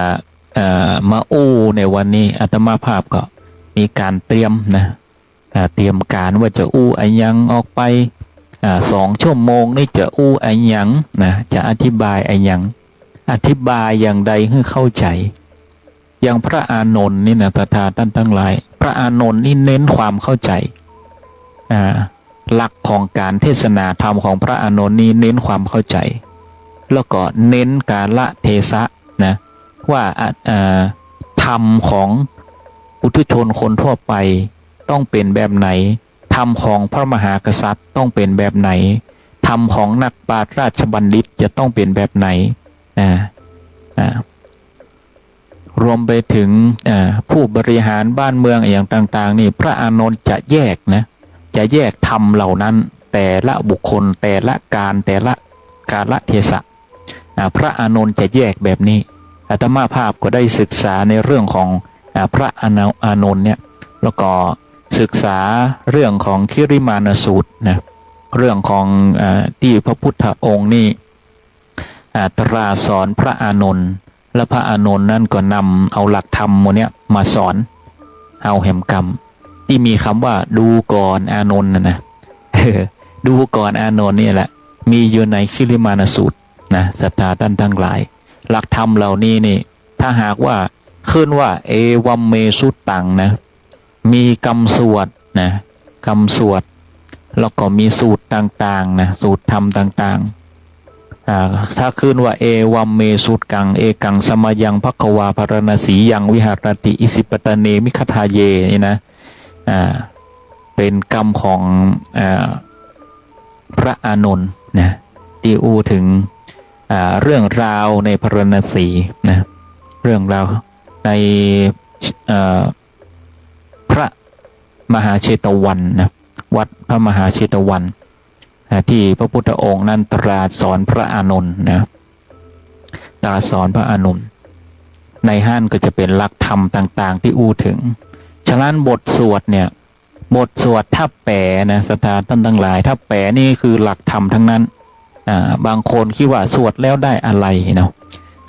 มาอู้ในวันนี้อาตมาภาพก็มีการเตรียมนะเตรียมการว่าจะอู้อะไรยังออกไป2 ชั่วโมงนี่จะอู้อะไรยังนะจะอธิบายอะไรยังอธิบายอย่างใดให้เข้าใจอย่างพระอานนท์นี่นะตถาท่านทั้งหลายพระอานนท์นี่เน้นความเข้าใจหลักของการเทศนาธรรมของพระอานนท์นี่เน้นความเข้าใจแล้วก็เน้นกาลเทศะนะว่าธรรมของปุถุชนคนทั่วไปต้องเป็นแบบไหนธรรมของพระมหากษัตริย์ต้องเป็นแบบไหนธรรมของนักปราชญ์ราชบัณฑิตจะต้องเป็นแบบไหนรวมไปถึงผู้บริหารบ้านเมืองอย่างต่างๆนี่พระอานนท์จะแยกนะจะแยกธรรมเหล่านั้นแต่ละบุคคลแต่ละการแต่ละกาลเทศะพระอานนท์จะแยกแบบนี้อาตมาภาพก็ได้ศึกษาในเรื่องของพระอานนท์เนี่ยแล้วก็ศึกษาเรื่องของคิริมานสูตรนะเรื่องของที่พระพุทธองค์นี่ตราสอนพระอานนท์และพระอานนท์นั่นก็นำเอาหลักธรรมโมเนี้ยมาสอนเอาแห่งกรรมที่มีคำว่าดูก่อนอานนท์นะดูก่อนอานนท์นี่แหละมีอยู่ในคิริมานสูตรนะศรัทธาท่านทั้งหลายหลักธรรมเหล่านี้นี่ถ้าหากว่าขึ้นว่าเอวัมเมสุตังนะมีกรรมสวดนะกรรมสวดแล้วก็มีสูตรต่างๆนะสูตรธรรมต่างๆถ้าขึ้นว่าเอวัมเมสุตกังเอกังสมยังภควาภรณสียังวิหารติอิสิปตเนมิคทาเยนี่นะเป็นกรรมของพระอานนท์นะที่อู้ถึงเรื่องราวในพรณสีนะเรื่องราวในพระมหาเชตวันนะวัดพระมหาเชตวันที่พระพุทธองค์นั้นตรัสสอนพระอานนท์นะตรัสสอนพระอานนท์ในห้านก็จะเป็นหลักธรรมต่างๆที่อู้ถึงฉะนั้นบทสวดเนี่ยบทสวดถ้าแปลนะศรัทธาท่านทั้งหลายถ้าแปลนี่คือหลักธรรมทั้งนั้นบางคนคิดว่าสวดแล้วได้อะไรเนาะ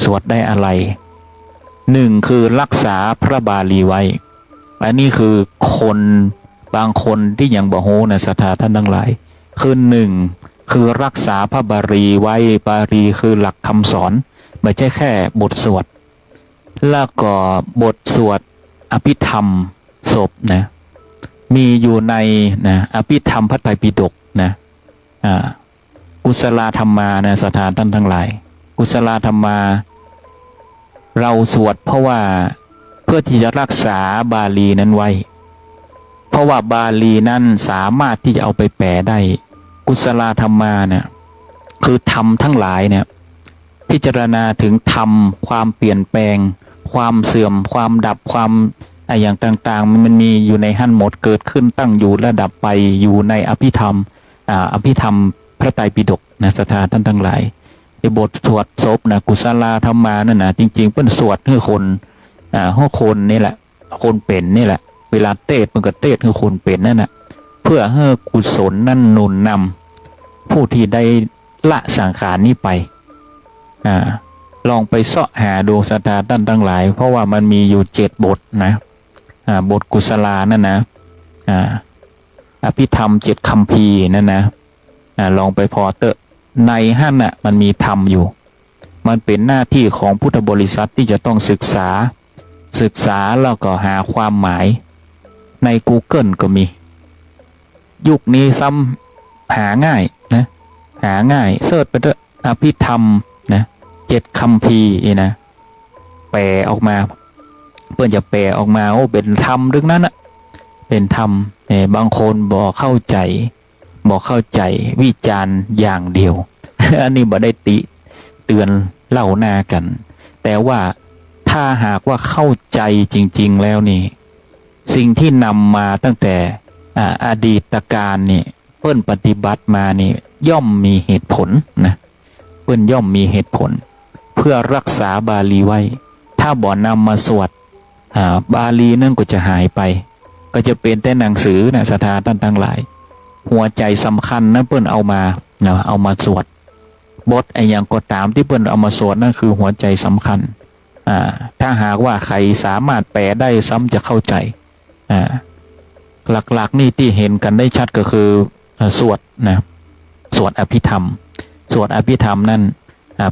สวดได้อะไร1คือรักษาพระบาลีไว้อันนี้คือคนบางคนที่ยังบ่โหนะศรัทธาท่านทั้งหลายคือ1คือรักษาพระบาลีไว้บาลีคือหลักคำสอนไม่ใช่แค่บทสวดแล้วก็บทสวดอภิธรรมศพนะมีอยู่ในนะอภิธรรมพระไตรปิฎกนะกุศลธรรมานะศรัทธาท่านทั้งหลายกุศลธรรมาเราสวดเพราะว่าเพื่อที่จะรักษาบาลีนั้นไว้เพราะว่าบาลีนั้นสามารถที่จะเอาไปแปลได้กุศลธรรมาเนี่ยคือธรรมทั้งหลายเนี่ยพิจารณาถึงธรรมความเปลี่ยนแปลงความเสื่อมความดับความอย่างต่างๆมันมีอยู่ในหันหมดเกิดขึ้นตั้งอยู่ระดับไปอยู่ในอภิธรรม พระไตรปิฎกนะศรัทธาท่านทั้งหลายในบทสวดศพนะกุศลธรรมานั่นนะจริงๆเพิ่นสวดให้คนให้คนนี่แหละคนเป็นนี่แหละเวลาเทศมันก็เทศให้คนเป็นนั่นนะเพื่อให้กุศลนั่นหนุนนำผู้ที่ได้ละสังขารนี้ไปลองไปเสาะหาดูศรัทธาท่านทั้งหลายเพราะว่ามันมีอยู่7 บทนะบทกุศลานั่นนะอภิธรรม7 คัมภีร์นั่นนะลองไปพอเตอะในห้านน่ะมันมีธรรมอยู่มันเป็นหน้าที่ของพุทธบริษัทที่จะต้องศึกษาแล้วก็หาความหมายใน Google ก็มียุคนี้ซ้ำหาง่ายนะหาง่ายเสิร์ชไปเถอะอภิธรรมนะ7 คัมภีร์นะแปลออกมาเพื่อนจะแปลออกมาโอ้เป็นธรรมเรื่องนั้นนะเป็นธรรมบางคนบอกเข้าใจวิจารณ์อย่างเดียว อันนี้บ่ได้ติเตือนเล่าหน้ากัน แต่ว่าถ้าหากว่าเข้าใจจริงๆแล้วนี่สิ่งที่นำมาตั้งแต่อดีตการนี่เพิ่นปฏิบัติมานี่ย่อมมีเหตุผลนะเพิ่นย่อมมีเหตุผลเพื่อรักษาบาลีไว้ถ้าบ่นำมาสวดบาลีนั่นก็จะหายไปก็จะเป็นแต่หนังสือนะศรัทธาท่านทั้งหลายหัวใจสำคัญนะเพิ่นเอามาสวดบทอย่างก็ตามที่เพิ่นเอามาสวดนั่นคือหัวใจสำคัญถ้าหากว่าใครสามารถแปลได้ซ้ำจะเข้าใจหลักๆนี่ที่เห็นกันได้ชัดก็คือสวดอภิธรรมนั่น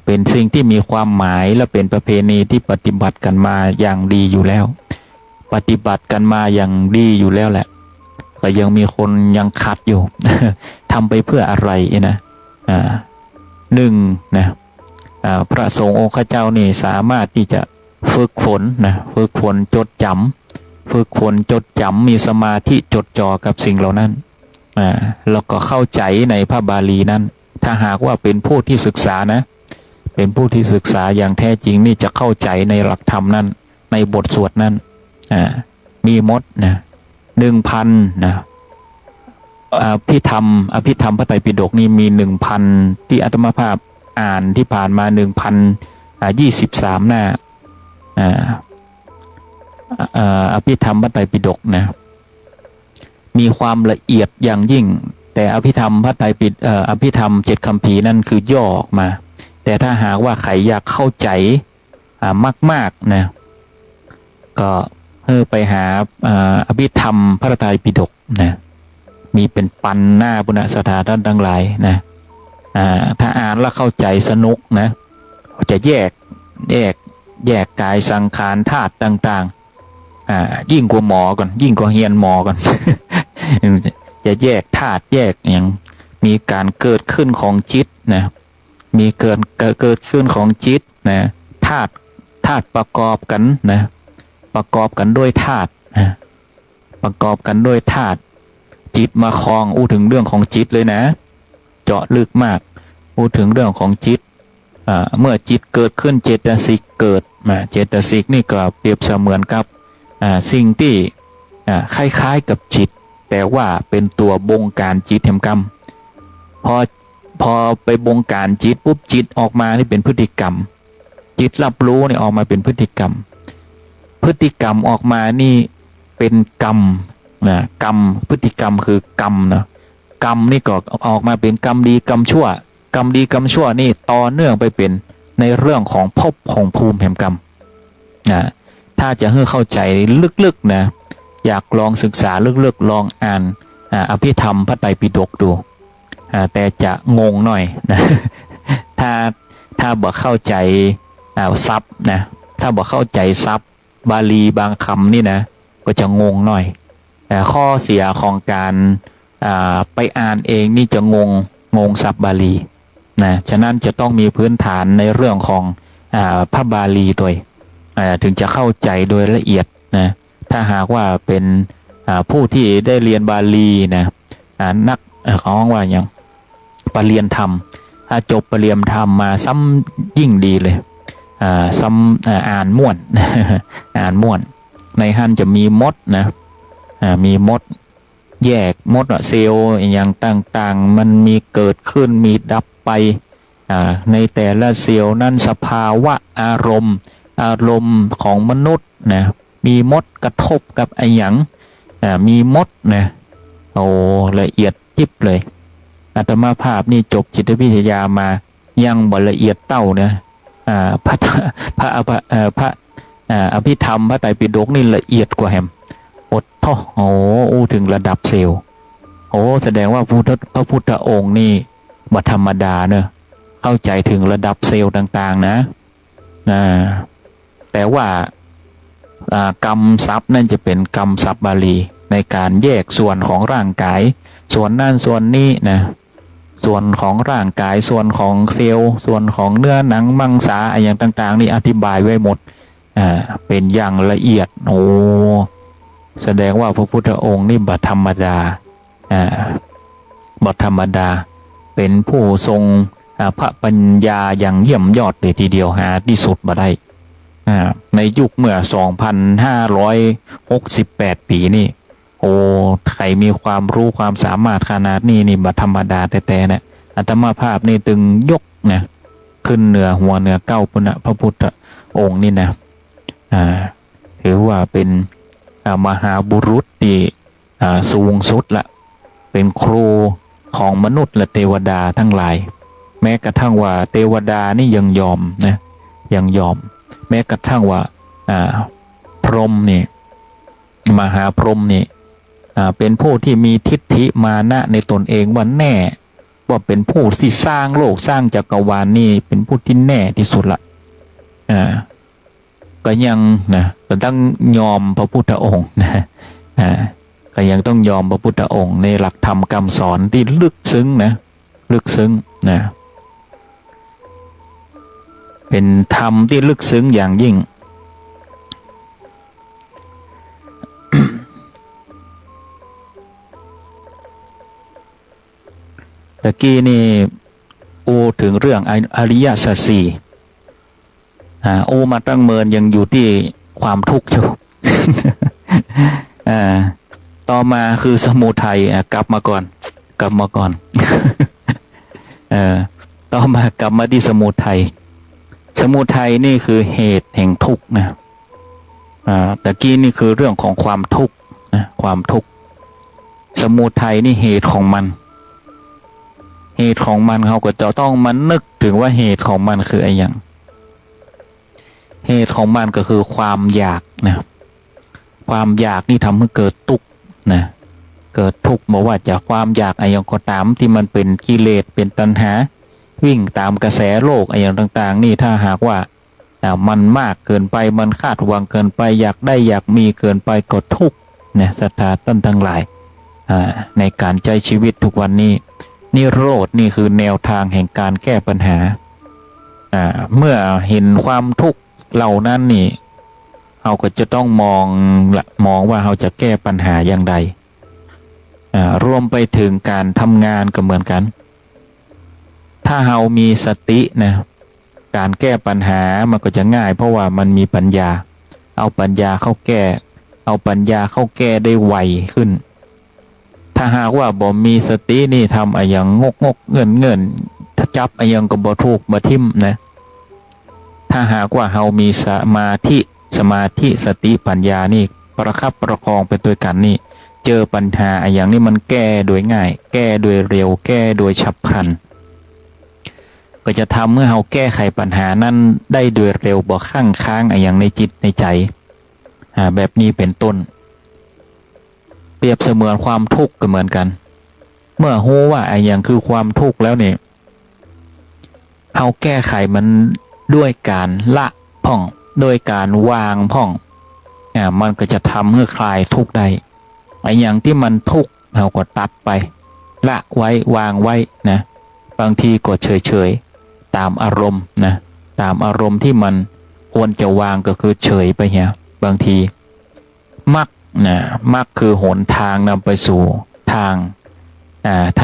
เป็นสิ่งที่มีความหมายและเป็นประเพณีที่ปฏิบัติกันมาอย่างดีอยู่แล้วแหละก็ยังมีคนยังขัดอยู่ ทำไปเพื่ออะไรนะหนึ่งนะพระสงฆ์องค์ข้าเจ้านี่สามารถที่จะฝึกฝนจดจำมีสมาธิจดจ่อกับสิ่งเหล่านั้นแล้วก็เข้าใจในพระบาลีนั้นถ้าหากว่าเป็นผู้ที่ศึกษาอย่างแท้จริงนี่จะเข้าใจในหลักธรรมนั้นในบทสวดนั้นมีมดนะ1,000นะอภิธรรมพระไตรปิฎกนี่มี 1,000 ที่อาตมาภาพอ่านที่ผ่านมา 1,023 หน้าอภิธรรมพระไตรปิฎกนะมีความละเอียดอย่างยิ่งแต่อภิธรรม7 คัมภีร์นั่นคือย่อออกมาแต่ถ้าหากว่าใครอยากเข้าใจมากๆนะก็ไปหาอภิธรรมพระไตรปิฎกนะมีเป็นปันหน้าบุญศรัทธาท่านทั้งหลายนะถ้าอ่านแล้วเข้าใจสนุกนะจะแยกกายสังขารธาตุต่างๆยิ่งกว่าหมอก่อนยิ่งกว่าเฮียนหมอก่อน จะแยกธาตุแยกอย่างมีการเกิดขึ้นของจิตนะมีเกิดขึ้นของจิตนะธาตุประกอบกันนะประกอบกันด้วยธาตุจิตมาคลองถึงเรื่องของจิตเลยนะเจาะลึกมากถึงเรื่องของจิตเมื่อจิตเกิดขึ้นเจตสิกเกิดเจตสิกนี่ก็เปรียบเสมือนกับสิ่งที่คล้ายๆกับจิตแต่ว่าเป็นตัวบงการจิตแห่งกรรมพอไปบงการจิตปุ๊บจิตออกมานี่เป็นพฤติกรรมจิตรับรู้นี่ออกมาเป็นพฤติกรรมออกมานี่เป็นกรรมนะกรรมพฤติกรรมคือกรรมนะกรรมนี่ก็ออกมาเป็นกรรมดีกรรมชั่วนี่ต่อเนื่องไปเป็นในเรื่องของภพของภูมิแห่งกรรมนะถ้าจะให้เข้าใจลึกๆนะอยากลองศึกษาลึกๆลองอ่านอภิธรรมพระไตรปิฎกดูแต่จะงงหน่อยนะ ถ้าบอกเข้าใจซับนะถ้าบอกเข้าใจซับบาลีบางคำนี่นะก็จะงงหน่อยข้อเสียของการไปอ่านเองนี่จะงงซับบาลีนะฉะนั้นจะต้องมีพื้นฐานในเรื่องของพระบาลีตัวถึงจะเข้าใจโดยละเอียดนะถ้าหากว่าเป็นผู้ที่ได้เรียนบาลีนะนักของว่าอย่างปรริญญาธรรมถ้าจบปรริญญาธรรมมาซ้ำยิ่งดีเลยซ้ำอ่านม่วน อ่านม่วนในหันจะมีมดนะมีมด แยกหมดเซลล์อย่างต่างๆมันมีเกิดขึ้นมีดับไปในแต่ละเซลล์นั่นสภาวะอารมณ์ของมนุษย์นะมีมดกระทบกับไอ้หยังมีมดนะโอ้ละเอียดยิบเลยอาตมาภาพนี่จบจิตวิทยามายังบ่ละเอียดเต้านะพระอภิธรรมพระไตรปิฎกนี่ละเอียดกว่าแฮมอดท่อโอ้ถึงระดับเซลล์โอ้แสดงว่าพระพุทธองค์นี่บ่ธรรมดาเนอะเข้าใจถึงระดับเซลล์ต่างๆนะแต่ว่ากรรมทรัพย์นั่นจะเป็นกรรมทรัพย์บาลีในการแยกส่วนของร่างกายส่วนนั่นส่วนนี้นะส่วนของร่างกายส่วนของเซลล์ส่วนของเนื้อหนังมังสาอย่างต่างๆนี่อธิบายไว้หมดเป็นอย่างละเอียดโอ้แสดงว่าพระพุทธองค์นี่บัดธรรมดาบัดธรรมดาเป็นผู้ทรงพระปัญญาอย่างเยี่ยมยอดเลยทีเดียวหาที่สุดมาได้ในยุคเมื่อ 2,568 ปีนี่โอ้ใครมีความรู้ความสามารถขนาดนี้นี่บัดธรรมดาแต่นะอาตมาภาพนี่ตึงยกนะขึ้นเหนือหัวเหนือเก้าปุณณพระพุทธองค์นี่นะถือว่าเป็นมหาบุรุษที่สูงสุดละเป็นครูของมนุษย์และเทวดาทั้งหลายแม้กระทั่งว่าเทวดานี่ยังยอมนะยังยอมแม้กระทั่งว่าพรหมนี่มหาพรหมนี่เป็นผู้ที่มีทิฏฐิมานะในตนเองว่าแน่ว่าเป็นผู้ที่สร้างโลกสร้างจักรวาลนี่เป็นผู้ที่แน่ที่สุดละก็ยังนะก็ต้องยอมพระพุทธองค์นะก็ยังต้องยอมพระพุทธองค์ในหลักธรรมคำสอนที่ลึกซึ้งนะลึกซึ้งนะเป็นธรรมที่ลึกซึ้งอย่างยิ่ง ตะกี้นี่ถึงเรื่องอริยสัจสี่มาตั้งเมินยังอยู่ที่ความทุกข์อยู่ ต่อมาคือสมุทัยกลับมาก่อนต่อมากลับมาที่สมุทัยนี่คือเหตุแห่งทุกข์นะตะกี้นี่คือเรื่องของความทุกข์นะความทุกข์สมุทัยนี่เหตุของมันเขาก็จะต้องมานึกถึงว่าเหตุของมันคืออะไรอย่างเหตุของมันก็คือความอยากนะความอยากนี่ทำให้เกิดทุกข์นะเกิดทุกข์บอกว่าจากความอยากอะไรอย่างก็ตามที่มันเป็นกิเลสเป็นตัณหาวิ่งตามกระแสโลกอะไรอย่างต่างๆนี่ถ้าหากว่ามันมากเกินไปมันคาดหวังเกินไปอยากได้อยากมีเกินไปก็ทุกข์นะศรัทธาต้นทั้งหลายในการใช้ชีวิตทุกวันนี้นิโรธนี่คือแนวทางแห่งการแก้ปัญหาเมื่อเห็นความทุกข์เหล่านั้นนี่เราก็จะต้องมองว่าเราจะแก้ปัญหาอย่างไรรวมไปถึงการทำงานก็เหมือนกันถ้าเรามีสตินะการแก้ปัญหามันก็จะง่ายเพราะว่ามันมีปัญญาเอาปัญญาเข้าแก้ได้ไวขึ้นถ้าหากว่าบ่มีสตินี่ทำอย่างงกเงินถ้าจับอย่างก็บ่ถูกบ่ทิ่มนะถ้าหากว่าเรามีสมาธิสติปัญญานี่ประคับประคองไปด้วยกันนี่เจอปัญหาอย่างนี้มันแก้โดยง่ายแก้โดยเร็วแก้โดยฉับพลันก็จะทำเมื่อเราแก้ไขปัญหานั้นได้โดยเร็วบ่ค้างอย่างในจิตในใจแบบนี้เป็นต้นเปรียบเสมือนความทุกข์ก็เหมือนกันเมื่อรู้ว่าอย่างคือความทุกข์แล้วเนี่ยเราแก้ไขมันด้วยการละพ่องโดยการวางพ่องมันก็จะทำให้คลายทุกข์ได้อย่างที่มันทุกข์เราก็ตัดไปละไว้วางไว้นะบางทีก็เฉยตามอารมณ์นะตามอารมณ์ที่มันควรจะวางก็คือเฉยไปเนี่ยบางทีมรรคคือหนทางนำไปสู่ท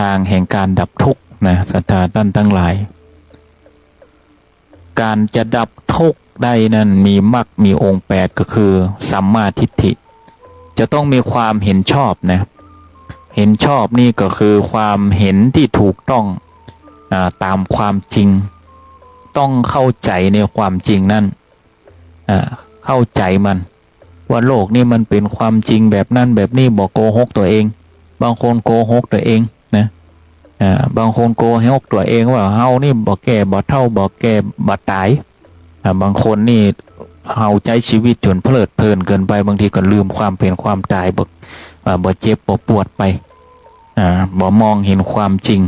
างแห่งการดับทุกข์นะศรัทธาท่านทั้งหลายการจะดับทุกข์ได้นั้นมีมรรคมีองค์8ก็คือสัมมาทิฏฐิจะต้องมีความเห็นชอบนะ เห็นชอบนี่ก็คือความเห็นที่ถูกต้องตามความจริงต้องเข้าใจในความจริงนั่นเข้าใจมันว่าโลกนี่มันเป็นความจริงแบบนั้นแบบนี้บอกโกหกตัวเองบางคนโกหกตัวเองนะบางคนโกหกตัวเองว่าเฮานี่บอกแก่บอกเท่าบอกแก่บอกตายบางคนนี่เฮาใจชีวิตจนเพลิดเพลินเกินไปบางทีก็ลืมความเป็นความตายบ่เจ็บบ่ปวดไปบ่มองเห็นความจริง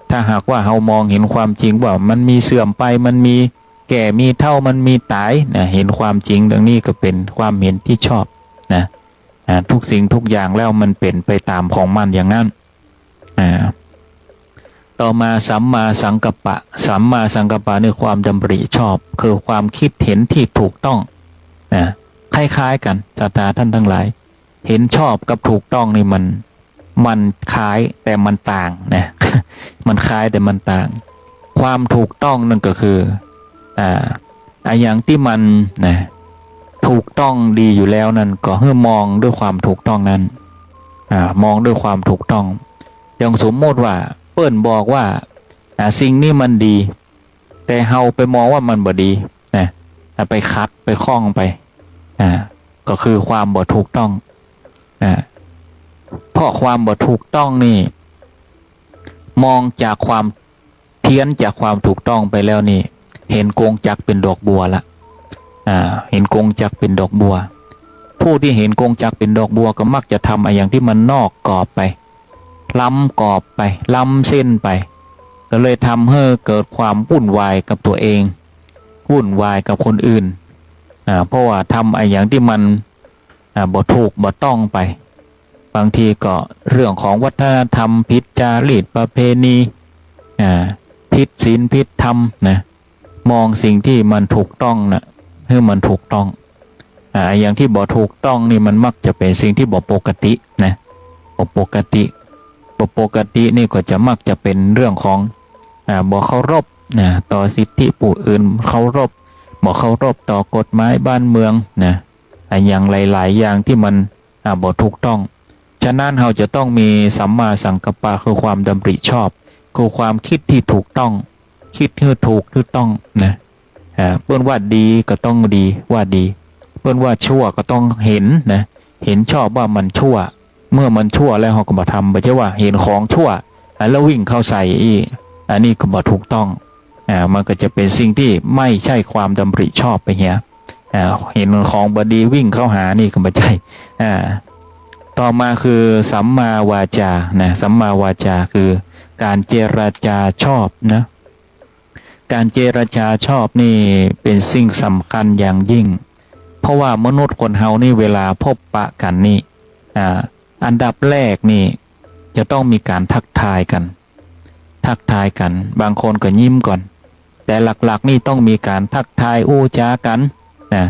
ถ้าหากว่าเฮามองเห็นความจริงว่ามันมีเสื่อมไปมันมีแก่มีเท่ามันมีตายนะเห็นความจริงดังนี้ก็เป็นความเห็นที่ชอบนะทุกสิ่งทุกอย่างแล้วมันเป็นไปตามของมันอย่างนั้นต่อมาสัมมาสังกัปปะสัมมาสังกัปปะในความดำริชอบคือความคิดเห็นที่ถูกต้องนะคล้ายๆกันศรัทธาท่านทั้งหลายเห็นชอบกับถูกต้องนี่มันคล้ายแต่มันต่างนะมันคล้ายแต่มันต่างความถูกต้องนั่นก็คืออย่างที่มันนะถูกต้องดีอยู่แล้วนั่นก็ให้มองด้วยความถูกต้องนั้นมองด้วยความถูกต้องอย่างสมมติว่าเปิ้นบอกว่าสิ่งนี้มันดีแต่เฮาไปมองว่ามันบ่ดีนะไปคัดไปคล้องไปก็คือความบ่ถูกต้องเพราะความบ่ถูกต้องนี่มองจากความเพี้ยนจากความถูกต้องไปแล้วนี่เห็นกงจักเป็นดอกบัวละเห็นกงจักเป็นดอกบัวผู้ที่เห็นกงจักเป็นดอกบัวก็มักจะทำอย่างที่มันนอกกรอบไปล้ำกรอบไปล้ำเส้นไปก็เลยทำให้เกิดความวุ่นวายกับตัวเองวุ่นวายกับคนอื่นเพราะว่าทำอย่างที่มันบ่ถูกบ่ต้องไปบางทีก็เรื่องของวัฒนธรรมผิดจารีตประเพณีผิดศีลผิดธรรมนะมองสิ่งที่มันถูกต้องนะให้มันถูกต้องอย่างที่บ่ถูกต้องนี่มันมักจะเป็นสิ่งที่บ่ปกตินะบ่ปกตินี่ก็จะมักจะเป็นเรื่องของบ่เคารพนะต่อสิทธิผู้อื่นเคารพบ่เคารพต่อกฎหมายบ้านเมืองนะอย่างหลายๆอย่างที่มันบ่ถูกต้องฉะนั้นเราจะต้องมีสัมมาสังกัปปะคือความดำริชอบคือความคิดที่ถูกต้องคิดที่ถูกที่ต้องนะเปิ้นว่าดีก็ต้องดีว่าดีเปิ้นว่าชั่วก็ต้องเห็นนะเห็นชอบว่ามันชั่วเมื่อมันชั่วแล้วเราก็บ่ทำบ่ใช่ว่าเห็นของชั่วแล้ววิ่งเข้าใส่อันนี้ก็บ่ถูกต้องมันก็จะเป็นสิ่งที่ไม่ใช่ความดำริชอบไปเหี้ยเห็นของบ่ดีวิ่งเข้าหานี่ก็บ่ใช่ต่อมาคือสัมมาวาจานะสัมมาวาจาคือการเจรจาชอบนะการเจรจาชอบนี่เป็นสิ่งสำคัญอย่างยิ่งเพราะว่ามนุษย์คนเฮานี่เวลาพบปะกันนี่อันดับแรกนี่จะต้องมีการทักทายกันบางคนก็ยิ้มก่อนแต่หลักๆนี่ต้องมีการทักทายอู้จากันนะ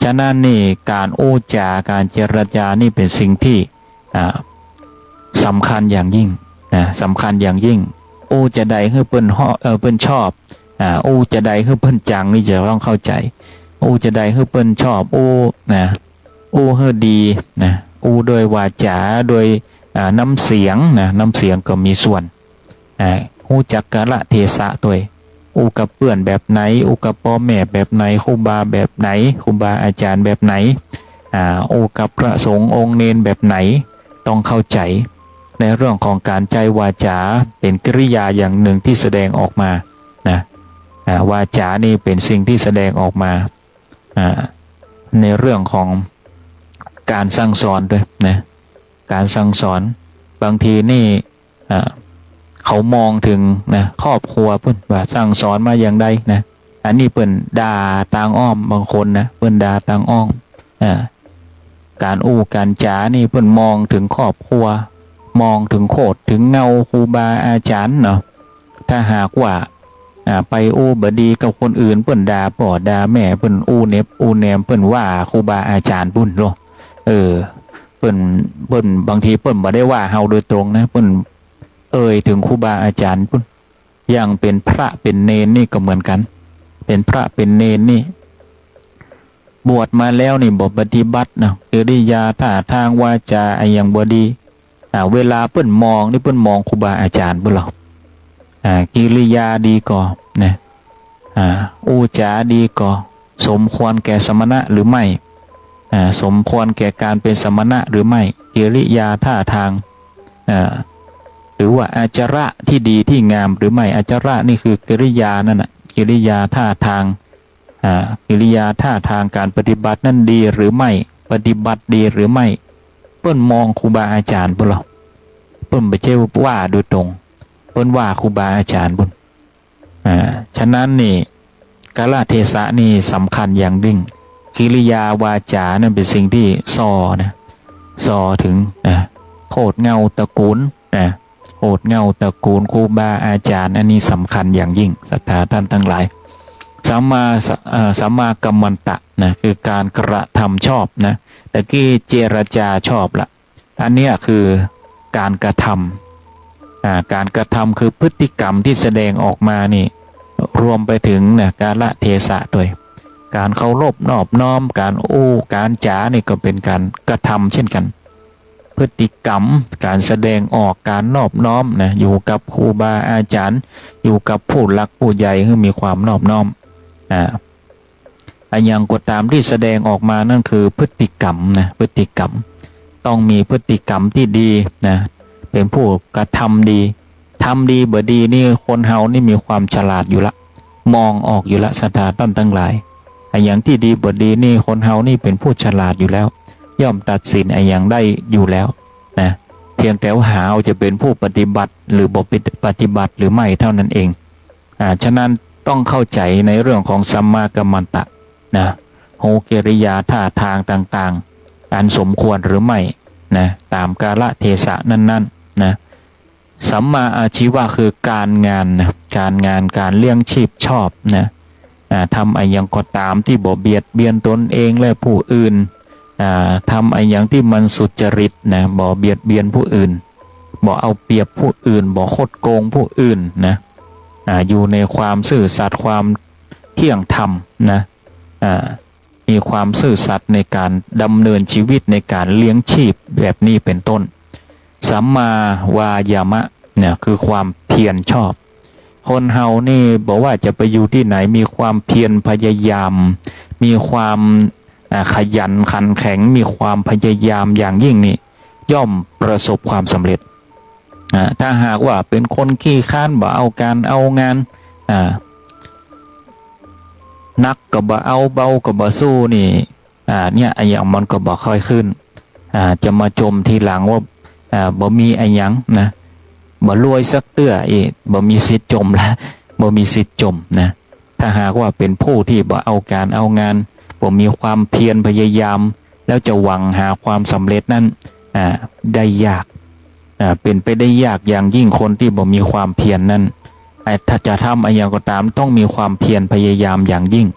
ฉะนั้นนี่การอู้จาการเจรจานี่เป็นสิ่งที่สำคัญอย่างยิ่งนะสำคัญอย่างยิ่งอู้จะใดให้เปิ้นชอบอู้จะใดให้เปิ้นจังนี่จะต้องเข้าใจอู้จะใดให้เปิ้นชอบอู้นะอู้ให้ดีนะอู้โดยวาจาโดยน้ำเสียงนะน้ำเสียงก็มีส่วนอู้จักกะละเทศะตัวอู้กับเพื่อนแบบไหนอู้กับพ่อแม่แบบไหนครูบาแบบไหนครูบาอาจารย์แบบไหนอู้กับพระสงฆ์องค์เนนแบบไหนต้องเข้าใจในเรื่องของการใจวาจาเป็นกริยาอย่างหนึ่งที่แสดงออกมานะวาจานี่เป็นสิ่งที่แสดงออกมาในเรื่องของการสั่งสอนด้วยนะการสั่งสอนบางทีนี่เขามองถึงนะครอบครัวเพิ่นว่าสั่งสอนมาอย่างใดนะอันนี้เพิ่นด่าทางอ้อมบางคนนะเพิ่นด่าทางอ้อมการอู้การจานี่เพิ่นมองถึงครอบครัวมองถึงโคตรถึงเงาครูบาอาจารย์เนาะถ้าหากว่าไปอู้บดีกับคนอื่นเพิ่นด่าพ่อด่าแม่เพิ่นอู้เน็บอู้แนมเพิ่นว่าครูบาอาจารย์พุ่นโลเพิ่นบางทีเพิ่นบ่ได้ว่าเฮาโดยตรงนะเพิ่นถึงครูบาอาจารย์พุ่นอย่างเป็นพระเป็นเนนนี่ก็เหมือนกันเป็นพระเป็นเนนนี่บวชมาแล้วนี่บ่ปฏิบัตินะกิริยาท่าทางวาจาอย่างบ่ดี เวลาเปิ้นมองนี่เปิ้นมองครูบาอาจารย์เปิ้นหรอกิริยาดีก่อนะอูจาดีก่อสมควรแก่สมณะหรือไม่สมควรแก่การเป็นสมณะหรือไม่กิริยาท่าทางหรือว่าอาจาระที่ดีที่งามหรือไม่อาจาระนี่คือกิริยานั่นน่ะกิริยาท่าทางกิริยาท่าทางการปฏิบัตินั่นดีหรือไม่ปฏิบัติดีหรือไม่เปิ้นมองครูบาอาจารย์บุญหรอเปิ้นไม่ใช่ว่าโดยตรงเปิ้นว่าครูบาอาจารย์บุญฉะนั้นนี่กาลเทศะนี่สำคัญอย่างยิ่งกิริยาวาจานั่นเป็นสิ่งที่ส่อถึงโคตรเงาตระกูลโคตรเงาตระกูลครูบาอาจารย์อันนี้สำคัญอย่างยิ่งศรัทธาท่านทั้งหลายสัมมากัมมันตะนะคือการกระทำชอบนะแต่กี้เจรจาชอบละอันนี้คือการกระทำการกระทำคือพฤติกรรมที่แสดงออกมานี่รวมไปถึงนะกาลเทศะด้วยการเคารพนอบน้อมการการจ๋านี่ก็เป็นการกระทำเช่นกันพฤติกรรมการแสดงออกการนอบน้อมนะอยู่กับครูบาอาจารย์อยู่กับผู้หลักผู้ใหญ่ที่มีความนอบน้อมอย่างก็ตามที่แสดงออกมานั่นคือพฤติกรรมนะพฤติกรรมต้องมีพฤติกรรมที่ดีนะเป็นผู้กระทำดีทำดีบ่ดีนี่คนเฮานี่มีความฉลาดอยู่ละมองออกอยู่ละศรัทธาท่านทั้งหลายอย่างที่ดีบ่ดีนี่คนเฮานี่เป็นผู้ฉลาดอยู่แล้วย่อมตัดสินอย่างได้อยู่แล้วนะเพียงแต่ว่าหาจะเป็นผู้ปฏิบัติหรือบ่ปฏิบัติหรือไม่เท่านั้นเองฉะนั้นต้องเข้าใจในเรื่องของสัมมากัมมันตะนะโหกิริยาท่าทางต่างๆการสมควรหรือไม่นะตามกาลเทศะนั้นๆนะสัมมาอาชีวะคือการงานนะการเลี้ยงชีพชอบนะทำอย่างก็ตามที่บ่เบียดเบียนตนเองและผู้อื่นทำอย่างที่มันสุจริตนะบ่เบียดเบียนผู้อื่นบ่เอาเปรียบผู้อื่นบ่คดโกงผู้อื่นนะอยู่ในความซื่อสัตย์ความเที่ยงธรรมนะมีความซื่อสัตย์ในการดำเนินชีวิตในการเลี้ยงชีพแบบนี้เป็นต้นสัมมาวายามะเนี่ยคือความเพียรชอบคนเฮานี่บอกว่าจะไปอยู่ที่ไหนมีความเพียรพยายามมีความขยันขันแข็งมีความพยายามอย่างยิ่งนี่ย่อมประสบความสำเร็จถ้าหากว่าเป็นคนขี้ข้านบ่เอาการเอางานนักก็บ่เอาเบาก็บ่สู้นี่เนี่ยอย่างมันก็บ่ค่อยขึ้นจะมาจมทีหลังว่าบ่มีอย่างนะบ่รวยสักเตื้อบ่มีสิทธิ์จมละบ่มีสิทธิ์จมนะถ้าหากว่าเป็นผู้ที่บ่เอาการเอางานบ่มีความเพียรพยายามแล้วจะหวังหาความสำเร็จนั้นได้ยากเป็นไปได้ยากอย่างยิ่งคนที่บ่มีความเพียรนั้นถ้าจะทำอย่างก็ตามต้องมีความเพียรพยายามอย่างยิ่ง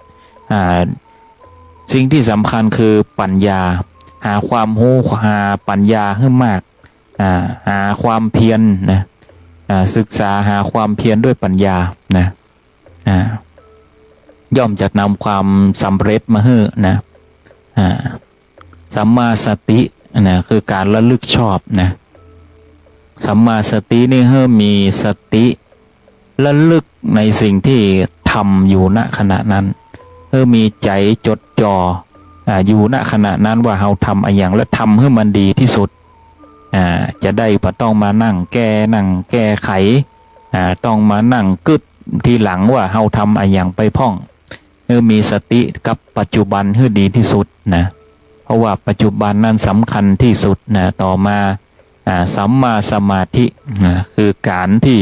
สิ่งที่สำคัญคือปัญญาหาความรู้หาปัญญาให้มากหาความเพียรนะศึกษาหาความเพียรด้วยปัญญานะย่อมจะนำความสำเร็จมาให้นะสัมมาสตินะคือการระลึกชอบนะสัมมาสตินี่ให้มีสติระลึกในสิ่งที่ทำอยู่ณขณะนั้นให้มีใจจดจ่ออยู่ณขณะนั้นว่าเราทำอย่างและทำให้มันดีที่สุดจะได้ไม่ต้องมานั่งแก้ไขต้องมานั่งกึดทีหลังว่าเราทำอย่างไปพ่องมีสติกับปัจจุบันให้ดีที่สุดนะเพราะว่าปัจจุบันนั้นสำคัญที่สุดนะต่อมาสัมมาสมาธิคือการที่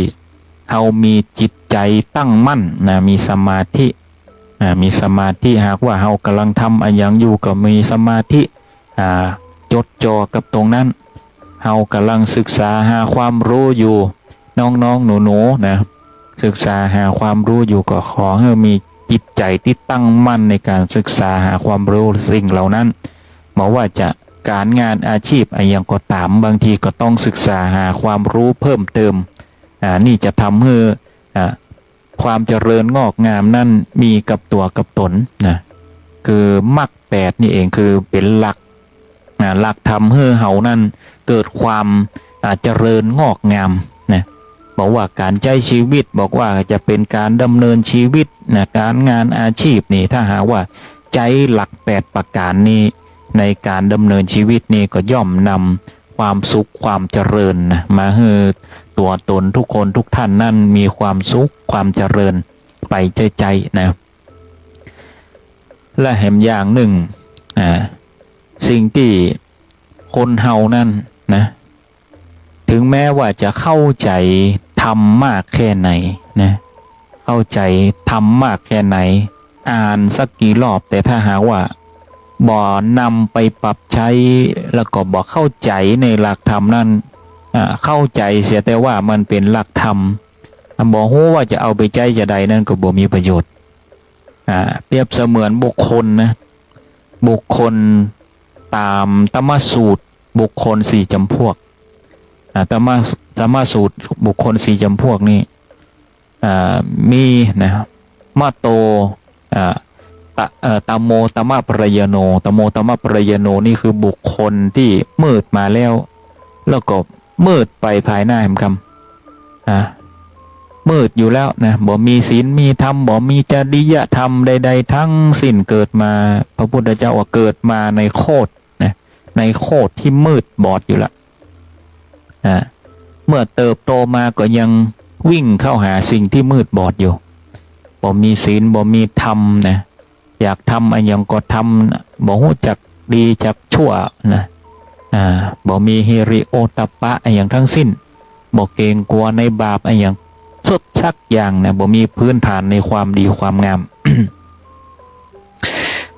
เรามีจิตใจตั้งมั่นนะมีสมาธิหากว่าเรากำลังทำอย่างอยู่ก็มีสมาธิจดจ่อกับตรงนั้นเรากำลังศึกษาหาความรู้อยู่น้องหนูนะศึกษาหาความรู้อยู่ก็ขอให้มีจิตใจที่ตั้งมั่นในการศึกษาหาความรู้สิ่งเหล่านั้นบอกว่าจะการงานอาชีพอย่างก็ตามบางทีก็ต้องศึกษาหาความรู้เพิ่มเติมนี่จะทำให้ความเจริญงอกงามนั่นมีกับตัวกับตนนะคือมรรค8นี่เองคือเป็นหลักทำให้เฮานั่นเกิดความ เจริญงอกงามนะบอกว่าการใช้ชีวิตบอกว่าจะเป็นการดำเนินชีวิตนะการงานอาชีพนี่ถ้าหาว่าใจหลัก8ประการนี้ในการดำเนินชีวิตนี่ก็ย่อมนำความสุขความเจริญนะมาให้ตัวตนทุกคนทุกท่านนั่นมีความสุขความเจริญไปใจนะและแหมอย่างหนึ่งสิ่งที่คนเฮานั่นนะถึงแม้ว่าจะเข้าใจธรรมมากแค่ไหนนะเข้าใจธรรมมากแค่ไหนอ่านสักกี่รอบแต่ถ้าหาว่าบ่นำไปปรับใช้แล้วก็บ่เข้าใจในหลักธรรมนั่นเข้าใจเสียแต่ว่ามันเป็นหลักธรรมบ่ฮู้ว่าจะเอาไปใช้จะใดนั่นก็บ่มีประโยชน์เปรียบเสมือนบุคคลนะบุคคลตามธรรมสูตรบุคคล4จำพวกธรรมสูตรบุคคล4จำพวกนี้มีนะมะโตตโมตมะปรายโนตโมตมะปรายโนนี่คือบุคคลที่มืดมาแล้วก็มืดไปภายหน้าแห่งกรรมมืดอยู่แล้วนะบ่มีศีลมีธรรมบ่มีจริยธรรมใดๆทั้งสิ้นเกิดมาพระพุทธเจ้าว่าเกิดมาในโคตรนะในโคตรที่มืดบอดอยู่ละเมื่อเติบโตมาก็ยังวิ่งเข้าหาสิ่งที่มืดบอดอยู่บ่มีศีลบ่มีธรรมนะอยากทำอะไรยังก็ทำบ่รู้จักดีจักชั่วนะบ่มีฮิริโอตตัปปะอะไรอย่างทั้งสิ้นบ่เกรงกลัวในบาปอะไรอย่างสุดสักอย่างนะบ่มีพื้นฐานในความดีความงาม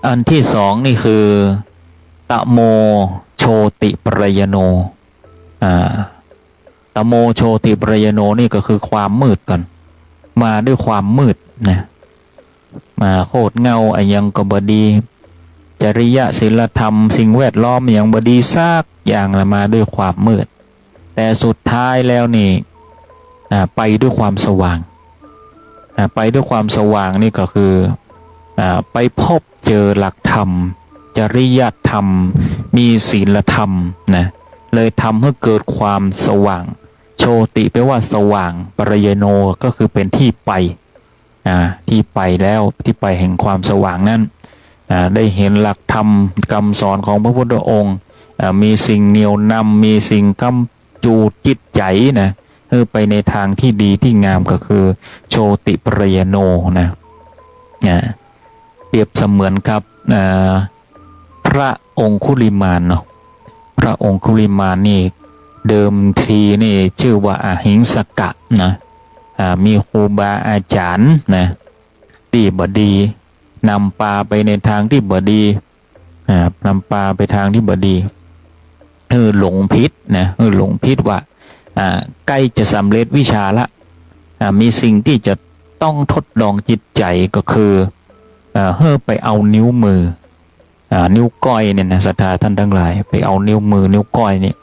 อันที่สองนี่คือตโมโชติปรายโนตโมโชติปรายโนนี่ก็คือความมืดก่อนมาด้วยความมืดนะมาโคตรเงาอะไรยังก็บดีจริยศีลธรรมสิ่งแวดล้อมอย่างบดีซากอย่างละมาด้วยความมืดแต่สุดท้ายแล้วนี่ไปด้วยความสว่างไปด้วยความสว่างนี่ก็คือไปพบเจอหลักธรรมจริยธรรมมีศีลธรรมนะเลยทำให้เกิดความสว่างโชติแปลว่าสว่างปรายโนก็คือเป็นที่ไปที่ไปแล้วที่ไปแห่งความสว่างนั้นได้เห็นหลักธรรมคำสอนของพระพุทธองค์มีสิ่งเหนี่ยวนำมีสิ่งกำจูดจิตใจนะไปในทางที่ดีที่งามก็คือโชติปรายโนนะเปรียบเสมือนครับพระองคุลิมานเนาะพระองคุลิมานนี่เดิมทีนี่ชื่อว่าอหิงสกะนะมีครูบาอาจารย์นะที่บดีนำปาไปในทางที่บดีนำปาไปทางที่บดีหลงพิษนะหลงพิษว่าใกล้จะสำเร็จวิชาละมีสิ่งที่จะต้องทดลองจิตใจก็คือไปเอานิ้วมือนิ้วก้อยเนี่ยนะศรัทธาท่านทั้งหลายไปเอานิ้วมือนิ้วก้อยนี่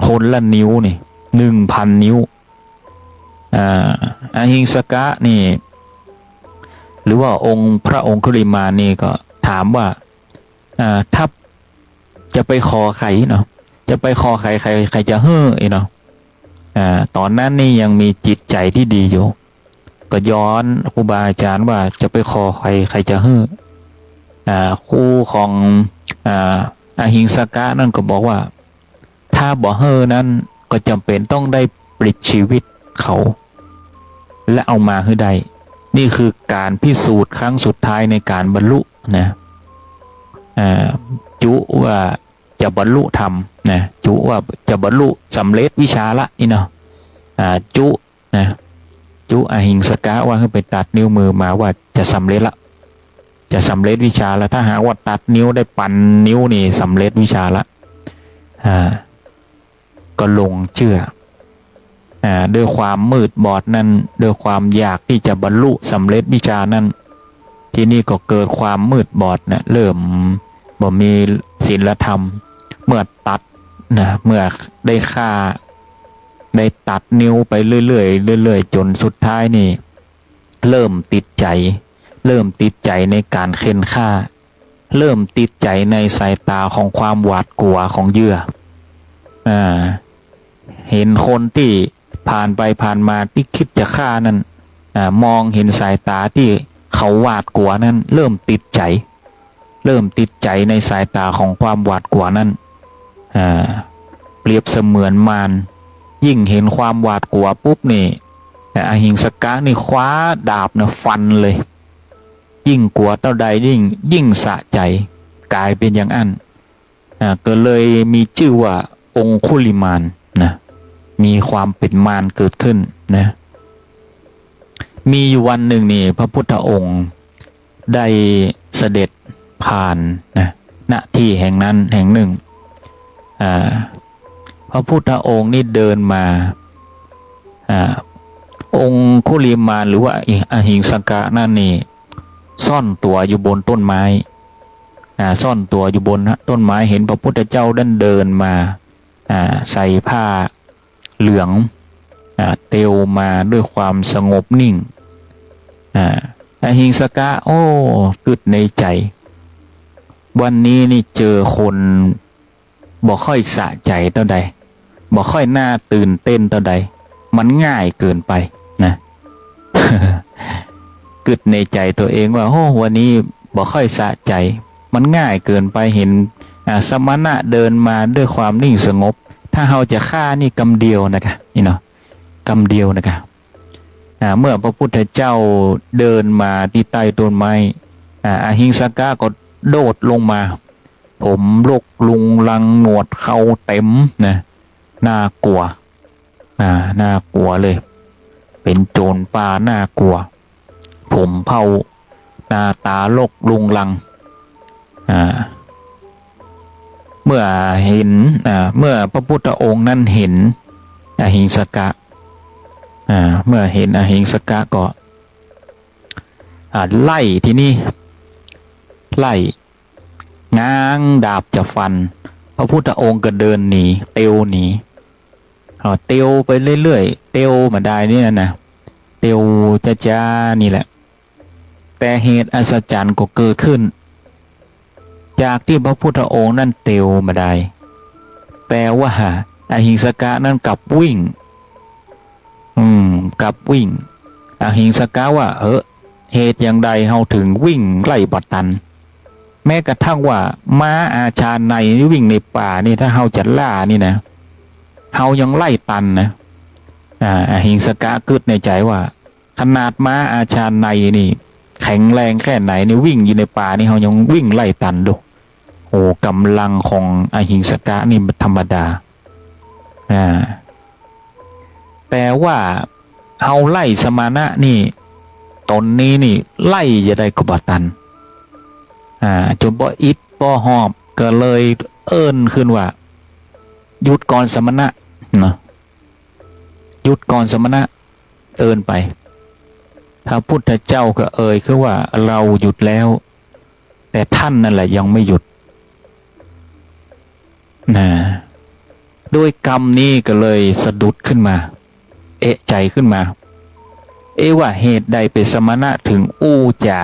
คนละนิ้วนี่1,000 นิ้วอหิงสกะนี่หรือว่าพระองคุลิมานนี่ก็ถามว่าถ้าจะไปขอใครเนาะจะไปขอใครจะเฮ้อเนาะตอนนั้นนี่ยังมีจิตใจที่ดีอยู่ก็ย้อนครูบาอาจารย์ว่าจะไปขอใครจะเฮ้อครูของอหิงสกะนั่นก็บอกว่าถ้าบ่เฮ้อนั้นก็จำเป็นต้องได้ปลิดชีวิตเขาและเอามาให้ได้นี่คือการพิสูจน์ครั้งสุดท้ายในการบรรลุนะจุว่าจะบรรลุธรรมนะจุว่าจะบรรลุสำเร็จวิชาละนี่เนาะจุนะจุอหิงสกะว่าให้ไปตัดนิ้วมือมาว่าจะสำเร็จละจะสำเร็จวิชาแล้วถ้าหากว่าตัดนิ้วได้ปันนิ้วนี่สำเร็จวิชาละก็ลงเชื่อด้วยความมืดบอดนั้นด้วยความอยากที่จะบรรลุสำเร็จวิชานั้นที่นี่ก็เกิดความมืดบอดนะเริ่มบ่มีศีลธรรมเมื่อตัดนะเมื่อได้ตัดนิ้วไปเรื่อยๆจนสุดท้ายนี่เริ่มติดใจในการเค้นฆ่าเริ่มติดใจในสายตาของความหวาดกลัวของเหยื่อ เห็นคนที่ผ่านไปผ่านมาที่คิดจะฆ่านั้นมองเห็นสายตาที่เขาหวาดกลัวนั้นเริ่มติดใจในสายตาของความหวาดกลัวนั้นเปรียบเสมือนมารยิ่งเห็นความหวาดกลัวปุ๊บนี่อหิงสกะนี่คว้าดาบนะฟันเลยยิ่งกลัวเท่าใดยิ่งสะใจกลายเป็นอย่างนั้นก็เลยมีชื่อว่าองคุลิมานนะมีความเป็นมารเกิดขึ้นนะมีอยู่วันหนึ่งนี่พระพุทธองค์ได้เสด็จผ่านนะณที่แห่งนั้นแห่งหนึ่งพระพุทธองค์นี่เดินมาองคุลิมานหรือว่าอหิงสกะนั่นนี่ซ่อนตัวอยู่บนต้นไม้ซ่อนตัวอยู่บนต้นไม้เห็นพระพุทธเจ้าเดินมาใส่ผ้าเหลืองเตียวมาด้วยความสงบนิ่งอหิงสกะโอ้กึดในใจวันนี้นี่เจอคนบ่ค่อยสะใจเท่าใดบ่ค่อยน่าตื่นเต้นเท่าใดมันง่ายเกินไปนะ กึดในใจตัวเองว่าโอ้วันนี้บ่ค่อยสะใจมันง่ายเกินไปเห็นสมณะเดินมาด้วยความนิ่งสงบถ้าเราจะฆ่านี่กำเดียวนะคะนี่เนาะกำเดียวนะคะเมื่อพระพุทธเจ้าเดินมาที่ใต้ต้นไม้อหิงสกะก็โดดลงมาผมลกลุงลังหนวดเขาเต็มนะน่ากลัวน่ากลัวเลยเป็นโจรป่าน่ากลัวผมเผาหน้าตาลกลุงลังเมื่อเห็นเมื่อพระพุทธองค์นั้นเห็นอหิงสกะเมื่อเห็นอหิงสกะก็ไล่ที่นี่ไล่ง้างดาบจะฟันพระพุทธองค์ก็เดินหนีเตียวหนีเตียวไปเรื่อยๆเตียวมาได้นี่นะเตียวจ้านี่แหละแต่เหตุอัศจรรย์ก็เกิดขึ้นจากที่พระพุทธองค์นั่นเตียวมาได้แต่ว่าอหิงสกะนั่นกลับวิ่งกลับวิ่งอหิงสกะว่าเหตุอย่างใดเฮาถึงวิ่งไล่บัดตันแม้กระทั่งว่าม้าอาชาในวิ่งในป่านี่ถ้าเฮาจะล่านี่นะเฮายังไล่ตันนะอหิงสกะกึดในใจว่าขนาดม้าอาชาในนี่แข็งแรงแค่ไหนนี่วิ่งอยู่ในป่านี่เฮายังวิ่งไล่ตันดูโอ้กำลังของอหิงสกะนี่ธรรมดาแต่ว่าเฮาไล่สมณะนี่ตนนี้นี่ไล่จะได้กบตันจนบ่อิดบ่หอบก็เลยเอิ้นขึ้นว่าหยุดก่อนสมณะนะหยุดก่อนสมณะเอิ้นไปพระพุทธเจ้าก็คือว่าเราหยุดแล้วแต่ท่านนั่นแหละยังไม่หยุดด้วยกรรมนี้ก็เลยสะดุดขึ้นมาเอะใจขึ้นมาว่าเหตุใดเป็นสมณะถึงอู้จา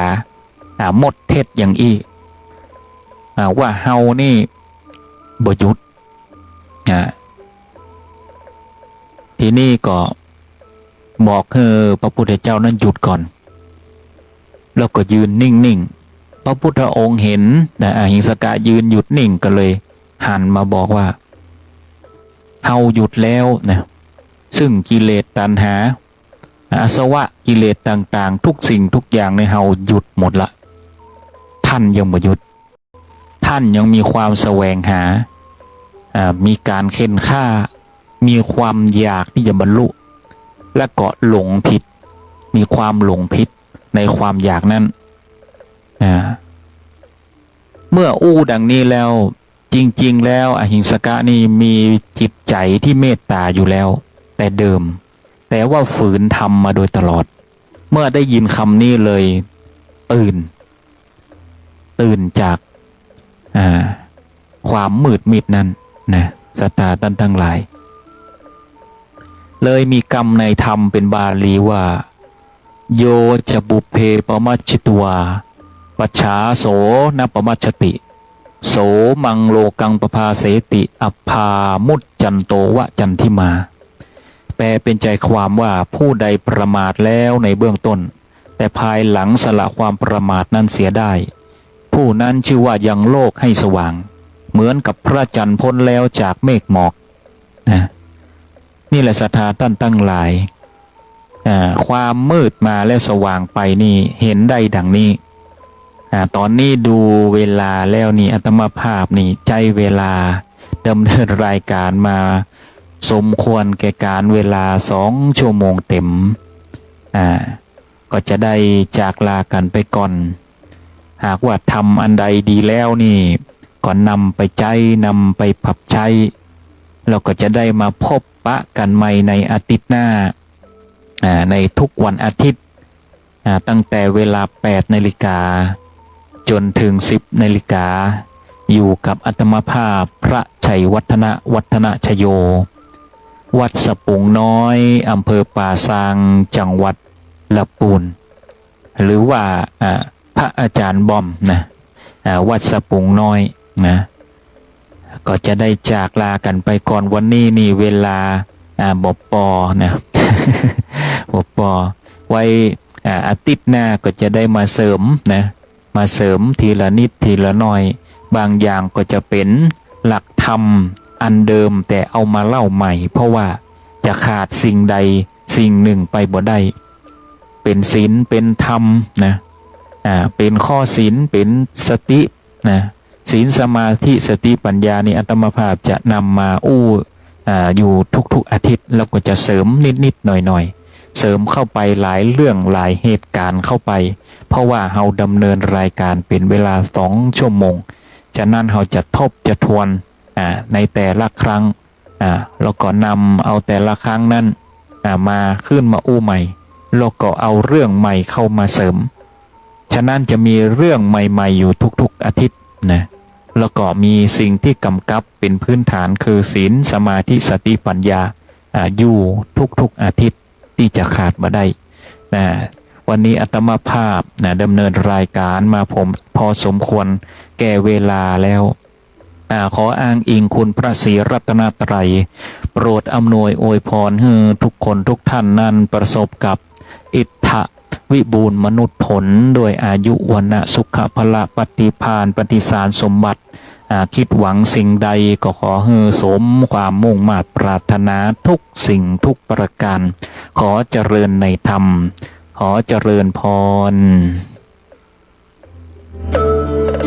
หมดเท็จอย่างอี้ว่าเฮานี่บ่หยุดทีนี้ก็บอกพระพุทธเจ้านั้นหยุดก่อนแล้วก็ยืนนิ่งๆพระพุทธองค์เห็นอหิงสกะยืนหยุดนิ่งก็เลยหันมาบอกว่าเฮาหยุดแล้วนะซึ่งกิเลสตัณหาอาสวะกิเลสต่างๆทุกสิ่งทุกอย่างในเฮาหยุดหมดละท่านยังบ่หยุดท่านยังมีความแสวงหามีการเค้นฆ่ามีความอยากที่จะบรรลุและก็หลงผิดมีความหลงผิดในความอยากนั้นเมื่ออู้ดังนี้แล้วจริงๆแล้วอหิงสกะนี่มีจิตใจที่เมตตาอยู่แล้วแต่เดิมแต่ว่าฝืนทำมาโดยตลอดเมื่อได้ยินคำนี้เลยตื่นจากความมืดมิดนั้นนะสัตตาท่านทั้งหลายเลยมีกรรมในธรรมเป็นบาลีว่าโยจะบุพเพปมัชชิตวาปัจฉาโสนปมัชชติโสมังโลกังปภาเสติอัพพามุต จันโตวะจันทิมา แปลเป็นใจความว่าผู้ใดประมาทแล้วในเบื้องต้นแต่ภายหลังสละความประมาทนั้นเสียได้ผู้นั้นชื่อว่ายังโลกให้สว่างเหมือนกับพระจันทร์พ้นแล้วจากเมฆหมอกนะนี่แหละศรัทธาท่านตั้งหลายความมืดมาแล้วสว่างไปนี่เห็นได้ดังนี้ตอนนี้ดูเวลาแล้วนี่อาตมาภาพนี่ใจเวลาดำเนินรายการมาสมควรแก่การเวลา2 ชั่วโมงเต็มก็จะได้จากลากันไปก่อนหากว่าทำอันใดดีแล้วนี่ก็นำไปใจนำไปปรับใช้เราก็จะได้มาพบปะกันใหม่ในอาทิตย์หน้าในทุกวันอาทิตย์ตั้งแต่เวลา8 นาฬิกาจนถึง10 นาฬิกาอยู่กับอาตมาภาพพระชัยวัฒนชโยวัดสปุงน้อยอำเภอป่าซางจังหวัดลำพูนหรือว่าพระอาจารย์บอมนะวัดสปุงน้อยนะก็จะได้จากลากันไปก่อนวันนี้นี่เวลาบปอนะ บปอไว้อาทิตย์หน้าก็จะได้มาเสริมนะมาเสริมทีละนิดทีละหน่อยบางอย่างก็จะเป็นหลักธรรมอันเดิมแต่เอามาเล่าใหม่เพราะว่าจะขาดสิ่งใดสิ่งหนึ่งไปบ่ได้เป็นศีลเป็นธรรมนะเป็นข้อศีลเป็นสตินะศีลสมาธิสติปัญญานี่อาตมาภาพจะนำมาอยู่ทุกอาทิตย์แล้วก็จะเสริมนิดหน่อยเสริมเข้าไปหลายเรื่องหลายเหตุการณ์เข้าไปเพราะว่าเราดำเนินรายการเป็นเวลา2 ชั่วโมงฉะนั้นเราจะทบจะทวนในแต่ละครั้งแล้วก็นำเอาแต่ละครั้งนั้นมาขึ้นมาใหม่แล้วก็เอาเรื่องใหม่เข้ามาเสริมฉะนั้นจะมีเรื่องใหม่ๆอยู่ทุกๆอาทิตย์นะแล้วก็มีสิ่งที่กำกับเป็นพื้นฐานคือศีลสมาธิสติปัญญาอยู่ทุกๆอาทิตย์ที่จะขาดมาได้นะวันนี้อาตมาภาพดำเนินรายการมาพอสมควรแก่เวลาแล้วขออ้างอิงคุณพระศรีรัตนตรัยโปรดอำนวยอวยพรให้ทุกคนทุกท่านนั้นประสบกับอิทธวิบูลย์มนุษย์ผลโดยอายุวนะสุขภละปฏิภาณปฏิสารสมบัติคิดหวังสิ่งใดก็ขอให้สมความมุ่งมา่ปรารถนาทุกสิ่งทุกประการขอเจริญในธรรมขอเจริญพร